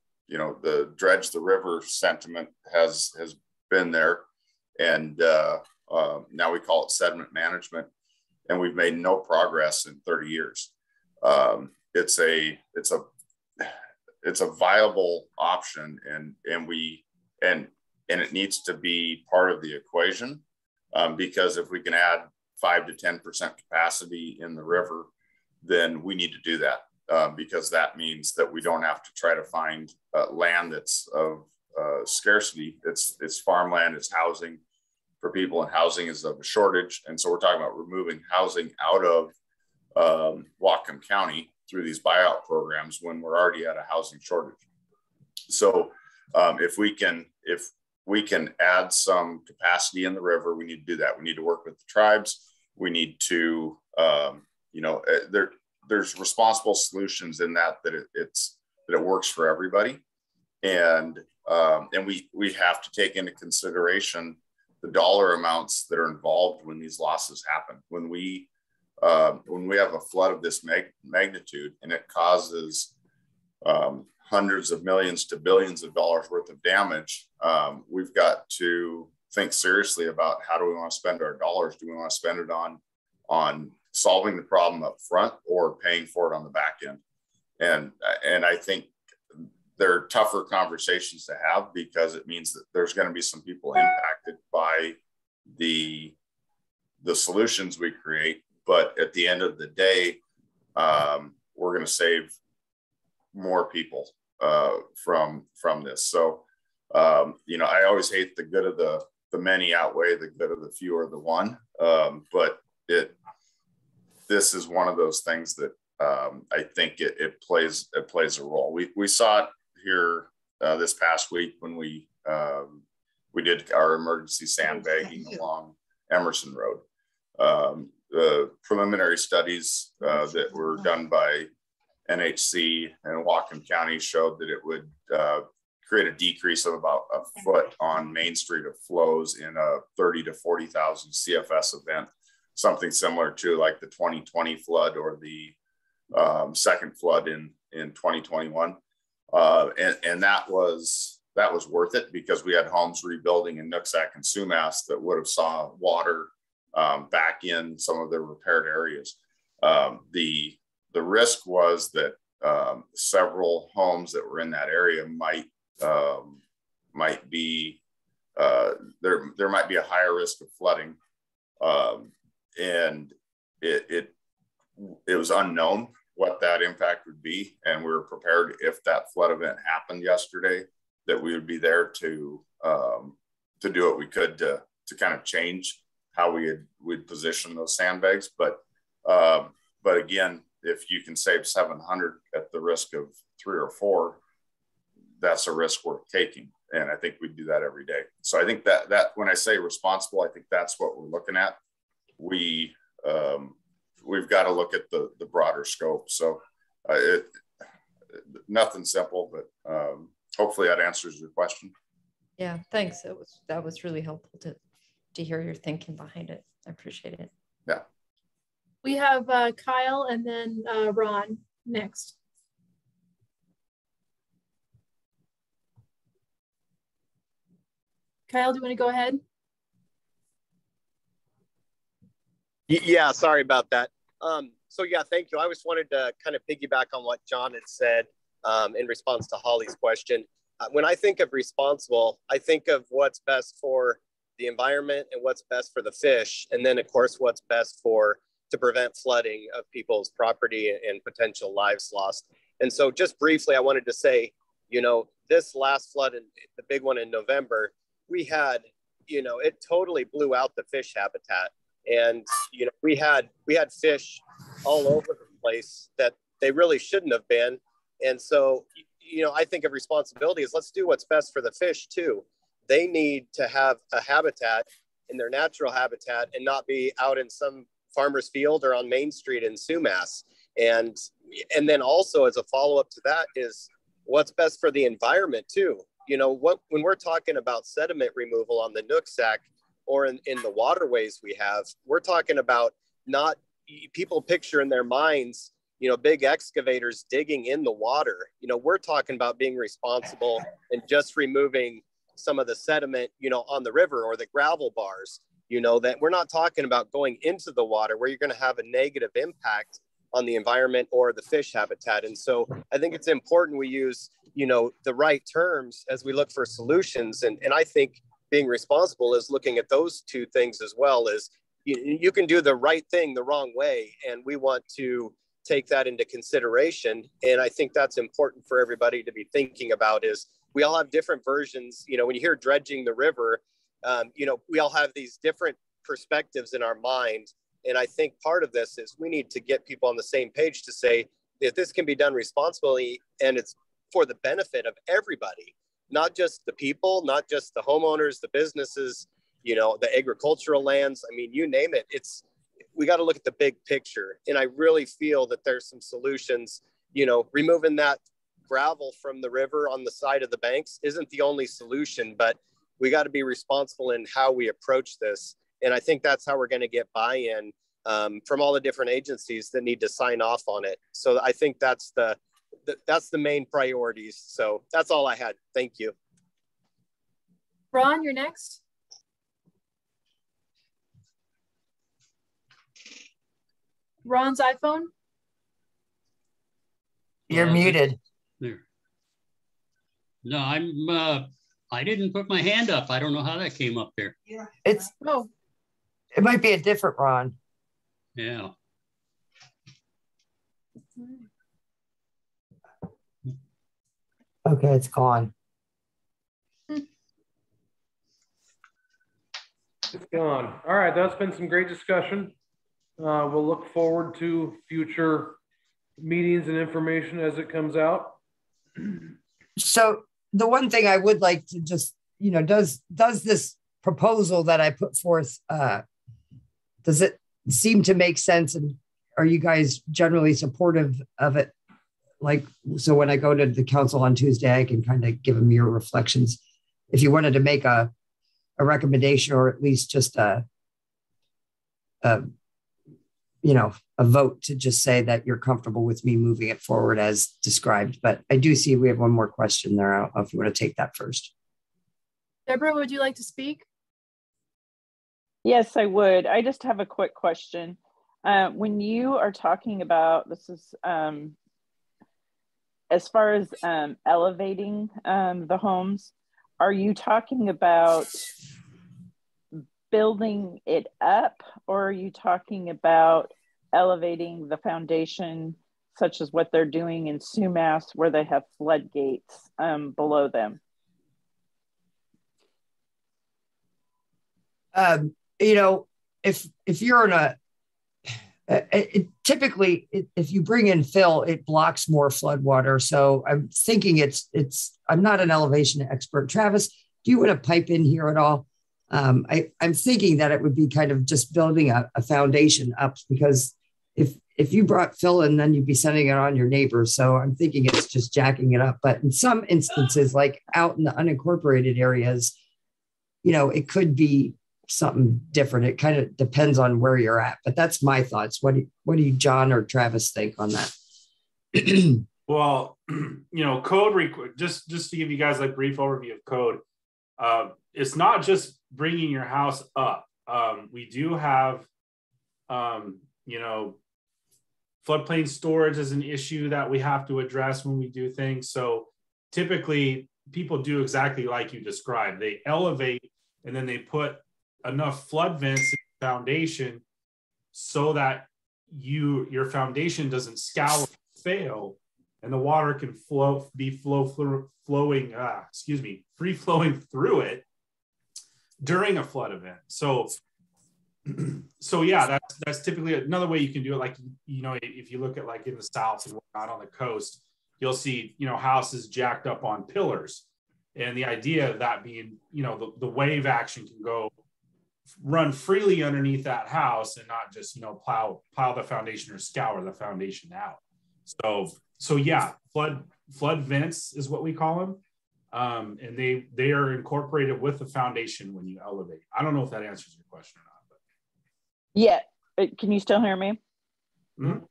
dredge the river sentiment has been there, and now we call it sediment management, and we've made no progress in 30 years. It's a viable option, and it needs to be part of the equation, because if we can add 5 to 10% capacity in the river, then we need to do that, because that means that we don't have to try to find land that's of scarcity. It's farmland, it's housing for people, and housing is of a shortage. And so we're talking about removing housing out of Whatcom County through these buyout programs when we're already at a housing shortage. So if we can add some capacity in the river, we need to do that. We need to work with the tribes. We need to, there's responsible solutions in that it works for everybody. And we have to take into consideration the dollar amounts that are involved when these losses happen. When we have a flood of this magnitude, and it causes hundreds of millions to billions of dollars worth of damage, we've got to think seriously about how do we want to spend our dollars? Do we want to spend it on solving the problem up front or paying for it on the back end? And I think they're tougher conversations to have because it means that there's going to be some people impacted by the solutions we create. But at the end of the day, we're going to save more people from this. So, I always hate the good of the many outweigh the good of the few or the one. But this is one of those things that I think it plays a role. We saw it here this past week when we did our emergency sandbagging along Emerson Road. The preliminary studies that were done by NHC and Whatcom County showed that it would create a decrease of about a foot on Main Street of flows in a 30 to 40,000 CFS event, something similar to like the 2020 flood or the second flood in 2021. And that was worth it because we had homes rebuilding in Nooksack and Sumas that would have saw water back in some of the repaired areas. The risk was that several homes that were in that area might be there might be a higher risk of flooding, and it was unknown what that impact would be, and we were prepared if that flood event happened yesterday that we would be there to do what we could to kind of change how we'd position those sandbags. But again, if you can save 700 at the risk of 3 or 4, that's a risk worth taking. And I think we do that every day. So I think that when I say responsible, I think that's what we're looking at. We've got to look at the broader scope. So nothing simple, but hopefully that answers your question. Yeah, thanks. That was really helpful to hear your thinking behind it. I appreciate it. Yeah. We have Kyle and then Ron next. Kyle, do you want to go ahead? Yeah, sorry about that. So yeah, thank you. I just wanted to kind of piggyback on what John had said in response to Holly's question. When I think of responsible, I think of what's best for the environment and what's best for the fish. And then of course, what's best to prevent flooding of people's property and potential lives lost. And so just briefly, I wanted to say, this last flood, and the big one in November, we had, it totally blew out the fish habitat. And, we had fish all over the place that they really shouldn't have been. And so, I think of responsibility as let's do what's best for the fish too. They need to have a habitat in their natural habitat and not be out in some farmer's field or on Main Street in Sumas. And then also as a follow-up to that is what's best for the environment too. When we're talking about sediment removal on the Nooksack or in the waterways we have, we're talking about not people picture in their minds, big excavators digging in the water. We're talking about being responsible and just removing some of the sediment, on the river or the gravel bars, that we're not talking about going into the water where you're going to have a negative impact on the environment or the fish habitat. And so I think it's important we use, the right terms as we look for solutions. And I think being responsible is looking at those two things as well as you can do the right thing the wrong way. And we want to take that into consideration. And I think that's important for everybody to be thinking about is we all have different versions. When you hear dredging the river, we all have these different perspectives in our mind. And I think part of this is we need to get people on the same page to say that this can be done responsibly and it's for the benefit of everybody, not just the people, not just the homeowners, the businesses, the agricultural lands. I mean, you name it. We got to look at the big picture. And I really feel that there's some solutions, removing that gravel from the river on the side of the banks isn't the only solution, but we got to be responsible in how we approach this. And I think that's how we're going to get buy-in from all the different agencies that need to sign off on it. So I think that's that's the main priorities. So that's all I had. Thank you. Ron, you're next. Ron's iPhone. You're muted. There. No, I didn't put my hand up. I don't know how that came up there. It might be a different Ron. Yeah. Okay, it's gone. It's gone. All right, that's been some great discussion. We'll look forward to future meetings and information as it comes out. So the one thing I would like to just, does this proposal that I put forth, does it seem to make sense? And are you guys generally supportive of it? Like, so when I go to the council on Tuesday, I can kind of give them your reflections. If you wanted to make a recommendation, or at least just a vote to just say that you're comfortable with me moving it forward as described. But I do see we have one more question there. I don't know if you want to take that first. Deborah, would you like to speak? Yes, I would. I just have a quick question. When you are talking about, this is as far as elevating the homes, are you talking about building it up, or are you talking about elevating the foundation, such as what they're doing in Sumas, where they have floodgates below them? If you're in typically if you bring in fill, it blocks more flood water. So I'm thinking I'm not an elevation expert. Travis, do you want to pipe in here at all? I'm thinking that it would be kind of just building a foundation up, because if you brought fill in, then you'd be sending it on your neighbors. So I'm thinking it's just jacking it up. But in some instances, like out in the unincorporated areas, it could be something different. It kind of depends on where you're at, but that's my thoughts. What do you, John or Travis, think on that? Well, code just to give you guys a brief overview of code. It's not just bringing your house up. We do have, floodplain storage is an issue that we have to address when we do things. So typically people do exactly like you described. They elevate and then they put enough flood vents in the foundation so that your foundation doesn't scour or fail, and the water can free flowing through it during a flood event. So yeah, that's typically another way you can do it. Like, if you look at like in the South and whatnot on the coast, you'll see, houses jacked up on pillars. And the idea of that being, the wave action can run freely underneath that house and not just, plow the foundation or scour the foundation out. So yeah, flood vents is what we call them. And they are incorporated with the foundation when you elevate. I don't know if that answers your question or not. Yeah. Can you still hear me? Mm-hmm.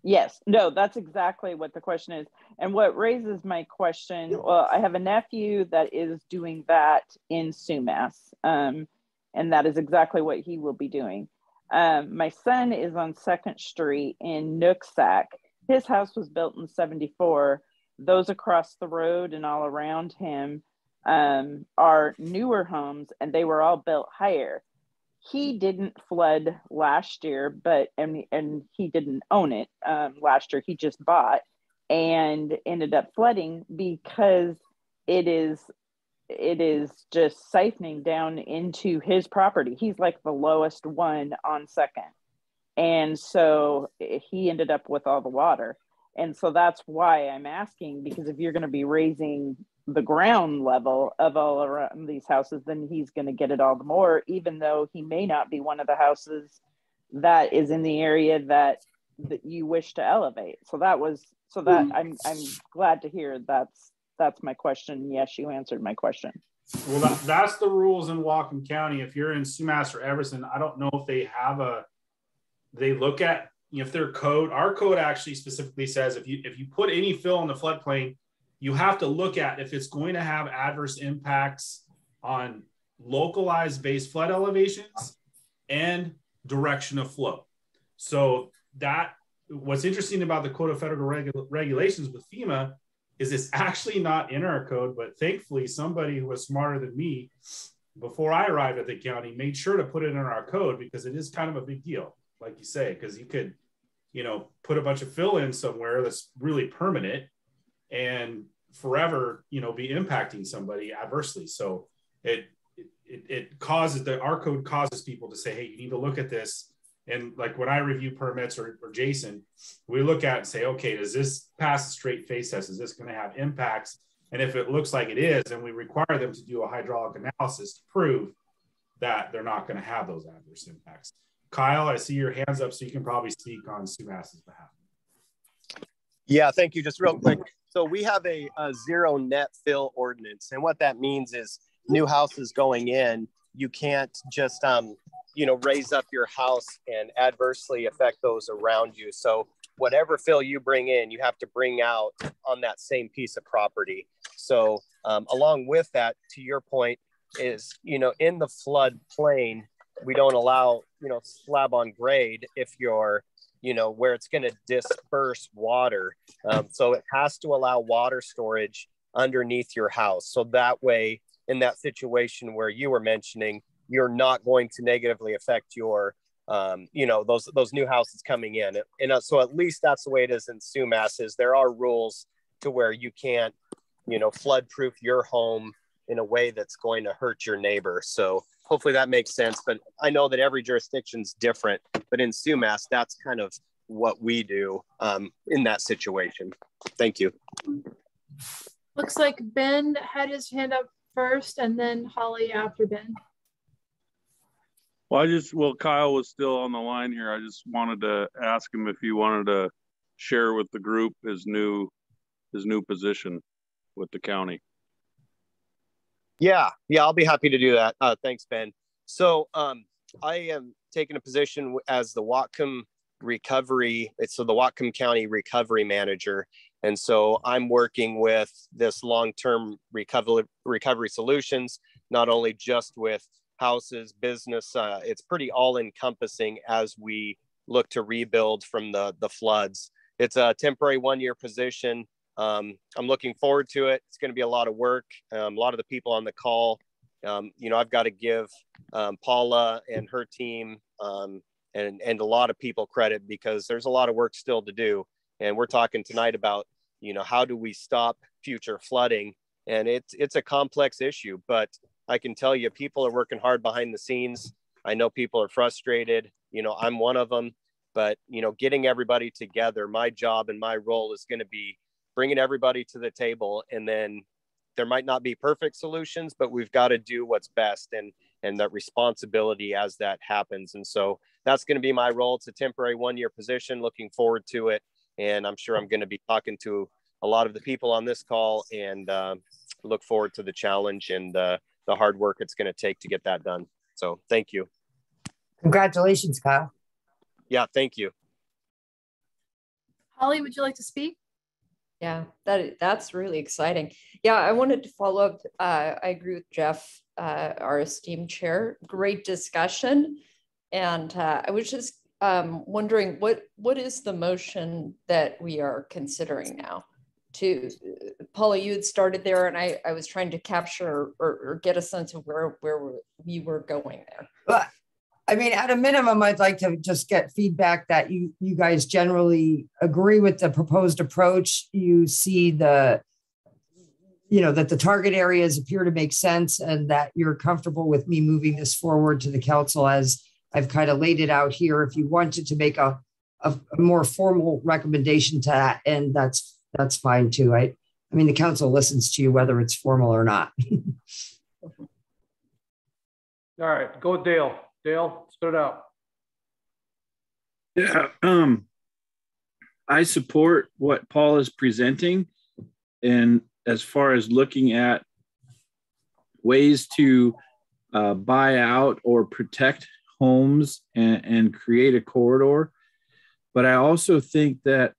Yes. No, that's exactly what the question is. And what raises my question, well, I have a nephew that is doing that in Sumas. And that is exactly what he will be doing. My son is on 2nd Street in Nooksack. His house was built in 74. Those across the road and all around him are newer homes, and they were all built higher. He didn't flood last year, and he didn't own it last year. He just bought and ended up flooding because it is just siphoning down into his property. He's like the lowest one on 2nd. And so he ended up with all the water. And so that's why I'm asking, because if you're going to be raising the ground level of all around these houses, then he's going to get it all the more, even though he may not be one of the houses that is in the area that you wish to elevate. I'm glad to hear that's my question. Yes, you answered my question. Well, that's the rules in Whatcom County. If you're in Sumas or Everson, I don't know if they have they look at, if their code, our code actually specifically says if you put any fill in the floodplain, you have to look at if it's going to have adverse impacts on localized base flood elevations and direction of flow. So that what's interesting about the Code of Federal Regulations with FEMA is it's actually not in our code, but thankfully somebody who was smarter than me before I arrived at the county made sure to put it in our code, because it is kind of a big deal, like you say, because you could, put a bunch of fill in somewhere that's really permanent and forever, be impacting somebody adversely. So it causes our code causes people to say, hey, you need to look at this. And like when I review permits or Jason, we look at and say, okay, does this pass a straight face test? Is this going to have impacts? And if it looks like it is, then we require them to do a hydraulic analysis to prove that they're not going to have those adverse impacts. Kyle, I see your hands up, so you can probably speak on SUMAS's behalf. Yeah, thank you. Just real quick. So we have a zero net fill ordinance. And what that means is new houses going in, you can't just, raise up your house and adversely affect those around you. So whatever fill you bring in, you have to bring out on that same piece of property. So along with that, to your point is, in the flood plain, we don't allow, slab on grade if you're, where it's going to disperse water. So it has to allow water storage underneath your house. So that way, in that situation where you were mentioning, you're not going to negatively affect your, those new houses coming in. And so at least that's the way it is in SUMAS. Is there are rules to where you can't, flood proof your home in a way that's going to hurt your neighbor. So hopefully that makes sense. But I know that every jurisdiction's different, but in SUMAS, that's kind of what we do in that situation. Thank you. Looks like Ben had his hand up first and then Holly after Ben. Well, Kyle was still on the line here. I just wanted to ask him if he wanted to share with the group his new position with the county. Yeah, I'll be happy to do that. Thanks, Ben. So I am taking a position as the Whatcom recovery. So the Whatcom County recovery manager. And so I'm working with this long-term recovery solutions, not only just with houses, business. It's pretty all-encompassing as we look to rebuild from the floods. It's a temporary 1-year position. I'm looking forward to it. It's going to be a lot of work. A lot of the people on the call, I've got to give Paula and her team and a lot of people credit, because there's a lot of work still to do. And we're talking tonight about, how do we stop future flooding? And it's a complex issue, but I can tell you people are working hard behind the scenes. I know people are frustrated. I'm one of them, but, getting everybody together, my job and my role is going to be bringing everybody to the table. And then there might not be perfect solutions, but we've got to do what's best and that responsibility as that happens. And so that's going to be my role. It's a temporary 1-year position, looking forward to it. And I'm sure I'm going to be talking to a lot of the people on this call and look forward to the challenge and the hard work it's going to take to get that done. So thank you. Congratulations, Kyle. Yeah, thank you. Holly, would you like to speak? Yeah, that's really exciting. Yeah, I wanted to follow up. I agree with Jeff, our esteemed chair. Great discussion. And I was just wondering, what is the motion that we are considering now? Paula, you had started there, and I was trying to capture or get a sense of where we were going there. But I mean, at a minimum, I'd like to just get feedback that you guys generally agree with the proposed approach. You see that the target areas appear to make sense, and that you're comfortable with me moving this forward to the council as I've kind of laid it out here. If you wanted to make a more formal recommendation to that, and that's fine too. I mean, the council listens to you whether it's formal or not. All right, go with Dale. Dale, spit it out. Yeah, I support what Paul is presenting, and as far as looking at ways to buy out or protect homes and create a corridor. But I also think that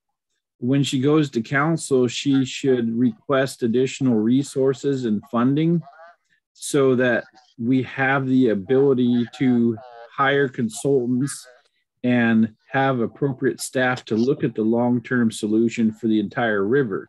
when she goes to council, she should request additional resources and funding so that we have the ability to hire consultants and have appropriate staff to look at the long-term solution for the entire river.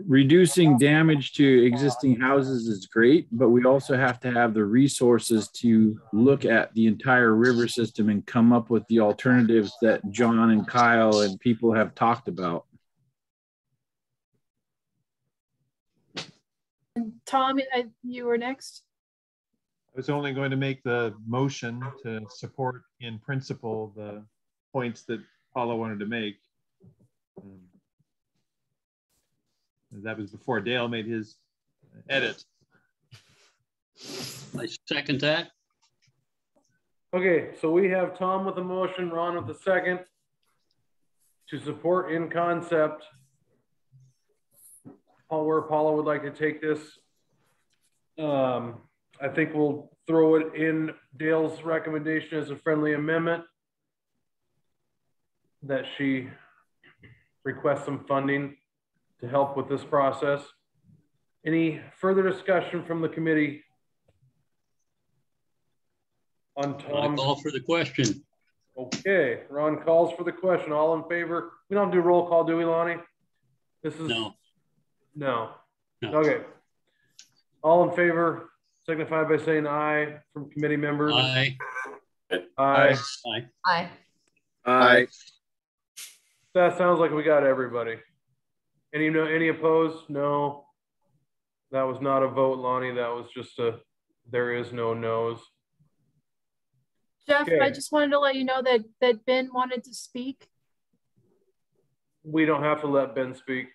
Reducing damage to existing houses is great, but we also have to have the resources to look at the entire river system and come up with the alternatives that John and Kyle and people have talked about. And Tom, you were next. I was only going to make the motion to support in principle the points that Paula wanted to make. That was before Dale made his edit. I second that. Okay, so we have Tom with a motion, Ron with a second to support in concept where Paula would like to take this. I think we'll throw it in Dale's recommendation as a friendly amendment that she request some funding to help with this process. Any further discussion from the committee on Tom? I call for the question. Okay, Ron calls for the question. All in favor? We don't do roll call, do we, Lonnie? This is no. Okay. All in favor signify by saying aye from committee members. Aye. Aye. Aye. Aye. Aye. That sounds like we got everybody. Any opposed? No. That was not a vote, Lonnie. That was just there is no no's. Jeff, okay. I just wanted to let you know that Ben wanted to speak. We don't have to let Ben speak.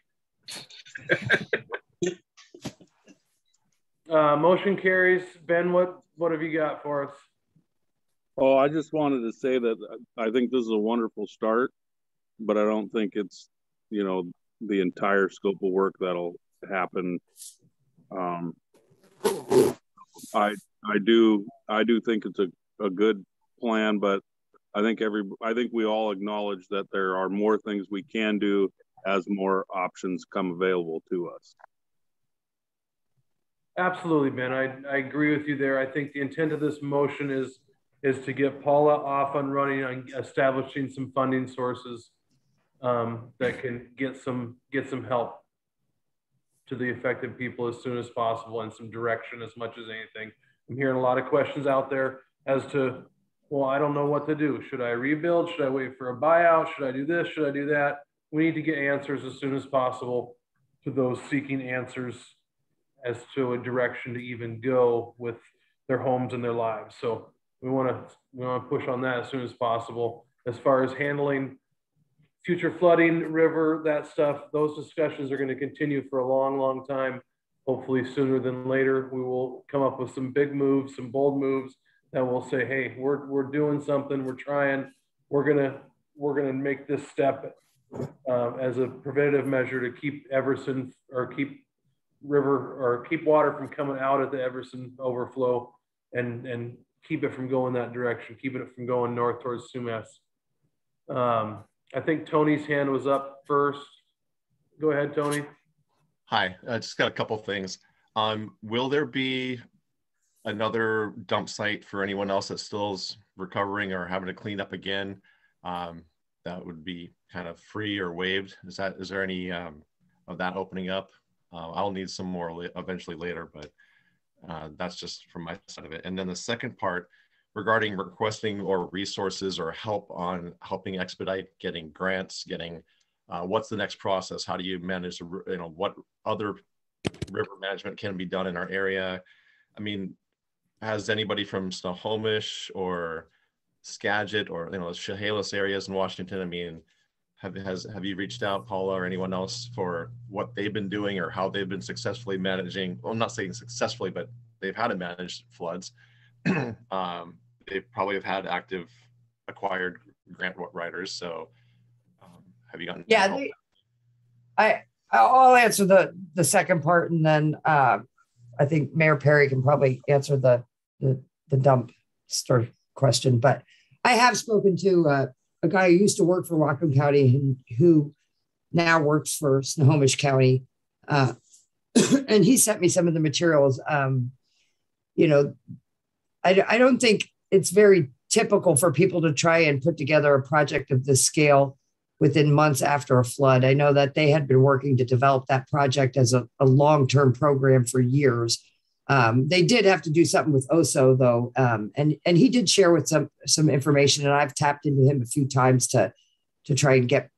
Motion carries. Ben, what have you got for us? Oh, I just wanted to say that I think this is a wonderful start, but I don't think it's, the entire scope of work that'll happen. I do think it's a good plan, but I think we all acknowledge that there are more things we can do as more options come available to us. Absolutely, Ben. I agree with you there. I think the intent of this motion is to get Paula off and running on establishing some funding sources that can get some help to the affected people as soon as possible and some direction as much as anything. I'm hearing a lot of questions out there as to, well, I don't know what to do. Should I rebuild? Should I wait for a buyout? Should I do this? Should I do that? We need to get answers as soon as possible to those seeking answers as to a direction to even go with their homes and their lives. So we want to push on that as soon as possible. As far as handling future flooding, river, that stuff, those discussions are going to continue for a long, long time. Hopefully sooner than later, we will come up with some big moves, some bold moves that will say, hey, we're doing something, we're trying, we're gonna make this step as a preventative measure to keep Everson or keep river or keep water from coming out at the Everson overflow and keep it from going that direction, keeping it from going north towards Sumas. I think Tony's hand was up first. Go ahead, Tony. Hi, I just got a couple things. Will there be another dump site for anyone else that still is recovering or having to clean up again? That would be kind of free or waived. Is there any of that opening up? I'll need some more eventually later, but that's just from my side of it. And then the second part regarding requesting or resources or help on helping expedite getting grants, getting what's the next process? How do you manage, what other river management can be done in our area? I mean, has anybody from Snohomish or Skagit or Chehalis areas in Washington, I mean, have you reached out, Paula, or anyone else for what they've been doing or how they've been successfully managing? Well, I'm not saying successfully, but they've had to manage floods. They probably have had active acquired grant writers. So have you gotten? Yeah, I'll answer the second part, and then I think Mayor Perry can probably answer the dumpster question, but I have spoken to a guy who used to work for Whatcom County who now works for Snohomish County. And he sent me some of the materials. You know, I don't think it's very typical for people to try and put together a project of this scale within months after a flood. I know that they had been working to develop that project as a long-term program for years. They did have to do something with OSO though. And he did share with some information, and I've tapped into him a few times to try and get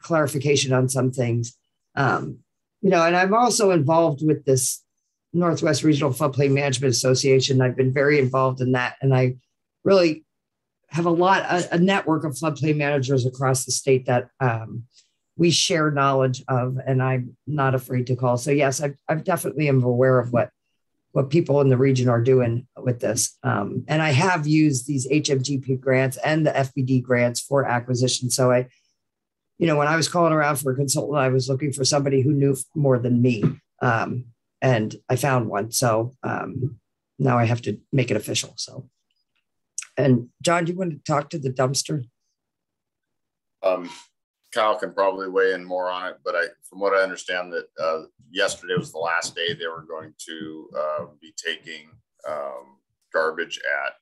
clarification on some things. You know, and I'm also involved with this Northwest Regional Floodplain Management Association. I've been very involved in that. And I really have a network of floodplain managers across the state that we share knowledge of, and I'm not afraid to call. So yes, I definitely am aware of what people in the region are doing with this. And I have used these HMGP grants and the FBD grants for acquisition. So you know, when I was calling around for a consultant, I was looking for somebody who knew more than me. And I found one. So now I have to make it official. So, and John, do you want to talk to the dumpster? Kyle can probably weigh in more on it, but from what I understand, that yesterday was the last day they were going to be taking garbage at,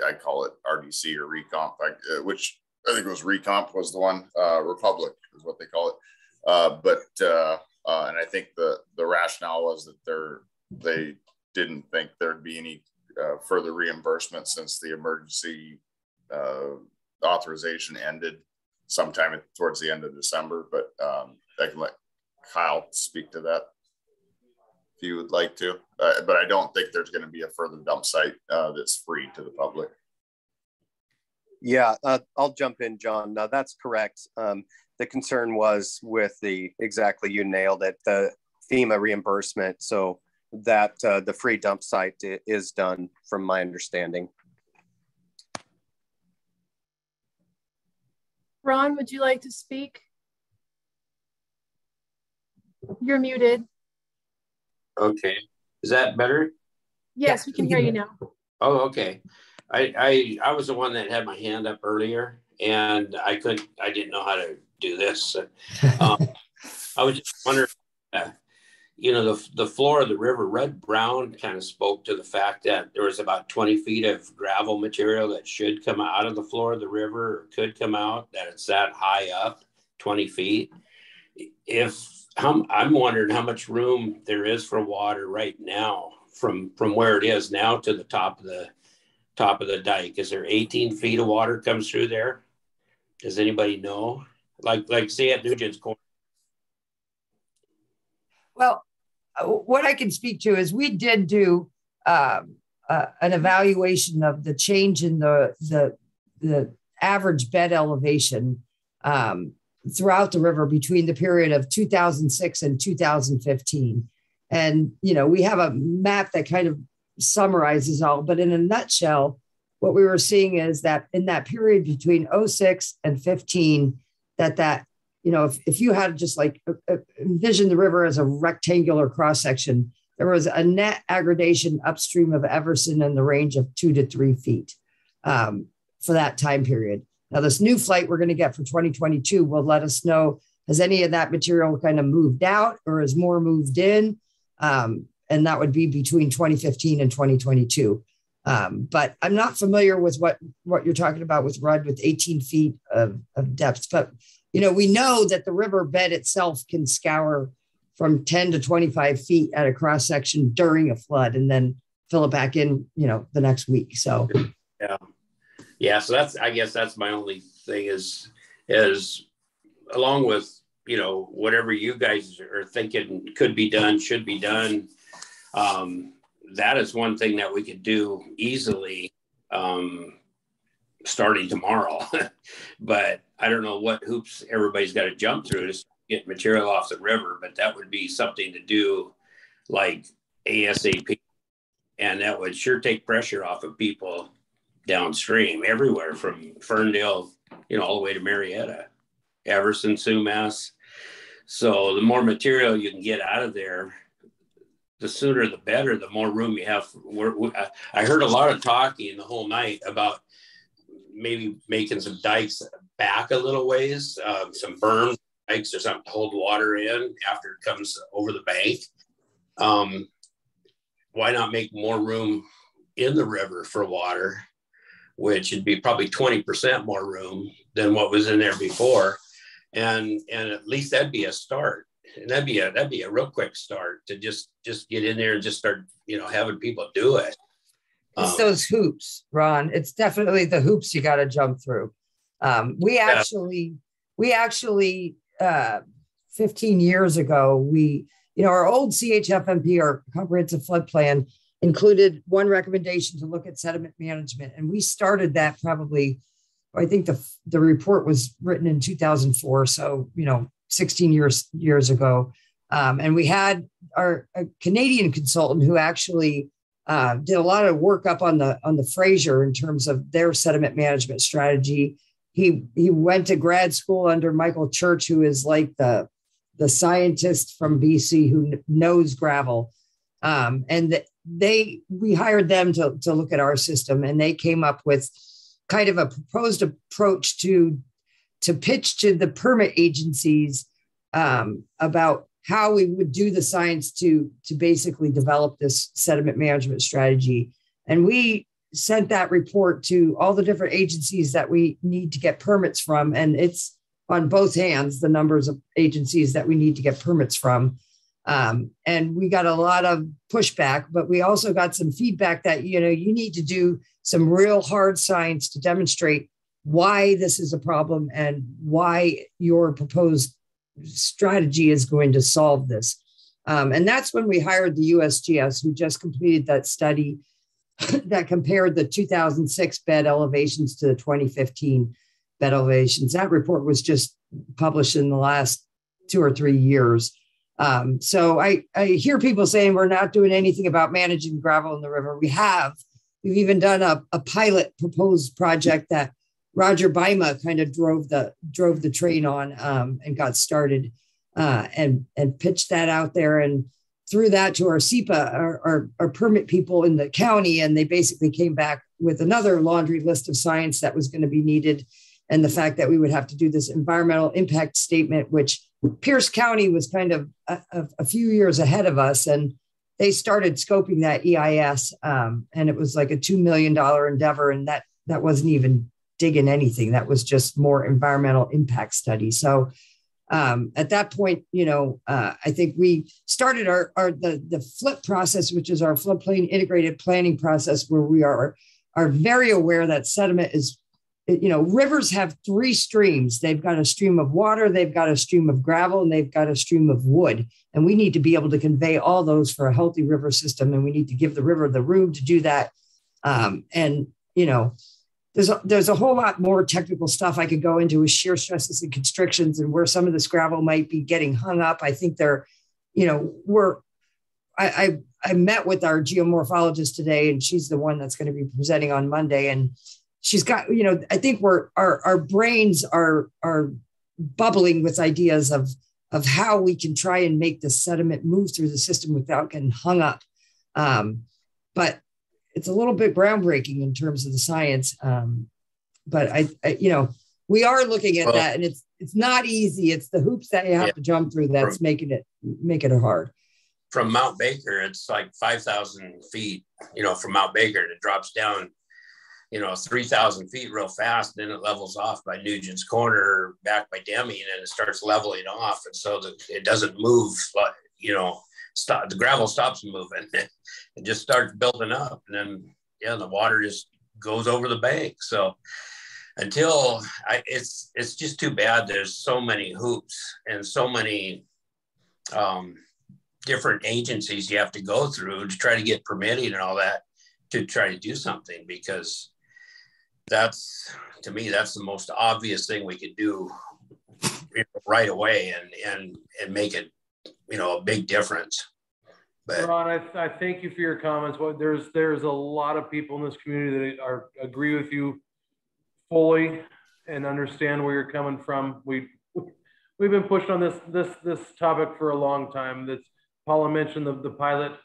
I call it RDC or Recomp, which I think it was Recomp was the one, Republic is what they call it. And I think the rationale was that they didn't think there'd be any further reimbursement since the emergency authorization ended sometime towards the end of December. But I can let Kyle speak to that if you would like to. But I don't think there's going to be a further dump site that's free to the public. Yeah, I'll jump in, John. No, that's correct. The concern was with exactly, you nailed it, the FEMA reimbursement. So that the free dump site is done from my understanding. Ron, would you like to speak? You're muted. Okay, is that better? Yes, we can hear you now. Oh, okay. I was the one that had my hand up earlier, and I didn't know how to do this. I was just wondering, you know, the floor of the river, Red Brown kind of spoke to the fact that there was about 20 feet of gravel material that should come out of the floor of the river, or could come out, that it's that high up, 20 feet. I'm wondering how much room there is for water right now from where it is now to the top of the dike. Is there 18 feet of water comes through there? Does anybody know? Like say at Nugent's Corner. Well, what I can speak to is we did do an evaluation of the change in the average bed elevation throughout the river between the period of 2006 and 2015. And, you know, we have a map that kind of summarizes all, but in a nutshell, what we were seeing is that in that period between 06 and 15, that you know, if you had just like envision the river as a rectangular cross section, there was a net aggregation upstream of Everson in the range of 2 to 3 feet for that time period. Now, this new flight we're going to get for 2022 will let us know, has any of that material kind of moved out or is more moved in? And that would be between 2015 and 2022. But I'm not familiar with what you're talking about with Rudd with 18 feet of depth. But, you know, we know that the river bed itself can scour from 10 to 25 feet at a cross section during a flood and then fill it back in, you know, the next week. So, yeah. So I guess that's my only thing is along with, you know, whatever you guys are thinking could be done, should be done. That is one thing that we could do easily starting tomorrow. But I don't know what hoops everybody's got to jump through to get material off the river, but that would be something to do like ASAP. And that would sure take pressure off of people downstream everywhere from Ferndale, you know, all the way to Marietta, Everson, Sumas. So the more material you can get out of there, the sooner the better, the more room you have. I heard a lot of talking the whole night about maybe making some dikes back a little ways, some berm dikes or something to hold water in after it comes over the bank. Why not make more room in the river for water, which would be probably 20% more room than what was in there before. And at least that'd be a start. And that'd be a real quick start to just get in there and just start, having people do it. It's those hoops, Ron. It's definitely the hoops you got to jump through. We actually 15 years ago, our old CHFMP, our comprehensive flood plan, included one recommendation to look at sediment management. And we started that probably, I think the report was written in 2004. So, 16 years ago. And we had a Canadian consultant who actually did a lot of work up on the Fraser in terms of their sediment management strategy. He went to grad school under Michael Church, who is like the scientist from BC who knows gravel. And we hired them to look at our system, and they came up with kind of a proposed approach to pitch to the permit agencies about how we would do the science to basically develop this sediment management strategy. And we sent that report to all the different agencies that we need to get permits from. And it's on both hands, the numbers of agencies that we need to get permits from. And we got a lot of pushback, but we also got some feedback that, you need to do some real hard science to demonstrate why this is a problem and why your proposed strategy is going to solve this. And that's when we hired the USGS, who just completed that study that compared the 2006 bed elevations to the 2015 bed elevations. That report was just published in the last 2 or 3 years. So I hear people saying we're not doing anything about managing gravel in the river. We've even done a pilot proposed project that Roger Bima kind of drove the train on and got started and pitched that out there and threw that to our SEPA, our permit people in the county. And they basically came back with another laundry list of science that was going to be needed. And the fact that we would have to do this environmental impact statement, which Pierce County was kind of a few years ahead of us. And they started scoping that EIS. And it was like a $2 million endeavor. And that wasn't even digging anything. That was just more environmental impact study. So at that point, I think we started the FLIP process, which is our floodplain integrated planning process, where we are very aware that sediment is, rivers have 3 streams. They've got a stream of water, they've got a stream of gravel, and they've got a stream of wood. And we need to be able to convey all those for a healthy river system. And we need to give the river the room to do that. There's a whole lot more technical stuff I could go into with shear stresses and constrictions and where some of this gravel might be getting hung up. I think I met with our geomorphologist today, and she's the one that's going to be presenting on Monday. And she's got, I think our brains are bubbling with ideas of how we can try and make the sediment move through the system without getting hung up. But it's a little bit groundbreaking in terms of the science. But we are looking at that, and it's not easy. It's the hoops that you have to jump through that's making it hard. From Mount Baker, it's like 5,000 feet, from Mount Baker, and it drops down, 3,000 feet real fast. And then it levels off by Nugent's Corner, back by Demi, and then it starts leveling off. And so it doesn't move, the gravel stops moving. It just starts building up, and then the water just goes over the bank. So it's just too bad. There's so many hoops and so many different agencies you have to go through to try to get permitting and all that to try to do something, because to me that's the most obvious thing we could do right away and make it a big difference. But Ron, I thank you for your comments. Well, there's a lot of people in this community that agree with you fully and understand where you're coming from. We've been pushed on this topic for a long time. Paula mentioned the pilot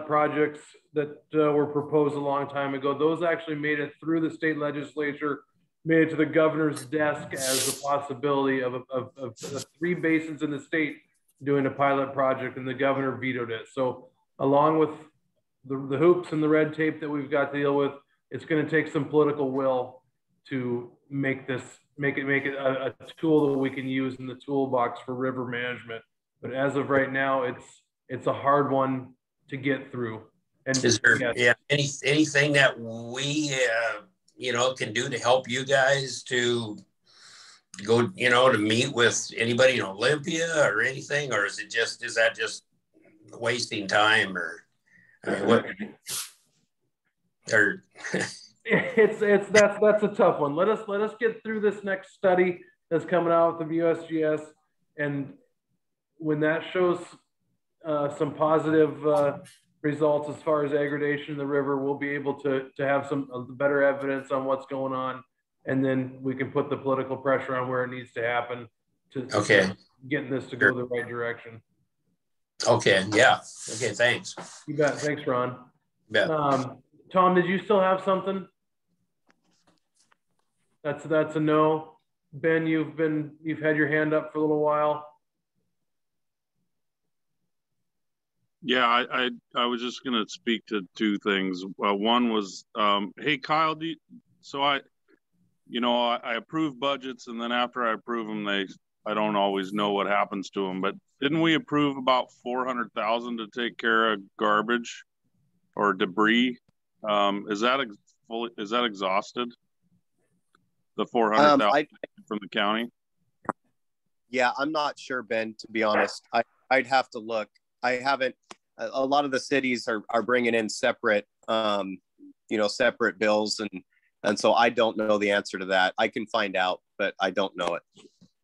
projects that were proposed a long time ago. Those actually made it through the state legislature, made it to the governor's desk as the possibility of 3 basins in the state doing a pilot project, and the governor vetoed it. So along with the hoops and the red tape that we've got to deal with, it's going to take some political will to make it a tool that we can use in the toolbox for river management. But as of right now, it's a hard one to get through. And is there anything that we can do to help you guys to go, to meet with anybody in Olympia or anything, or is that just wasting time, or what? Or that's a tough one. Let us get through this next study that's coming out with the USGS, and when that shows some positive results as far as aggradation in the river, we'll be able to have some better evidence on what's going on, and then we can put the political pressure on where it needs to happen to getting this to go the right direction. Okay. Yeah. Okay. Thanks. You bet. Thanks, Ron. Yeah. Tom, did you still have something? That's a no. Ben, you've had your hand up for a little while. Yeah, I was just going to speak to 2 things. One was, hey, Kyle, I approve budgets, and then after I approve them, I don't always know what happens to them. But didn't we approve about $400,000 to take care of garbage or debris? Is that exhausted? The $400,000 from the county? Yeah, I'm not sure, Ben, to be honest. I'd have to look. I haven't. A lot of the cities are bringing in separate, separate bills, and so I don't know the answer to that. I can find out, but I don't know it.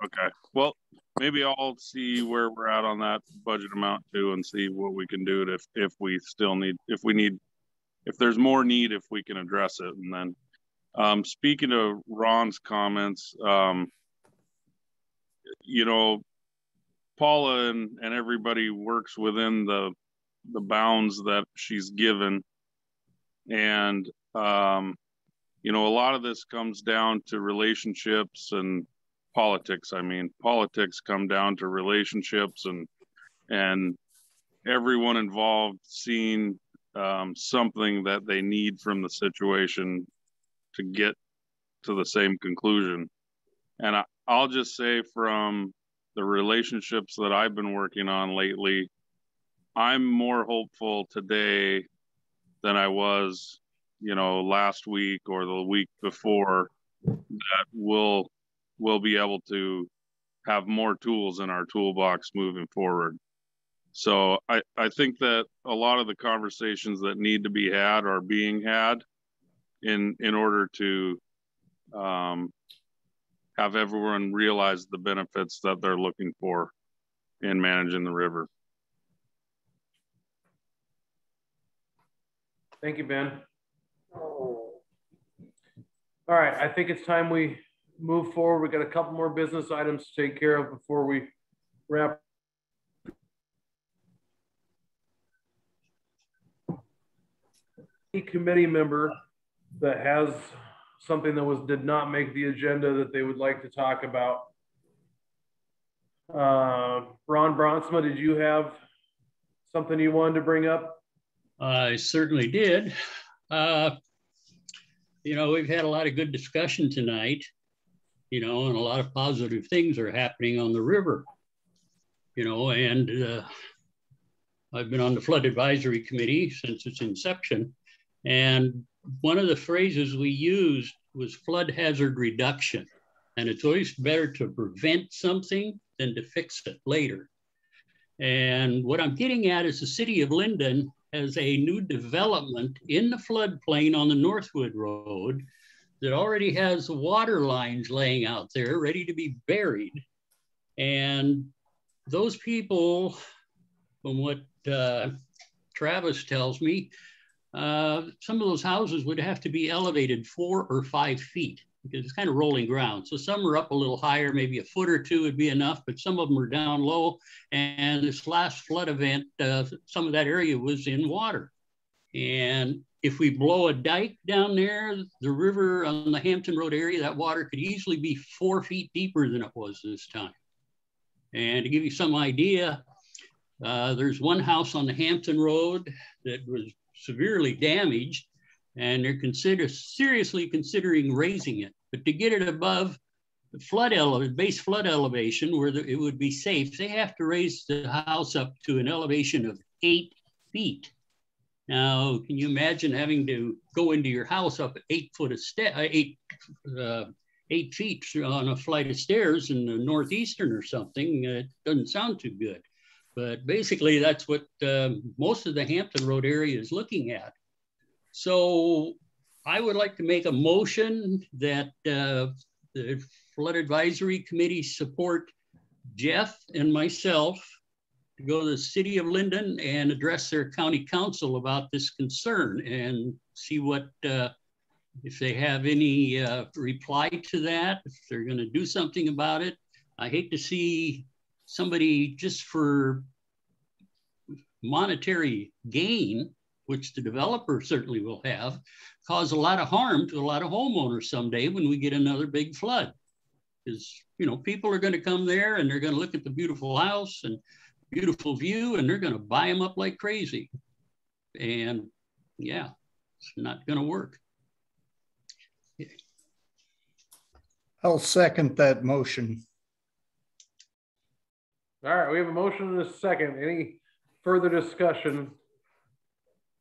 Okay. Well, maybe I'll see where we're at on that budget amount too, and see what we can do if we still need, if there's more need, if we can address it. And then, speaking of Ron's comments, Paula and everybody works within the bounds that she's given. And, a lot of this comes down to relationships and politics. I mean, politics come down to relationships and everyone involved seeing something that they need from the situation to get to the same conclusion. And I'll just say, from the relationships that I've been working on lately, I'm more hopeful today than I was, last week or the week before, that we'll be able to have more tools in our toolbox moving forward. So I think that a lot of the conversations that need to be had are being had in order to have everyone realize the benefits that they're looking for in managing the river. Thank you, Ben. All right, I think it's time we move forward. We got a couple more business items to take care of before we wrap. Any committee member that has something that did not make the agenda that they would like to talk about. Ron Bronsma, did you have something you wanted to bring up? I certainly did. We've had a lot of good discussion tonight, and a lot of positive things are happening on the river, and I've been on the Flood Advisory Committee since its inception. And one of the phrases we used was flood hazard reduction. And it's always better to prevent something than to fix it later. And what I'm getting at is the city of Linden has a new development in the floodplain on the Northwood Road that already has the water lines laying out there ready to be buried. And those people, from what Travis tells me, some of those houses would have to be elevated 4 or 5 feet because it's kind of rolling ground. So some are up a little higher, maybe a foot or two would be enough, but some of them are down low. And this last flood event, some of that area was in water. And if we blow a dike down there, the river on the Hampton Road area, that water could easily be 4 feet deeper than it was this time. And to give you some idea, there's one house on the Hampton Road that was severely damaged, and they're seriously considering raising it. But to get it above the base flood elevation where it would be safe, they have to raise the house up to an elevation of 8 feet. Now, can you imagine having to go into your house up 8 feet on a flight of stairs in the Northeastern or something? It doesn't sound too good. But basically, that's what most of the Hampton Road area is looking at. So I would like to make a motion that the Flood Advisory Committee support Jeff and myself to go to the city of Linden and address their county council about this concern and see what, if they have any reply to that, if they're going to do something about it. I hate to see somebody just for monetary gain, which the developer certainly will have, cause a lot of harm to a lot of homeowners someday when we get another big flood. Because, you know, people are going to come there and they're going to look at the beautiful house and beautiful view, and they're going to buy them up like crazy. And yeah, it's not going to work. I'll second that motion. All right, we have a motion and a second. Any further discussion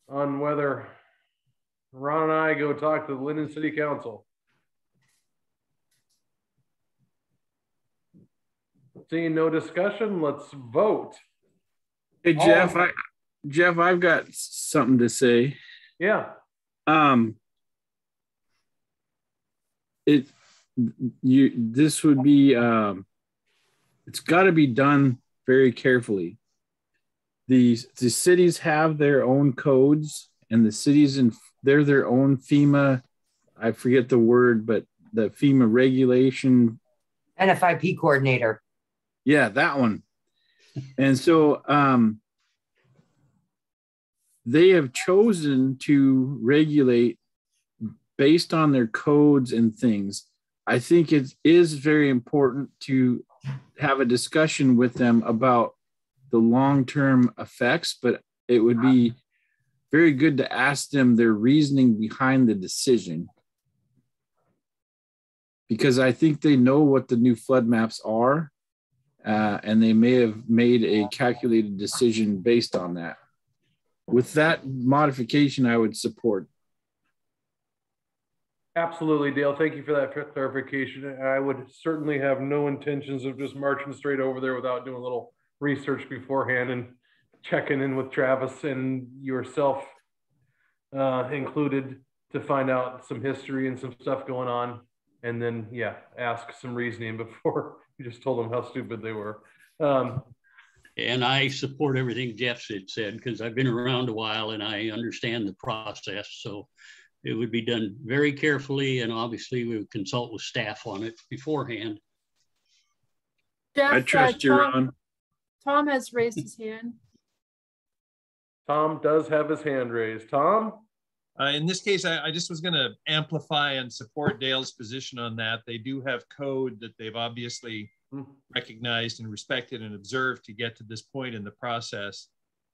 on whether Ron and I go talk to the Linden City Council? Seeing no discussion, let's vote. Hey, Jeff, I've got something to say. Yeah. This would be, it's got to be done very carefully. The cities have their own codes, and the cities they're their own FEMA, I forget the word, but the FEMA regulation. NFIP coordinator. Yeah, that one. And so they have chosen to regulate based on their codes and things. I think it is very important to have a discussion with them about the long-term effects, but it would be very good to ask them their reasoning behind the decision. Because I think they know what the new flood maps are, and they may have made a calculated decision based on that. With that modification, I would support. Absolutely, Dale. Thank you for that clarification. I would certainly have no intentions of just marching straight over there without doing a little research beforehand and checking in with Travis and yourself included to find out some history and some stuff going on. And then, yeah, ask some reasoning before you just told them how stupid they were. And I support everything Jeff said, because I've been around a while and I understand the process. So it would be done very carefully, and obviously we would consult with staff on it beforehand. Jeff, I trust you, Ron. Tom has raised his hand. Tom does have his hand raised. Tom? In this case, I just was going to amplify and support Dale's position on that. They do have code that they've obviously recognized and respected and observed to get to this point in the process.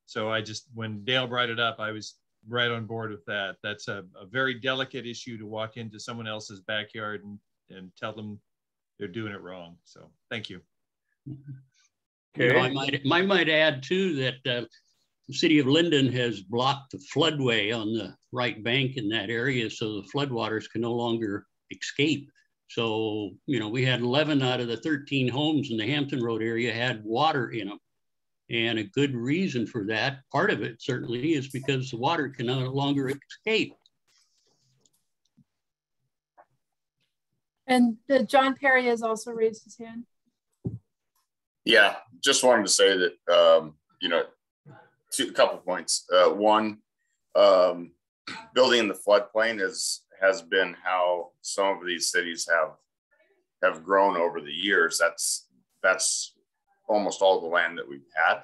So when Dale brought it up, I was right on board with that. That's a very delicate issue to walk into someone else's backyard and tell them they're doing it wrong. So thank you. Okay. You know, I might add too that the city of Linden has blocked the floodway on the right bank in that area, so the floodwaters can no longer escape. So, you know, we had 11 out of the 13 homes in the Hampton Road area had water in them. And a good reason for that, part of it certainly, is because the water can no longer escape. And John Perry has also raised his hand. Yeah, just wanted to say that, you know, a couple points. One, building in the floodplain has has been how some of these cities have grown over the years. That's almost all the land that we've had.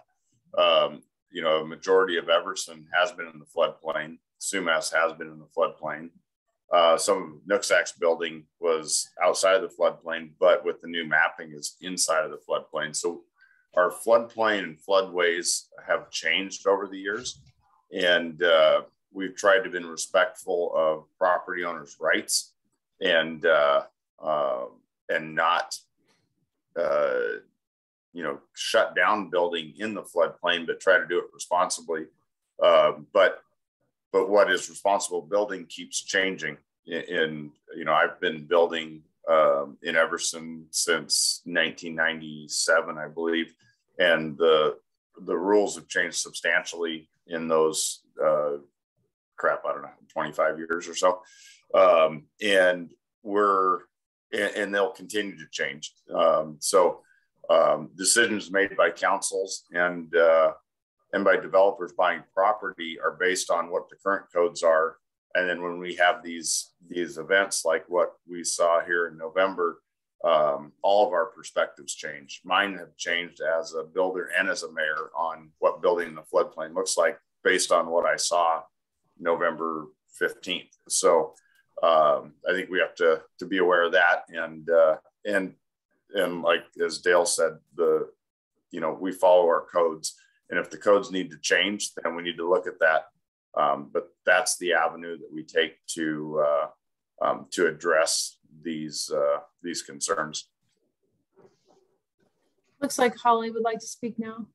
You know, a majority of Everson has been in the floodplain. Sumas has been in the floodplain. Some of Nooksack's building was outside of the floodplain, but with the new mapping is inside of the floodplain. So our floodplain and floodways have changed over the years. And we've tried to be respectful of property owners' rights and not, you know, shut down building in the floodplain, but try to do it responsibly. But what is responsible building keeps changing. You know, I've been building in Everson since 1997, I believe, and the rules have changed substantially in those I don't know, 25 years or so, and they'll continue to change. Decisions made by councils and by developers buying property are based on what the current codes are. And then when we have these events like what we saw here in November, all of our perspectives change. Mine have changed as a builder and as a mayor on what building in the floodplain looks like based on what I saw November 15th. So I think we have to be aware of that. And like, as Dale said, you know, we follow our codes, and if the codes need to change, then we need to look at that. But that's the avenue that we take to address these concerns. Looks like Holly would like to speak now.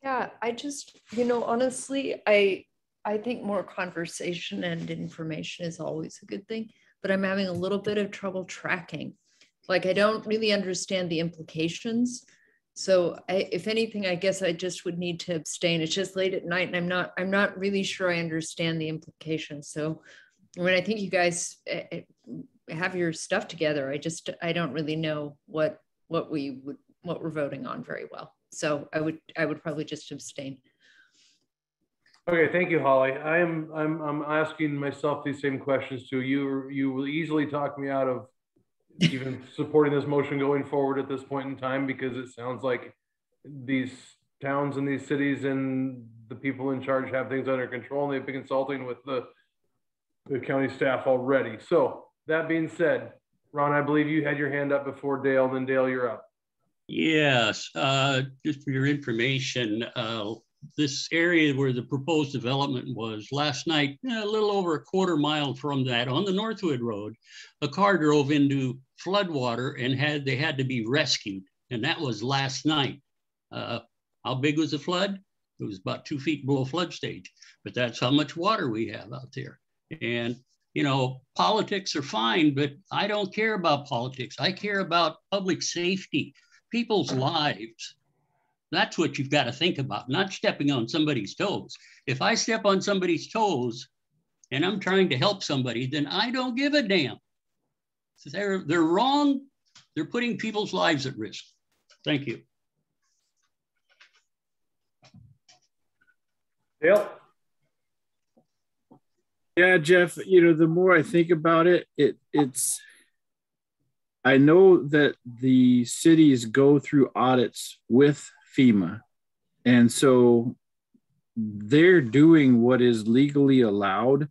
Yeah, I just, you know, honestly, I think more conversation and information is always a good thing, but I'm having a little bit of trouble tracking. Like, I don't really understand the implications. So if anything, I guess I just would need to abstain. It's just late at night, and I'm not really sure I understand the implications. So, I mean, I think you guys have your stuff together. I don't really know what we're voting on very well. So I would probably just abstain. Okay, thank you, Holly. I'm asking myself these same questions too. You will easily talk me out of even supporting this motion going forward at this point in time, because it sounds like these towns and these cities and the people in charge have things under control, and they've been consulting with the county staff already. So that being said, Ron, I believe you had your hand up before Dale, then Dale, you're up. Yes, just for your information, this area where the proposed development was last night, a little over a quarter mile from that on the Northwood Road, a car drove into floodwater and they had to be rescued. And that was last night. How big was the flood? It was about 2 feet below flood stage, but that's how much water we have out there. And, you know, politics are fine, but I don't care about politics. I care about public safety, people's lives. That's what you've got to think about, not stepping on somebody's toes. If I step on somebody's toes and I'm trying to help somebody, then I don't give a damn. They're wrong. They're putting people's lives at risk. Thank you. Dale? Yeah, Jeff, you know, the more I think about it, I know that the cities go through audits with FEMA. And so they're doing what is legally allowed.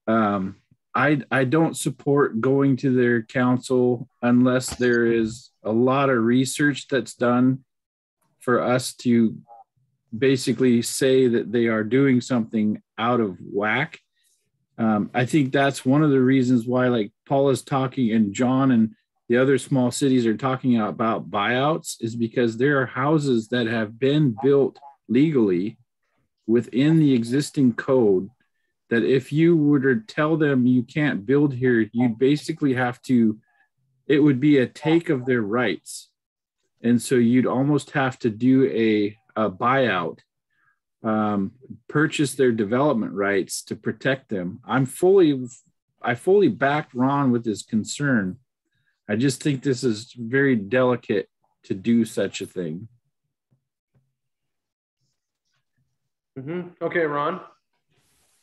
I don't support going to their council unless there is a lot of research that's done for us to basically say that they are doing something out of whack. I think that's one of the reasons why, like Paula's talking and John and the other small cities are talking about buyouts, is because there are houses that have been built legally within the existing code that if you were to tell them you can't build here, you'd basically have to, it would be a take of their rights. And so you'd almost have to do a buyout, purchase their development rights to protect them. I fully backed Ron with his concern. I just think this is very delicate to do such a thing. Okay, Ron.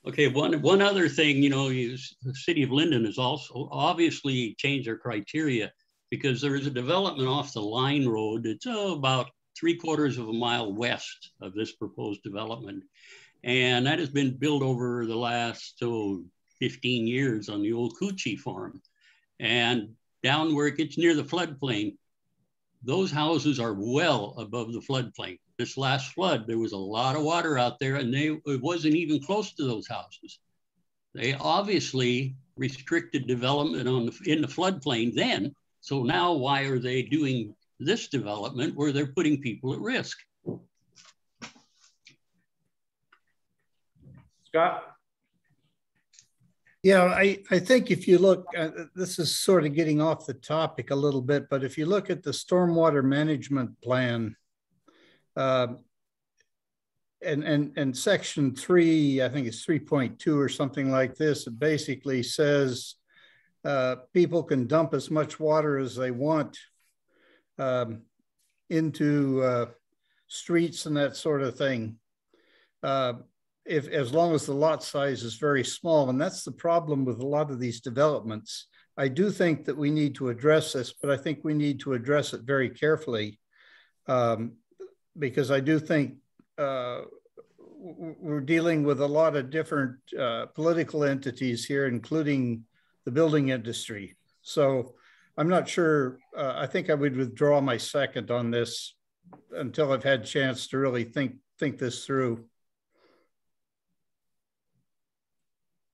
Okay, one other thing, you know, the city of Linden has also obviously changed their criteria, because there is a development off the Line Road. It's about 3/4 of a mile west of this proposed development. And that has been built over the last 15 years on the old Coochie farm. And down where it gets near the floodplain, those houses are well above the floodplain. This last flood, there was a lot of water out there, and it wasn't even close to those houses. They obviously restricted development in the floodplain then. So now why are they doing this development where they're putting people at risk? Scott? Yeah, I think if you look, this is sort of getting off the topic a little bit, but if you look at the stormwater management plan, and section 3, I think it's 3.2 or something like this, it basically says people can dump as much water as they want into streets and that sort of thing. As long as the lot size is very small, and that's the problem with a lot of these developments. I do think that we need to address this, but I think we need to address it very carefully, because I do think we're dealing with a lot of different political entities here, including the building industry. So I'm not sure. I think I would withdraw my second on this until I've had a chance to really think this through.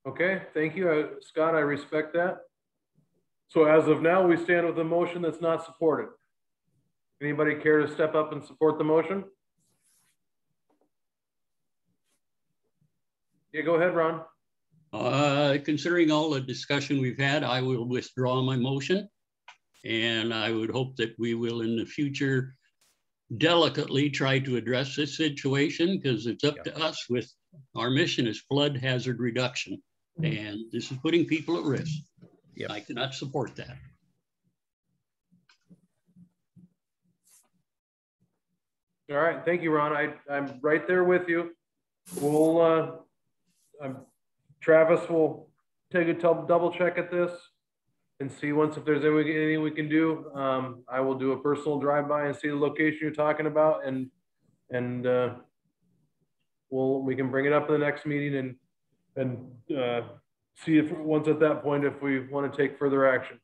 Okay, thank you, Scott. I respect that. So as of now, we stand with a motion that's not supported. Anybody care to step up and support the motion? Yeah, go ahead, Ron. Considering all the discussion we've had, I will withdraw my motion. And I would hope that we will in the future delicately try to address this situation, because it's up to us. With our mission is flood hazard reduction. And this is putting people at risk. I cannot support that. All right, thank you, Ron. I'm right there with you. We'll, Travis will take a double check at this and see if there's anything we can do. I will do a personal drive-by and see the location you're talking about, and we can bring it up in the next meeting and see if once at that point if we want to take further action.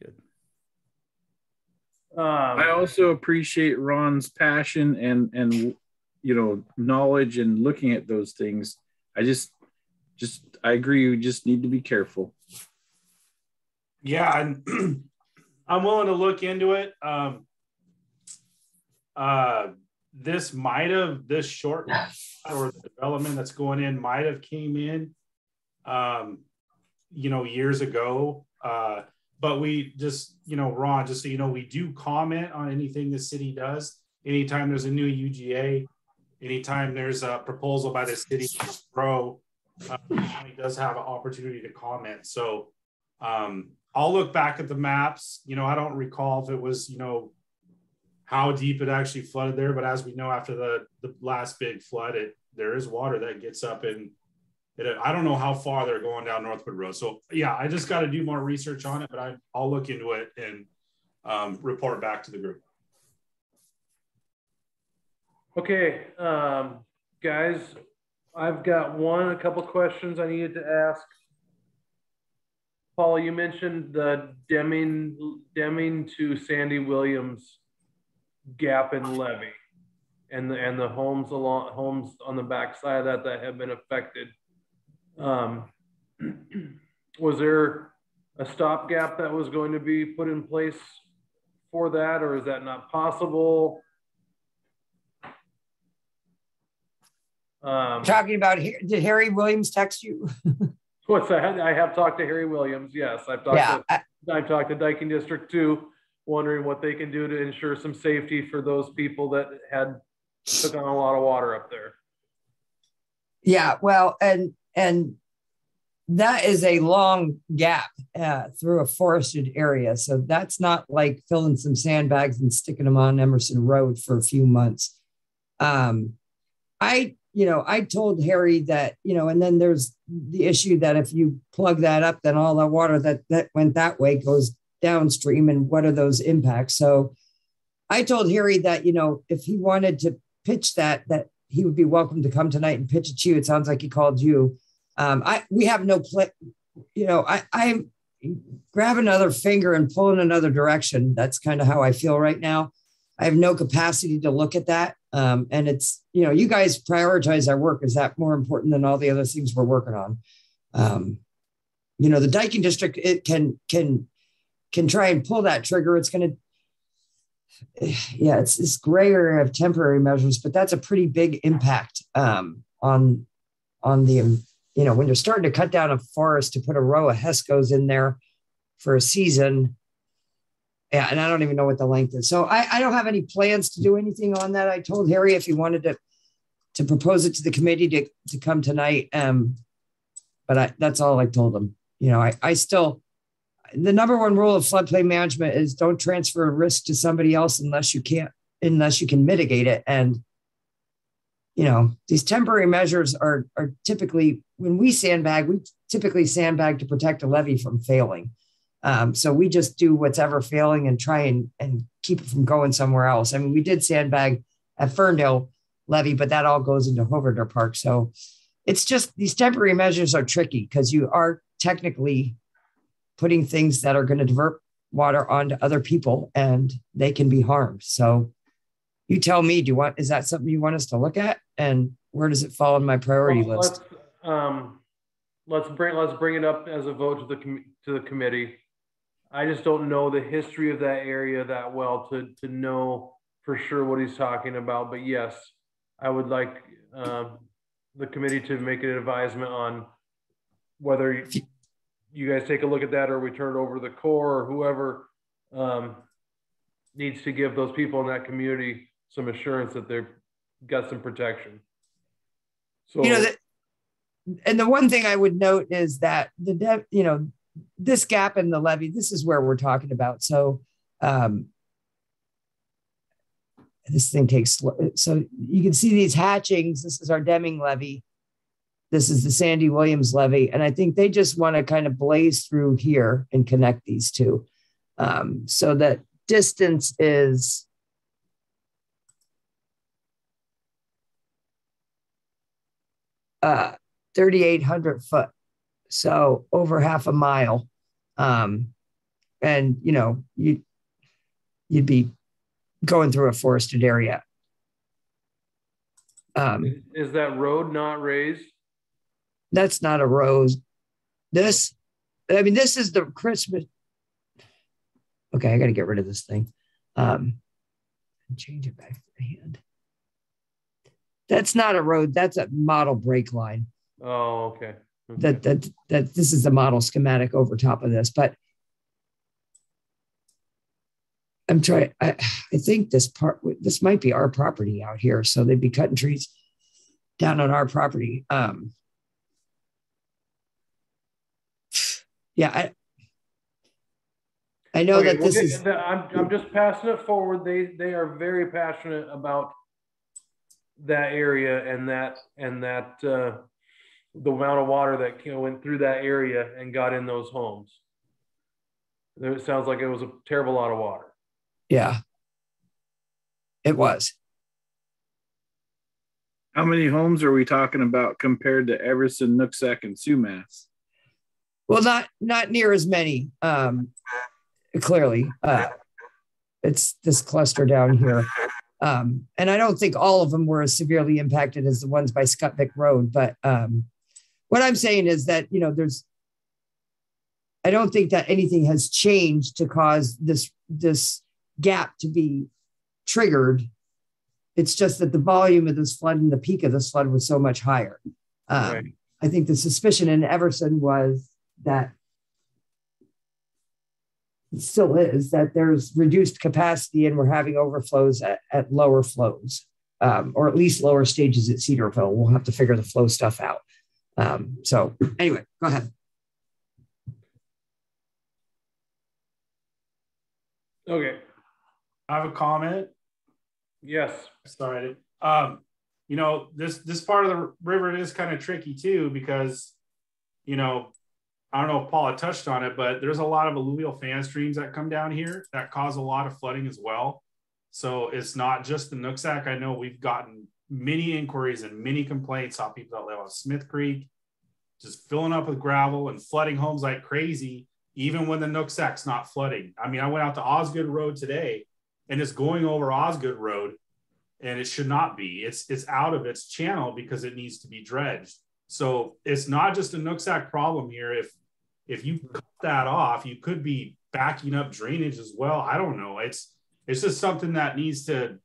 Good. I also appreciate Ron's passion and knowledge and looking at those things. I agree. We just need to be careful. Yeah, and I'm willing to look into it. This short or the development that's going in might have came in, years ago. But we just, Ron, just so you know, we do comment on anything the city does. Anytime there's a new UGA, anytime there's a proposal by the city to grow, the county does have an opportunity to comment. So I'll look back at the maps. I don't recall if it was, how deep it actually flooded there, but as we know, after the last big flood, there is water that gets up, and I don't know how far they're going down Northwood Road. So yeah, I just got to do more research on it, but I'll look into it and report back to the group. Okay, guys, I've got a couple questions I needed to ask. Paula, you mentioned the Deming to Sandy Williams gap in Levee, and the homes on the backside of that have been affected. Was there a stopgap that was going to be put in place for that, or is that not possible? Talking about, did Harry Williams text you? What's that? I have talked to Harry Williams. Yes, I've talked to Dyking District 2, wondering what they can do to ensure some safety for those people that took on a lot of water up there. Yeah, well, and that is a long gap through a forested area. So that's not like filling some sandbags and sticking them on Emerson Road for a few months. you know, I told Harry that, you know, and then there's the issue that if you plug that up, then all the water that went that way goes downstream, and what are those impacts? So I told Harry that, you know, if he wanted to pitch that he would be welcome to come tonight and pitch it to you. It sounds like he called you. We have no play, you know, I grab another finger and pull in another direction. That's kind of how I feel right now. I have no capacity to look at that. And it's, you know, you guys prioritize our work. Is that more important than all the other things we're working on? You know, the Diking District, it can try and pull that trigger. It's going to, yeah, it's this gray area of temporary measures, but that's a pretty big impact on the, you know, when you're starting to cut down a forest to put a row of HESCOs in there for a season. Yeah, and I don't even know what the length is. So I don't have any plans to do anything on that. I told Harry if he wanted to propose it to the committee to come tonight. But that's all I told him. You know, I still, the number one rule of floodplain management is don't transfer risk to somebody else unless you can mitigate it. And, you know, these temporary measures are typically, when we typically sandbag to protect a levee from failing. So we just do what's ever failing and try and keep it from going somewhere else. I mean, we did sandbag at Ferndale levee, but that all goes into Hoverdar Park. So it's just, these temporary measures are tricky because you are technically putting things that are going to divert water onto other people and they can be harmed. So you tell me, is that something you want us to look at? And where does it fall on my priority list? Let's bring it up as a vote to the committee. I just don't know the history of that area that well to know for sure what he's talking about. But yes, I would like the committee to make an advisement on whether you guys take a look at that or we turn it over to the Corps or whoever needs to give those people in that community some assurance that they've got some protection. So, you know, and the one thing I would note is that you know, this gap in the levee, this is where we're talking about. So this thing takes, so you can see these hatchings. This is our Deming levee. This is the Sandy Williams levee. And I think they just want to kind of blaze through here and connect these two. So that distance is 3,800 foot. So over half a mile. And, you know, you'd be going through a forested area. Is that road not raised? That's not a road. This is the Christmas. Okay, I got to get rid of this thing. Change it back to the hand. That's not a road. That's a model brake line. Oh, okay. That this is the model schematic over top of this, but I'm trying. I think this might be our property out here, so they'd be cutting trees down on our property. Yeah, I know that this is. I'm just passing it forward. They are very passionate about that area and that the amount of water that went through that area and got in those homes. It sounds like it was a terrible lot of water. Yeah, it was. How many homes are we talking about compared to Everson, Nooksack, and Sumas? Well, not near as many. Clearly, it's this cluster down here. And I don't think all of them were as severely impacted as the ones by Skutnik Road. But what I'm saying is that, you know, I don't think that anything has changed to cause this gap to be triggered. It's just that the volume of this flood and the peak of this flood was so much higher. Right. I think the suspicion in Everson was that, it still is, that there's reduced capacity and we're having overflows at lower flows, or at least lower stages at Cedarville. We'll have to figure the flow stuff out. So anyway, go ahead. Okay. I have a comment. Yes. Sorry. you know, this part of the river is kind of tricky too, because, you know, I don't know if Paula touched on it, but there's a lot of alluvial fan streams that come down here that cause a lot of flooding as well. So it's not just the Nooksack. I know we've gotten many inquiries and many complaints on people that live on Smith Creek, just filling up with gravel and flooding homes like crazy, even when the Nooksack's not flooding. I mean, I went out to Osgood Road today and it's going over Osgood Road, and it should not be. It's out of its channel because it needs to be dredged. So it's not just a Nooksack problem here. If you cut that off, you could be backing up drainage as well. I don't know. It's just something that needs to,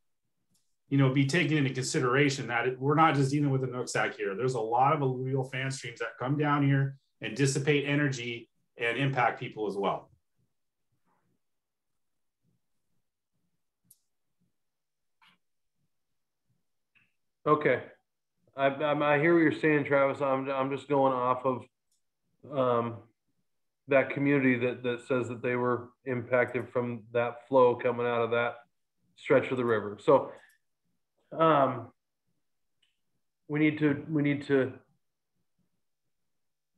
you know, be taken into consideration, that we're not just dealing with the Nooksack here. There's a lot of alluvial fan streams that come down here and dissipate energy and impact people as well. Okay, I hear what you're saying, Travis. I'm just going off of that community that says that they were impacted from that flow coming out of that stretch of the river. So we need to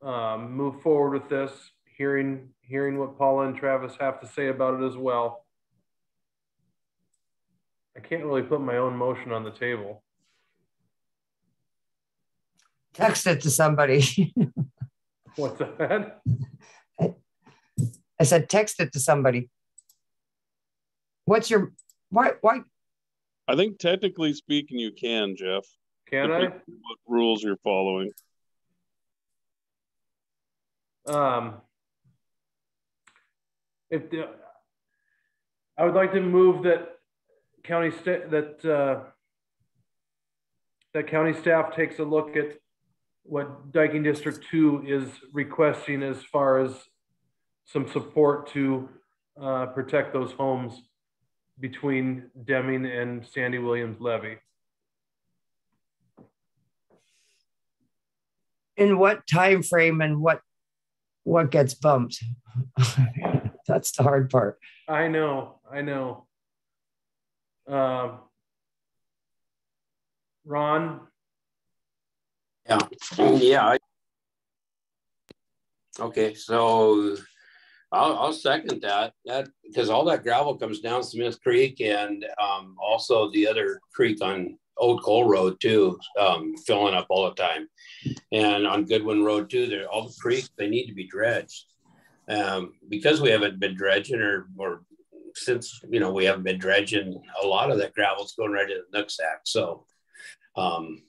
move forward with this, hearing what Paula and Travis have to say about it as well. I can't really put my own motion on the table. Text it to somebody. What's that? I said text it to somebody. What's your why? I think technically speaking, you can, Jeff. Can I? What rules you're following? I would like to move that county staff takes a look at what Diking District 2 is requesting as far as some support to protect those homes between Deming and Sandy Williams Levee. In what time frame and what gets bumped? That's the hard part. I know. Ron? Yeah. Okay, so I'll second that because all that gravel comes down Smith Creek and also the other creek on Old Coal Road too, filling up all the time. And on Goodwin Road too, all the creeks, they need to be dredged. Because we haven't been dredging or since, you know, we haven't been dredging, a lot of that gravel's going right into the Nooksack. So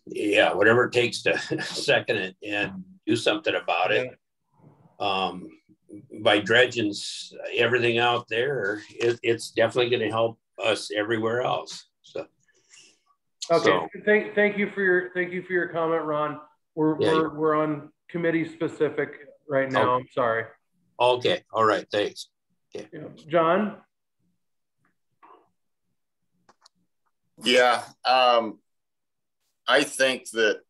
yeah, whatever it takes to second it and do something about it. By dredging everything out there, it's definitely going to help us everywhere else. So, okay. Thank you for your comment, Ron. We're on committee specific right now. I'm sorry. Okay. All right. Thanks. Okay. John. Yeah. I think that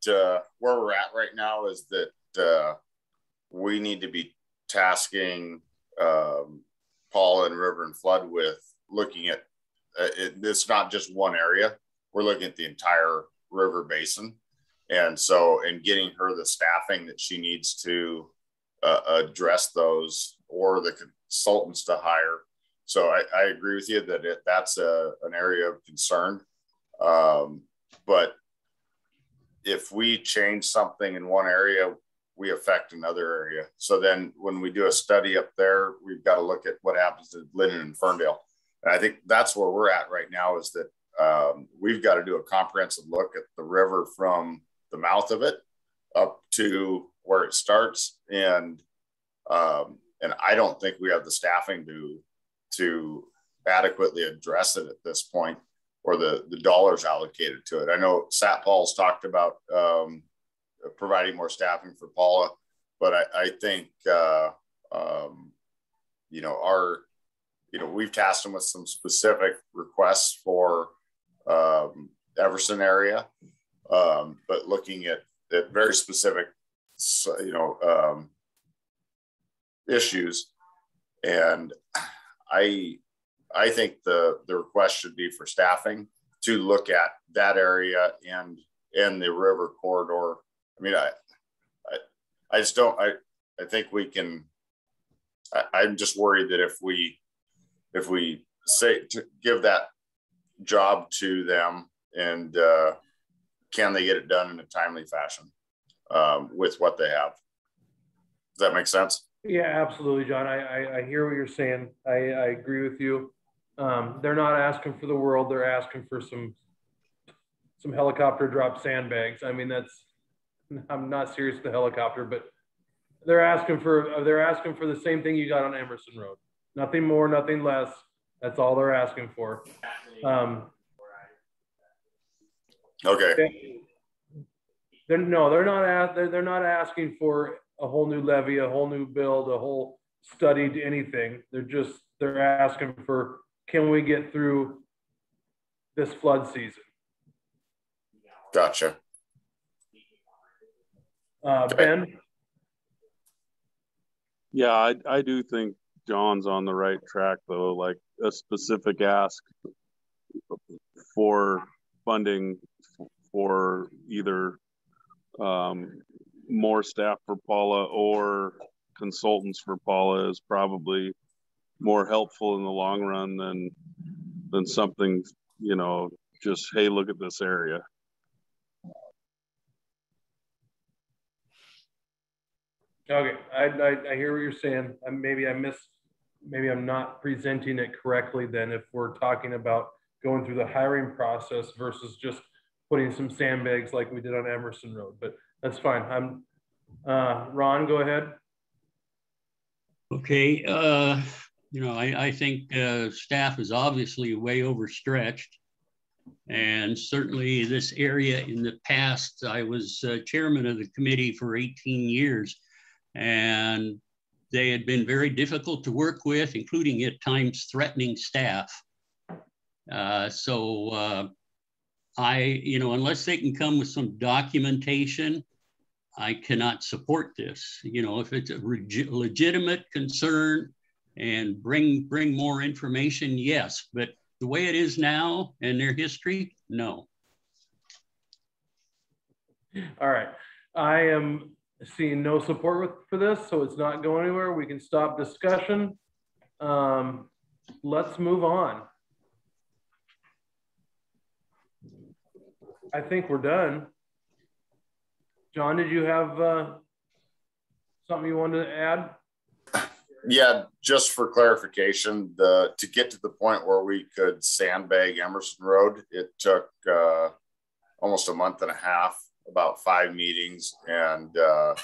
where we're at right now is that we need to be tasking Paul and River and Flood with looking at it's not just one area. We're looking at the entire river basin. And so, and getting her the staffing that she needs to address those, or the consultants to hire. So I agree with you that that's an area of concern. But if we change something in one area, we affect another area. So then when we do a study up there, we've got to look at what happens to Linden and Ferndale. And I think that's where we're at right now, is that we've got to do a comprehensive look at the river from the mouth of it up to where it starts. And I don't think we have the staffing to adequately address it at this point, or the dollars allocated to it. I know Sat Paul's talked about providing more staffing for Paula, but I think, we've tasked them with some specific requests for Everson area, but looking at very specific, issues. And I think the request should be for staffing to look at that area and in the river corridor. I mean, I just don't, I think we can, I'm just worried that if we say to give that job to them, and can they get it done in a timely fashion with what they have? Does that make sense? Yeah, absolutely, John. I hear what you're saying. I agree with you. They're not asking for the world. They're asking for some helicopter drop sandbags. I mean, I'm not serious with the helicopter, but they're asking for the same thing you got on Emerson Road. Nothing more, nothing less. That's all they're asking for. Okay. They're not asking for a whole new levee, a whole new build, a whole studied anything. They're asking for, can we get through this flood season? Gotcha. Ben? Yeah, I do think John's on the right track though, like a specific ask for funding for either more staff for Paula or consultants for Paula is probably more helpful in the long run than something, you know, just, hey, look at this area. Okay, I hear what you're saying. Maybe I'm not presenting it correctly then, if we're talking about going through the hiring process versus just putting some sandbags like we did on Emerson Road, but that's fine. Ron, go ahead. Okay, you know, I think staff is obviously way overstretched. And certainly this area in the past, I was chairman of the committee for 18 years, and they had been very difficult to work with, including at times threatening staff. You know, unless they can come with some documentation, I cannot support this. You know, if it's a legitimate concern and bring more information, yes, but the way it is now and their history, no. All right, I am seeing no support for this, so it's not going anywhere. We can stop discussion. Let's move on. I think we're done. John, did you have something you wanted to add? Yeah, just for clarification, to get to the point where we could sandbag Emerson Road, it took almost a month and a half, about 5 meetings, and the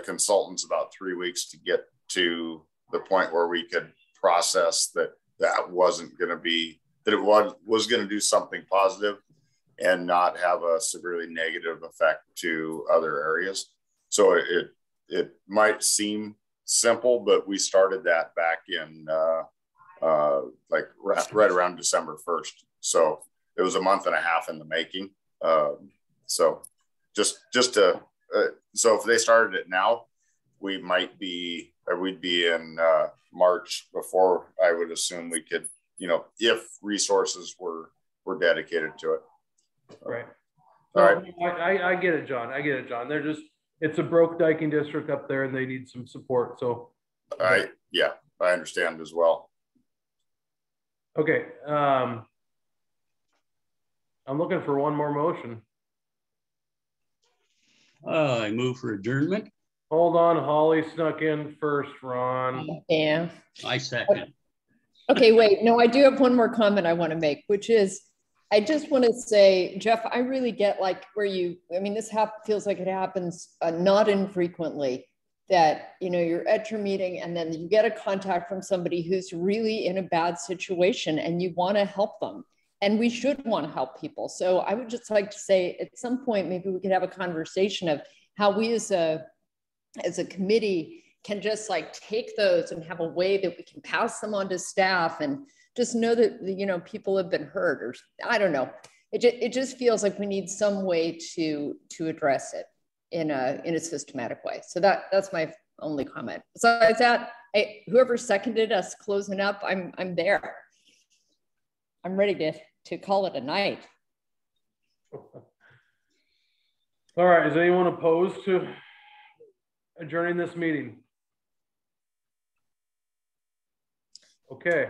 consultants about 3 weeks to get to the point where we could process that wasn't going to be, that it was going to do something positive and not have a severely negative effect to other areas. So it might seem simple, but we started that back in like right around December 1st. So it was a month and a half in the making. So just to, so if they started it now, we'd be in March before I would assume we could, you know, if resources were dedicated to it. Right. All right. I get it, John. I get it, John. It's a broke diking district up there and they need some support. So yeah, I understand as well. Okay. I'm looking for one more motion. I move for adjournment. Hold on, Holly snuck in first, Ron. Yeah. I second. Okay, wait, no, I do have one more comment I want to make, which is, I just want to say, Jeff, I really get like where this feels like it happens not infrequently, that, you know, you're at your meeting and then you get a contact from somebody who's really in a bad situation and you want to help them. And we should want to help people. So I would just like to say at some point, maybe we could have a conversation of how we as a committee can just like take those and have a way that we can pass them on to staff and just know that, you know, people have been hurt, or I don't know. It just feels like we need some way to address it in a systematic way. So that's my only comment. Besides that, whoever seconded us closing up, I'm there. I'm ready to call it a night. All right, is anyone opposed to adjourning this meeting? Okay.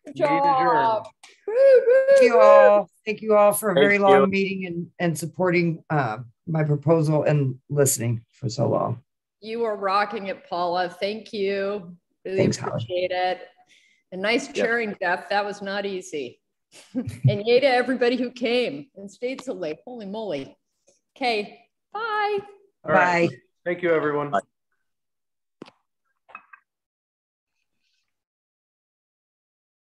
Good Meeting adjourned. job. Thank you all. Thank you all for a very Thank long you. meeting and supporting my proposal and listening for so long. You are rocking it, Paula. Thank you. Really Thanks, Holly. appreciate it. And nice chairing, Jeff. That was not easy. And yay to everybody who came and stayed so late. Holy moly. Okay. Bye. All right. Thank you, everyone. Bye.